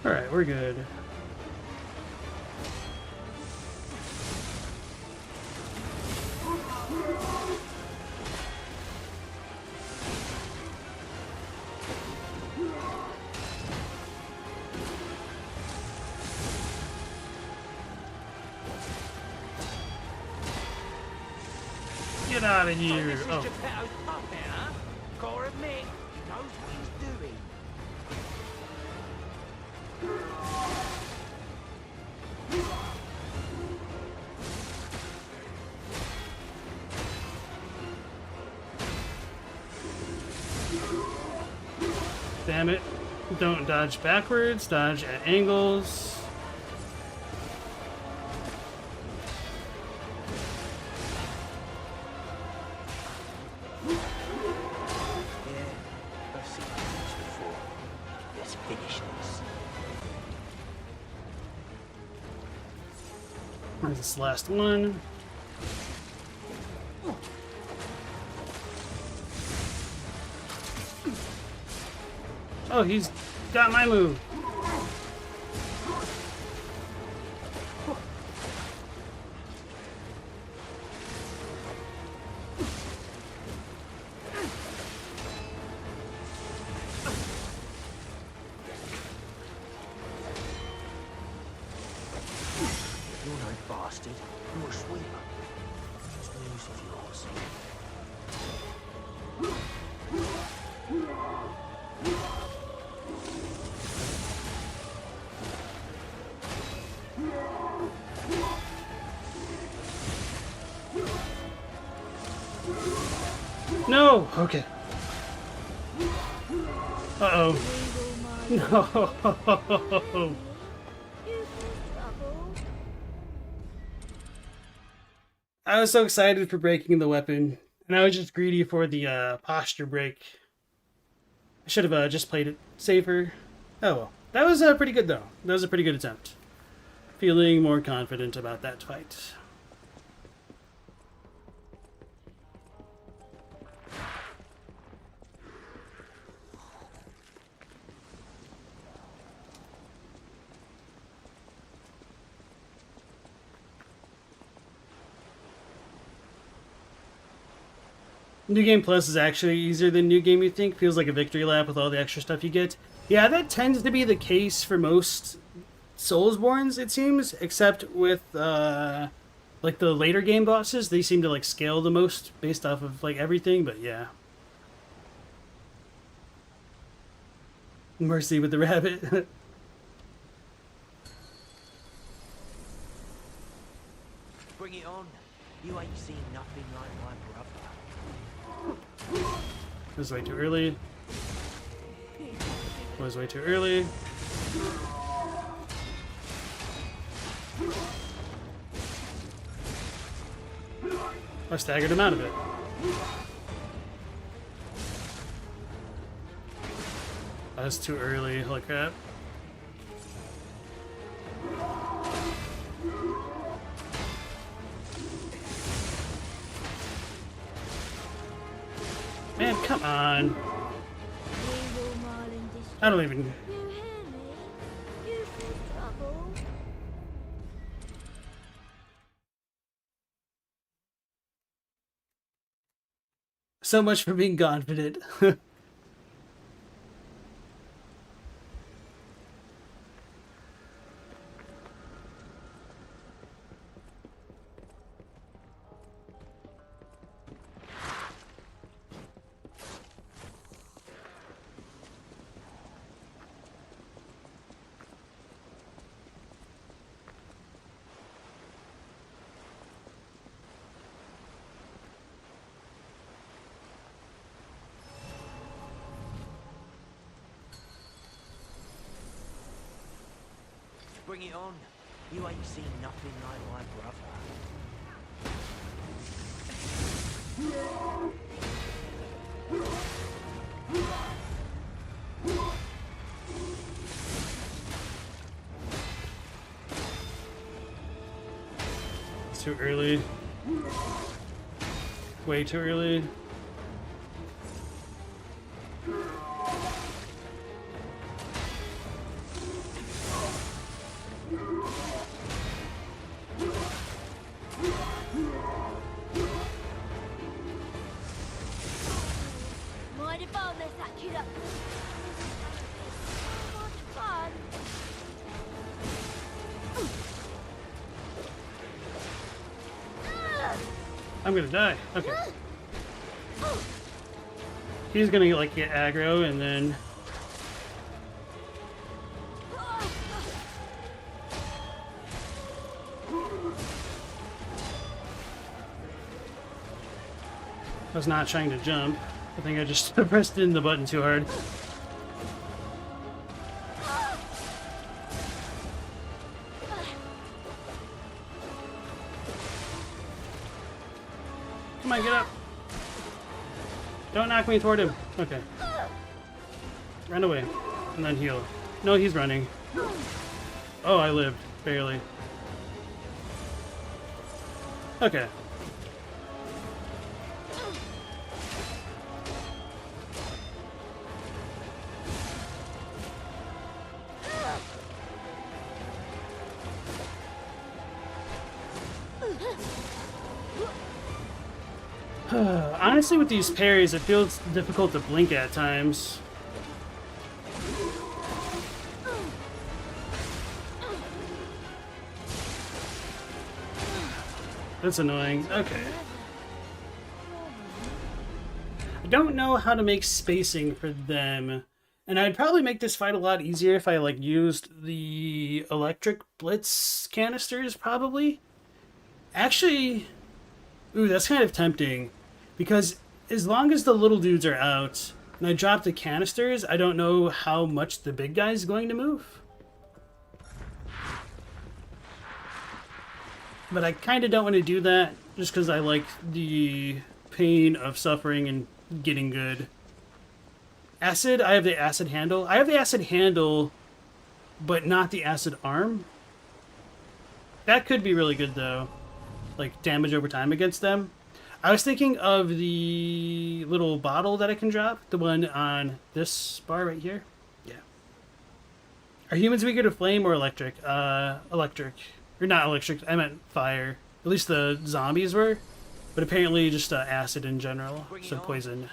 [SPEAKER 1] Alright, we're good. Get out of here!
[SPEAKER 13] This is
[SPEAKER 1] Oh.
[SPEAKER 13] Geppetto's puppet, huh? Gotta admit, he knows what he's doing.
[SPEAKER 1] Damn it. Don't dodge backwards, dodge at angles.
[SPEAKER 13] Yeah, I've seen this before. Let's finish this.
[SPEAKER 1] Where's this last one? Oh, he's got my move.
[SPEAKER 13] You're no bastard. You're a sweeper. It's news of yours.
[SPEAKER 1] No! Okay. Uh-oh. No! I was so excited for breaking the weapon, and I was just greedy for the posture break. I should have just played it safer. Oh well. That was pretty good though. That was a pretty good attempt. Feeling more confident about that fight. New Game Plus is actually easier than New Game you think. Feels like a victory lap with all the extra stuff you get. Yeah, that tends to be the case for most Soulsborns, it seems, except with like the later game bosses. They seem to like scale the most based off of like everything, but yeah. Mercy with the rabbit.
[SPEAKER 13] Bring it on. You ain't seen nothing like my brother.
[SPEAKER 1] Was way too early. Was way too early. I staggered him out of it. That was too early. Holy crap. Man, come on. I don't even... So much for being confident.
[SPEAKER 13] Bring it on. You ain't seen nothing like my brother.
[SPEAKER 1] It's too early. Way too early.
[SPEAKER 8] Mind if I mess that kid up? Much fun.
[SPEAKER 1] I'm gonna die. Okay. He's gonna like get aggro and then I was not trying to jump. I think I just pressed in the button too hard. Come on, get up. Don't knock me toward him. Okay. Run away. And then heal. No, he's running. Oh, I lived. Barely. Okay. Honestly, with these parries, it feels difficult to blink at times. That's annoying. Okay. I don't know how to make spacing for them. And I'd probably make this fight a lot easier if I like used the electric blitz canisters, probably. Actually, ooh, that's kind of tempting. Because as long as the little dudes are out and I drop the canisters, I don't know how much the big guy's going to move. But I kind of don't want to do that just because I like the pain of suffering and getting good. Acid, I have the acid handle. I have the acid handle, but not the acid arm. That could be really good though. Like damage over time against them. I was thinking of the little bottle that I can drop. The one on this bar right here. Yeah. Are humans weaker to flame or electric? Electric. Or not electric, I meant fire. At least the zombies were. But apparently just acid in general. So poison.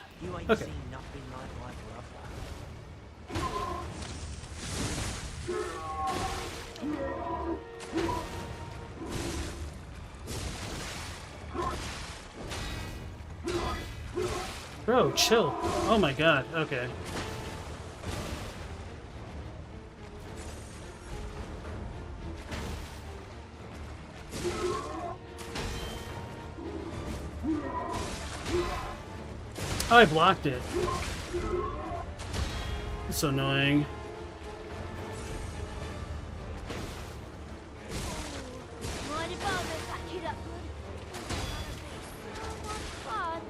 [SPEAKER 1] Okay. Bro, chill. Oh my god, okay. Oh, I blocked it. It's so annoying.
[SPEAKER 8] Mind if I mess that kid up? Much fun.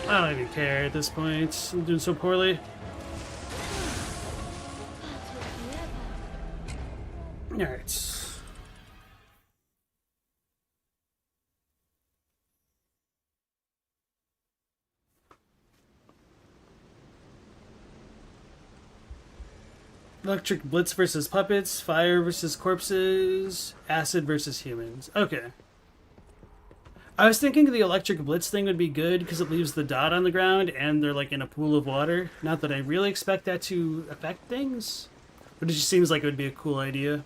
[SPEAKER 1] I don't even care at this point. I'm doing so poorly. Alright. Electric Blitz versus puppets, fire versus corpses, acid versus humans. Okay. I was thinking the Electric Blitz thing would be good because it leaves the dot on the ground and they're like in a pool of water. Not that I really expect that to affect things, but it just seems like it would be a cool idea.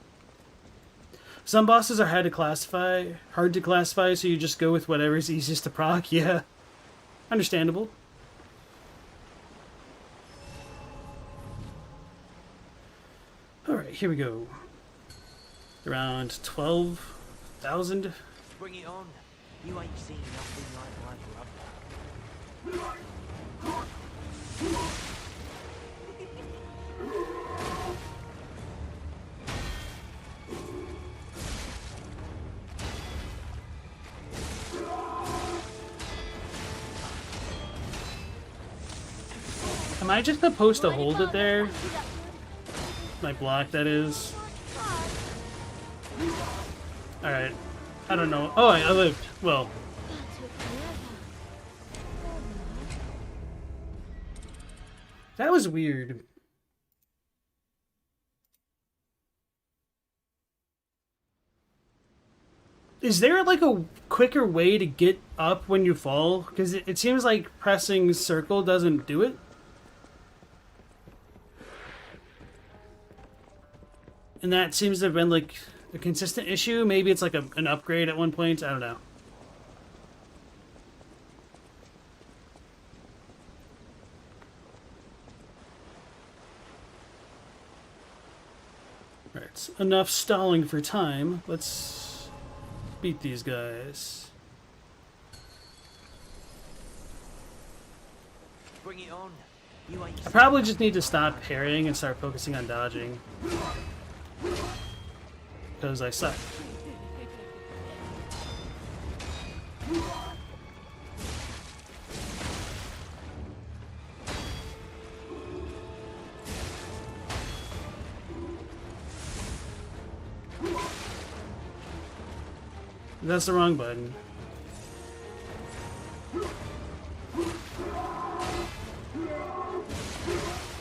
[SPEAKER 1] Some bosses are hard to classify, so you just go with whatever's easiest to proc. Yeah, understandable. Alright, here we go. Around 12,000.
[SPEAKER 13] Bring it on. You ain't seen nothing like my brother.
[SPEAKER 1] Am I just supposed to hold it there? My block, that is. Alright. I don't know. Oh, I lived. Well. That was weird. Is there like a quicker way to get up when you fall? Because it seems like pressing circle doesn't do it. And that seems to have been like a consistent issue. Maybe it's like an upgrade at one point. I don't know. Alright, enough stalling for time. Let's beat these guys.
[SPEAKER 13] Bring it on. You ain't
[SPEAKER 1] I probably just need to stop parrying and start focusing on dodging. Because I suck. That's the wrong button.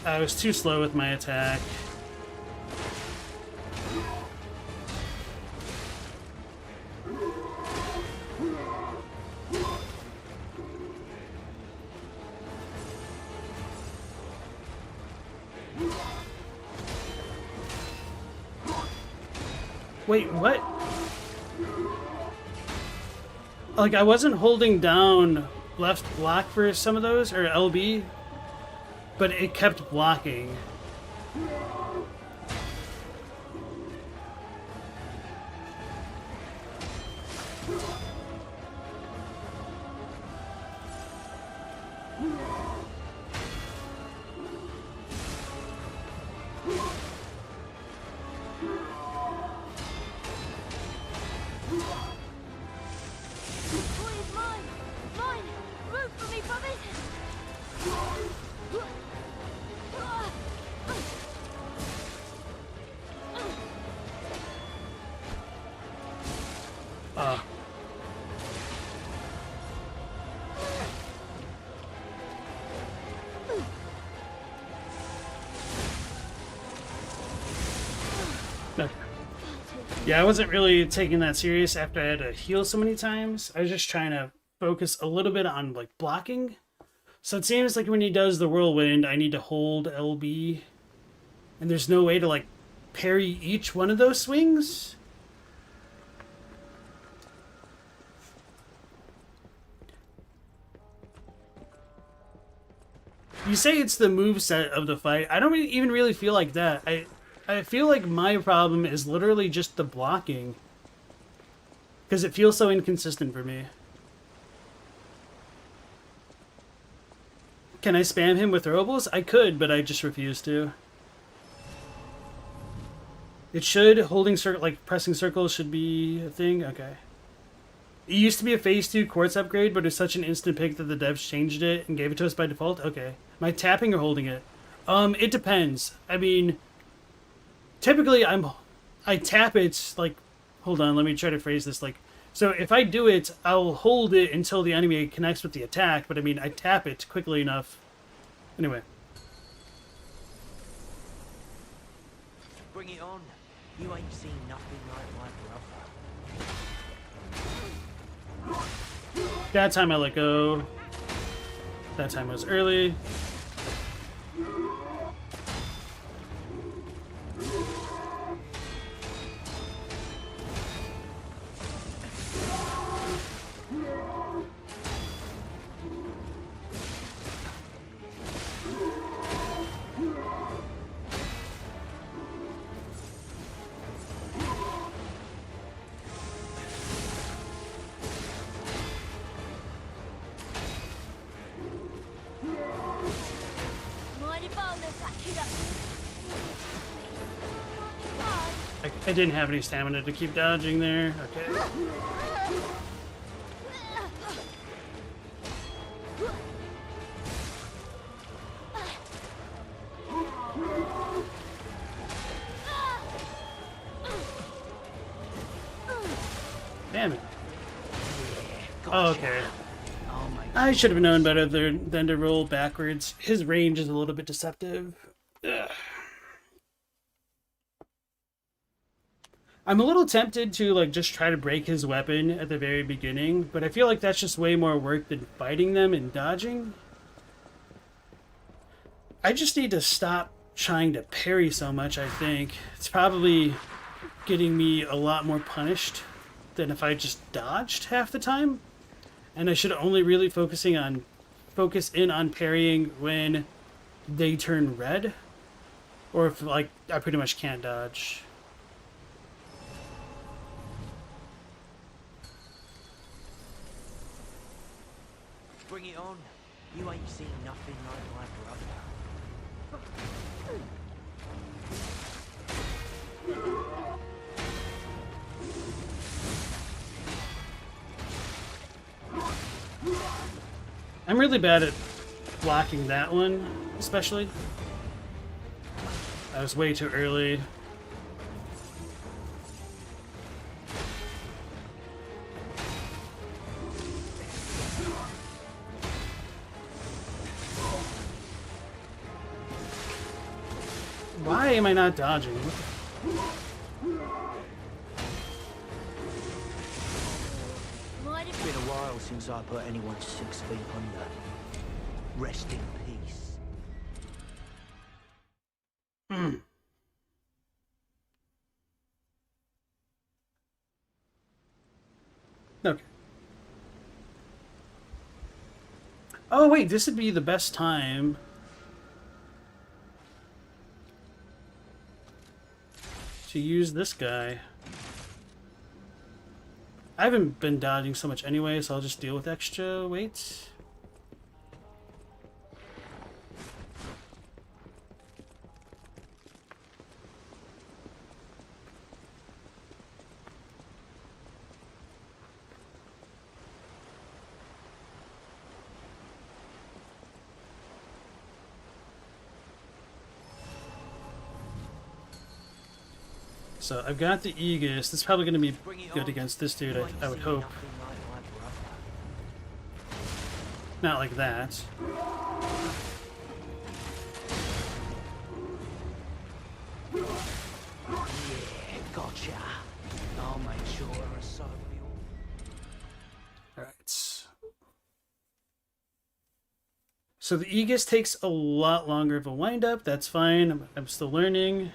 [SPEAKER 1] I was too slow with my attack. Wait, what? Like, I wasn't holding down left block for some of those, or LB, but it kept blocking. Yeah, I wasn't really taking that serious after I had to heal so many times. I was just trying to focus a little bit on like blocking. So it seems like when he does the whirlwind, I need to hold LB. And there's no way to like parry each one of those swings. You say it's the moveset of the fight. I don't even really feel like that. I feel like my problem is literally just the blocking. Because it feels so inconsistent for me. Can I spam him with throwables? I could, but I just refuse to. It should, holding circle, like pressing circles should be a thing? Okay. It used to be a phase 2 quartz upgrade, but it was such an instant pick that the devs changed it and gave it to us by default? Okay. Am I tapping or holding it? It depends. I mean, typically I tap it, like, hold on, let me try to phrase this, like, so if I do it, I'll hold it until the enemy connects with the attack, but I mean, I tap it quickly enough. Anyway.
[SPEAKER 13] Bring it on. You ain't seen nothing like my brother.
[SPEAKER 1] That time I let go. That time was early. I didn't have any stamina to keep dodging there. Okay. Damn it. Oh, okay. I should have known better than to roll backwards. His range is a little bit deceptive. Ugh. I'm a little tempted to like just try to break his weapon at the very beginning, but I feel like that's just way more work than fighting them and dodging. I just need to stop trying to parry so much, I think. It's probably getting me a lot more punished than if I just dodged half the time. And I should only really focus in on parrying when they turn red. Or if like I pretty much can't dodge.
[SPEAKER 13] Bring it on. You ain't seen nothing like my brother.
[SPEAKER 1] I'm really bad at blocking that one, especially. I was way too early. Why am I not dodging?
[SPEAKER 13] It's been a while since I put anyone 6 feet under. Rest in peace.
[SPEAKER 1] Okay. Oh wait, this would be the best time. To use this guy. I haven't been dodging so much anyway, so I'll just deal with extra weight. So I've got the Aegis. This is probably going to be good against this dude, I would hope. Not like that.
[SPEAKER 13] Yeah, gotcha. I'll make sure we're so real.
[SPEAKER 1] Alright. So the Aegis takes a lot longer of a wind-up. That's fine. I'm still learning.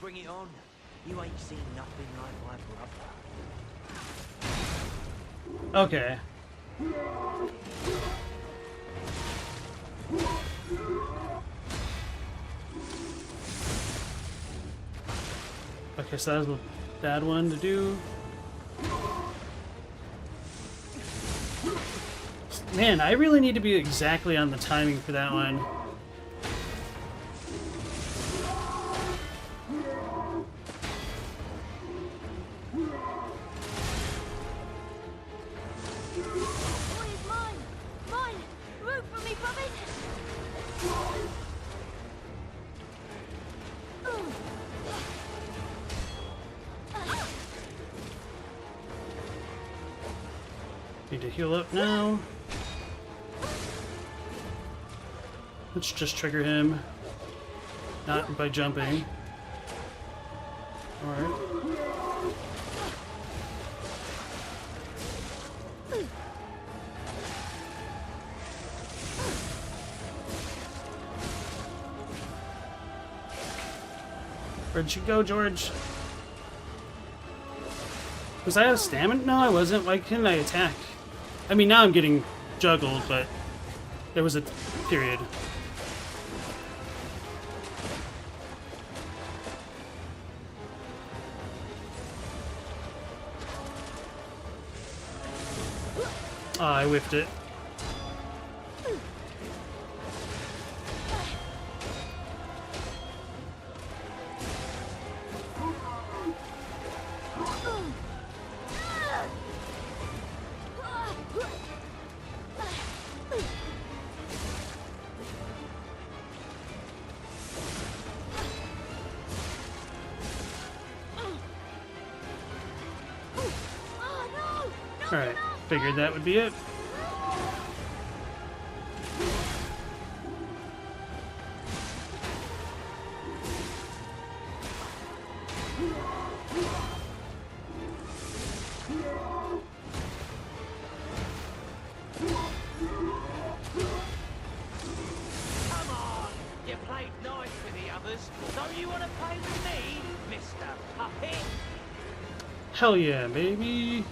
[SPEAKER 13] Bring it on. You ain't seen nothing like my brother.
[SPEAKER 1] Okay. Okay, so that was a bad one to do. Man, I really need to be exactly on the timing for that one. Need to heal up now. Let's just trigger him. Not by jumping. Alright. Where'd you go, George? Was I out of stamina? No, I wasn't. Why couldn't I attack? I mean, now I'm getting juggled, but there was a period. Oh, I whiffed it. Alright, figured that would be it.
[SPEAKER 3] Come on! You played nice with the others. Don't you want to play with me, Mr. Puppet?
[SPEAKER 1] Hell yeah, baby!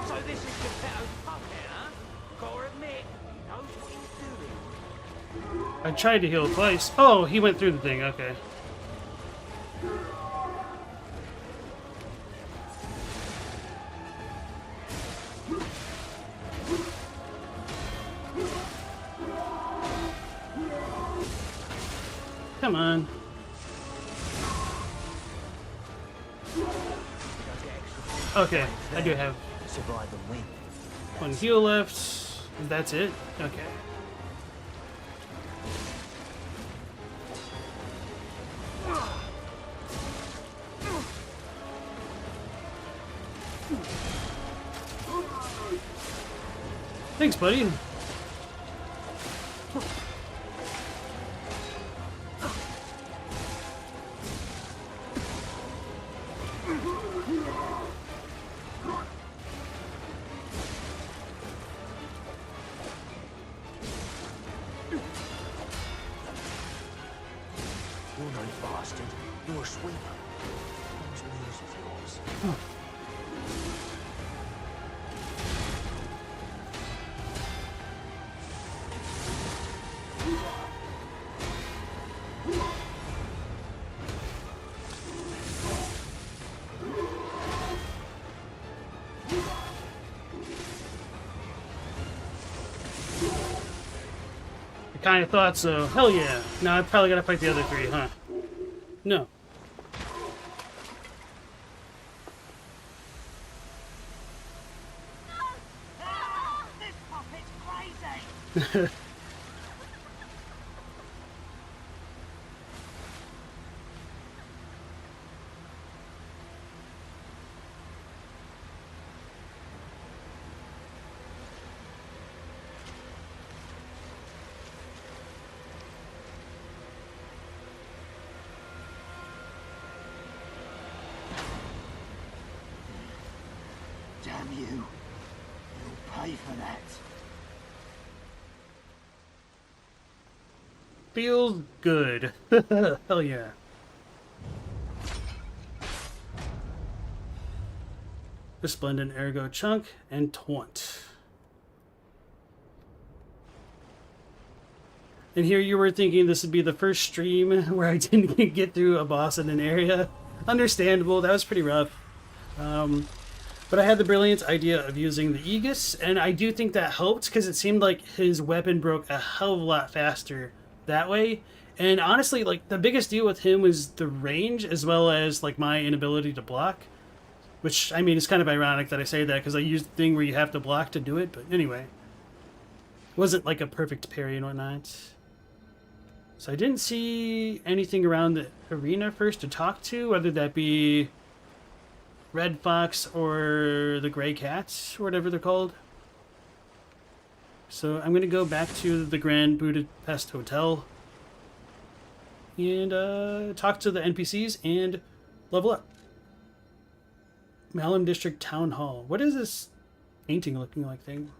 [SPEAKER 3] So this is Geppetto's puppet, huh? Gotta admit, he knows what he's doing.
[SPEAKER 1] I tried to heal twice. Oh, he went through the thing, okay. Come on. Okay, I do have
[SPEAKER 13] Survive and win.
[SPEAKER 1] one heal left. That's it? Okay. Thanks, buddy.
[SPEAKER 13] You're no bastard. You're a sweeper. Whose news is yours?
[SPEAKER 1] I kind of thought so. Hell yeah. Now I probably gotta fight the other three, huh? No.
[SPEAKER 3] This puppet's crazy! Damn you. You'll pay for that.
[SPEAKER 1] Feels good. Hell yeah. Resplendent Ergo Chunk, and Taunt. And here you were thinking this would be the first stream where I didn't get through a boss in an area. Understandable, that was pretty rough. But I had the brilliant idea of using the Aegis, and I do think that helped because it seemed like his weapon broke a hell of a lot faster that way. And honestly, like, the biggest deal with him was the range as well as, like, my inability to block. Which, I mean, it's kind of ironic that I say that because I used the thing where you have to block to do it, but anyway. It wasn't like a perfect parry and whatnot. So I didn't see anything around the arena first to talk to, whether that be Red Fox or the Gray Cats, or whatever they're called. So I'm going to go back to the Grand Budapest Hotel and talk to the NPCs and level up. Malum District Town Hall. What is this painting looking like thing?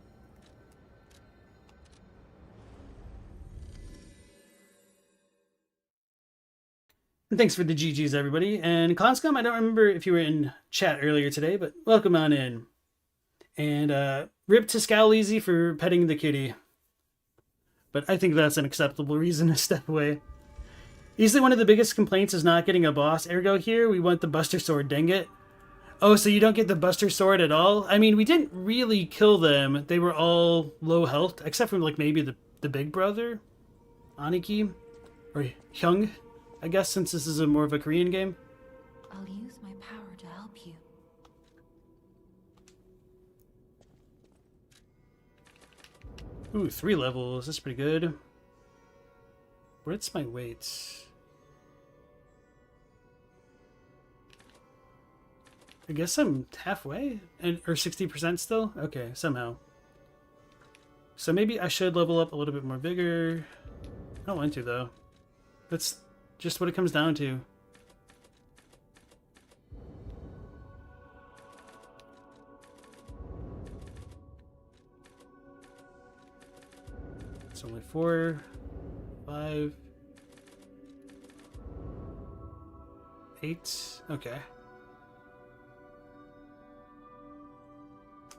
[SPEAKER 1] And thanks for the GGs, everybody. And Conscom, I don't remember if you were in chat earlier today, but welcome on in. And rip to Scowleezy for petting the kitty. But I think that's an acceptable reason to step away. Easily one of the biggest complaints is not getting a boss. Ergo here, we want the Buster Sword, dang it. Oh, so you don't get the Buster Sword at all? I mean, we didn't really kill them. They were all low health, except for like maybe the big brother, Aniki, or Hyung, I guess, since this is more of a Korean game.
[SPEAKER 6] I'll use my power to help you.
[SPEAKER 1] Ooh, 3 levels. That's pretty good. Where's my weight? I guess I'm halfway? Or 60% still? Okay, somehow. So maybe I should level up a little bit more vigor. I don't want to, though. That's just what it comes down to. It's only 4, 5, 8. Okay.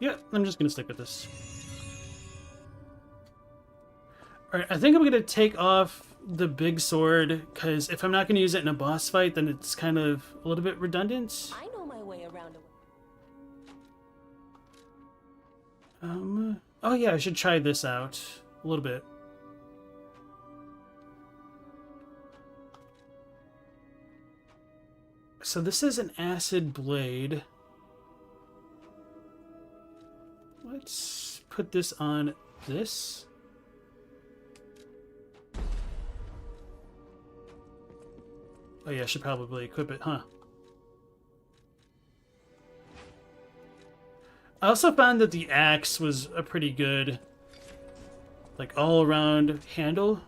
[SPEAKER 1] Yeah, I'm just gonna stick with this. Alright, I think I'm gonna take off the big sword, because if I'm not gonna use it in a boss fight, then it's kind of a little bit redundant.
[SPEAKER 9] I know my way around
[SPEAKER 1] Oh yeah, I should try this out a little bit. So this is an acid blade. Let's put this on this. Oh yeah, I should probably equip it, huh? I also found that the axe was a pretty good, like, all-around handle.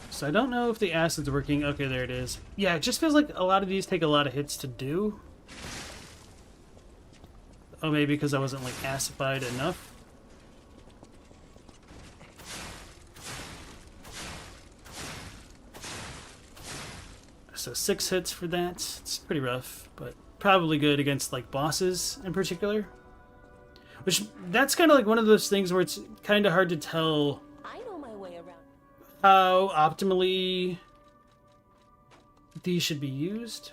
[SPEAKER 1] So I don't know if the acid's working. Okay, there it is. Yeah, it just feels like a lot of these take a lot of hits to do. Oh, maybe because I wasn't, like, acidified enough. So 6 hits for that. It's pretty rough, but probably good against, like, bosses in particular. Which, that's kind of like one of those things where it's kind of hard to tell how optimally these should be used.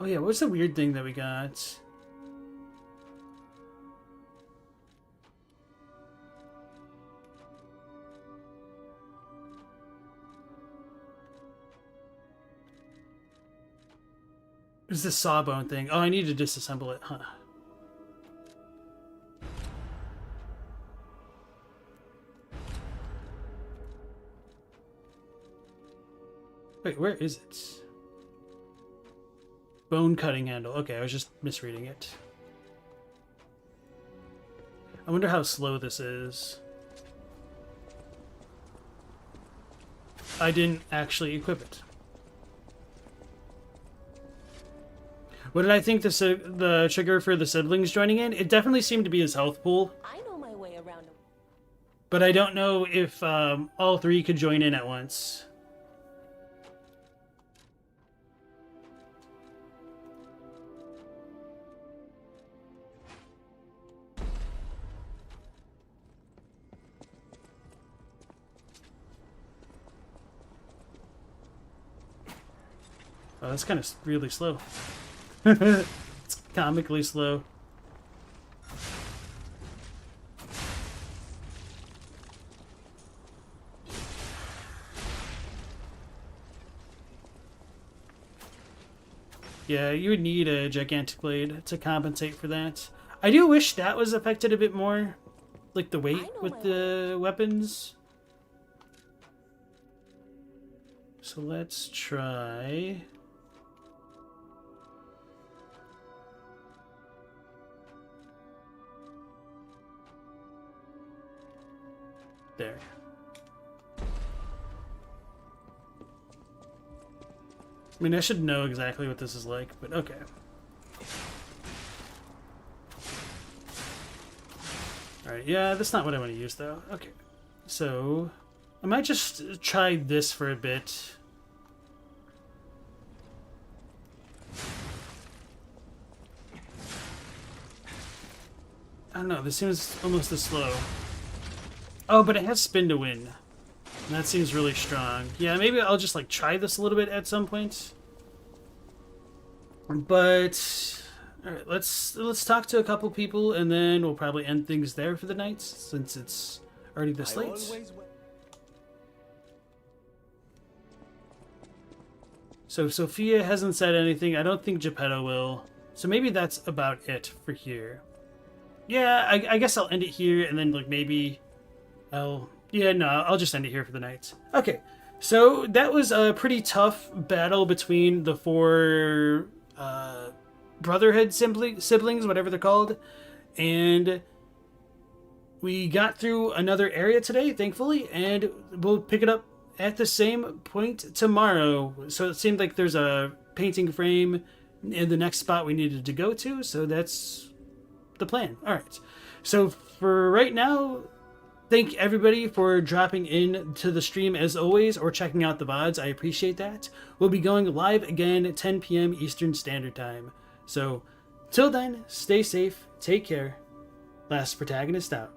[SPEAKER 1] Oh yeah, what's the weird thing that we got? It's this sawbone thing. Oh, I need to disassemble it, huh? Wait, where is it? Bone cutting handle. Okay, I was just misreading it. I wonder how slow this is. I didn't actually equip it. What did I think the trigger for the siblings joining in? It definitely seemed to be his health pool.
[SPEAKER 9] I know my way around.
[SPEAKER 1] But I don't know if all three could join in at once. Oh, that's kind of really slow. It's comically slow. Yeah, you would need a gigantic blade to compensate for that. I do wish that was affected a bit more. Like the weight with the weapons. So let's try... There. I mean, I should know exactly what this is like, but okay. Alright, yeah, that's not what I want to use, though. Okay. So, I might just try this for a bit. I don't know, this seems almost as slow. Oh, but it has spin to win. And that seems really strong. Yeah, maybe I'll just like try this a little bit at some point. But all right, let's talk to a couple people and then we'll probably end things there for the night since it's already this late. So Sophia hasn't said anything. I don't think Geppetto will. So maybe that's about it for here. Yeah, I guess I'll end it here and then like maybe I'll just end it here for the night. Okay, so that was a pretty tough battle between the four Brotherhood siblings, whatever they're called. And we got through another area today, thankfully, and we'll pick it up at the same point tomorrow. So it seemed like there's a painting frame in the next spot we needed to go to, so that's the plan. All right, so for right now, thank everybody for dropping in to the stream as always or checking out the VODs. I appreciate that. We'll be going live again at 10 p.m. Eastern Standard Time. So, till then, stay safe, take care. Last Protagonist out.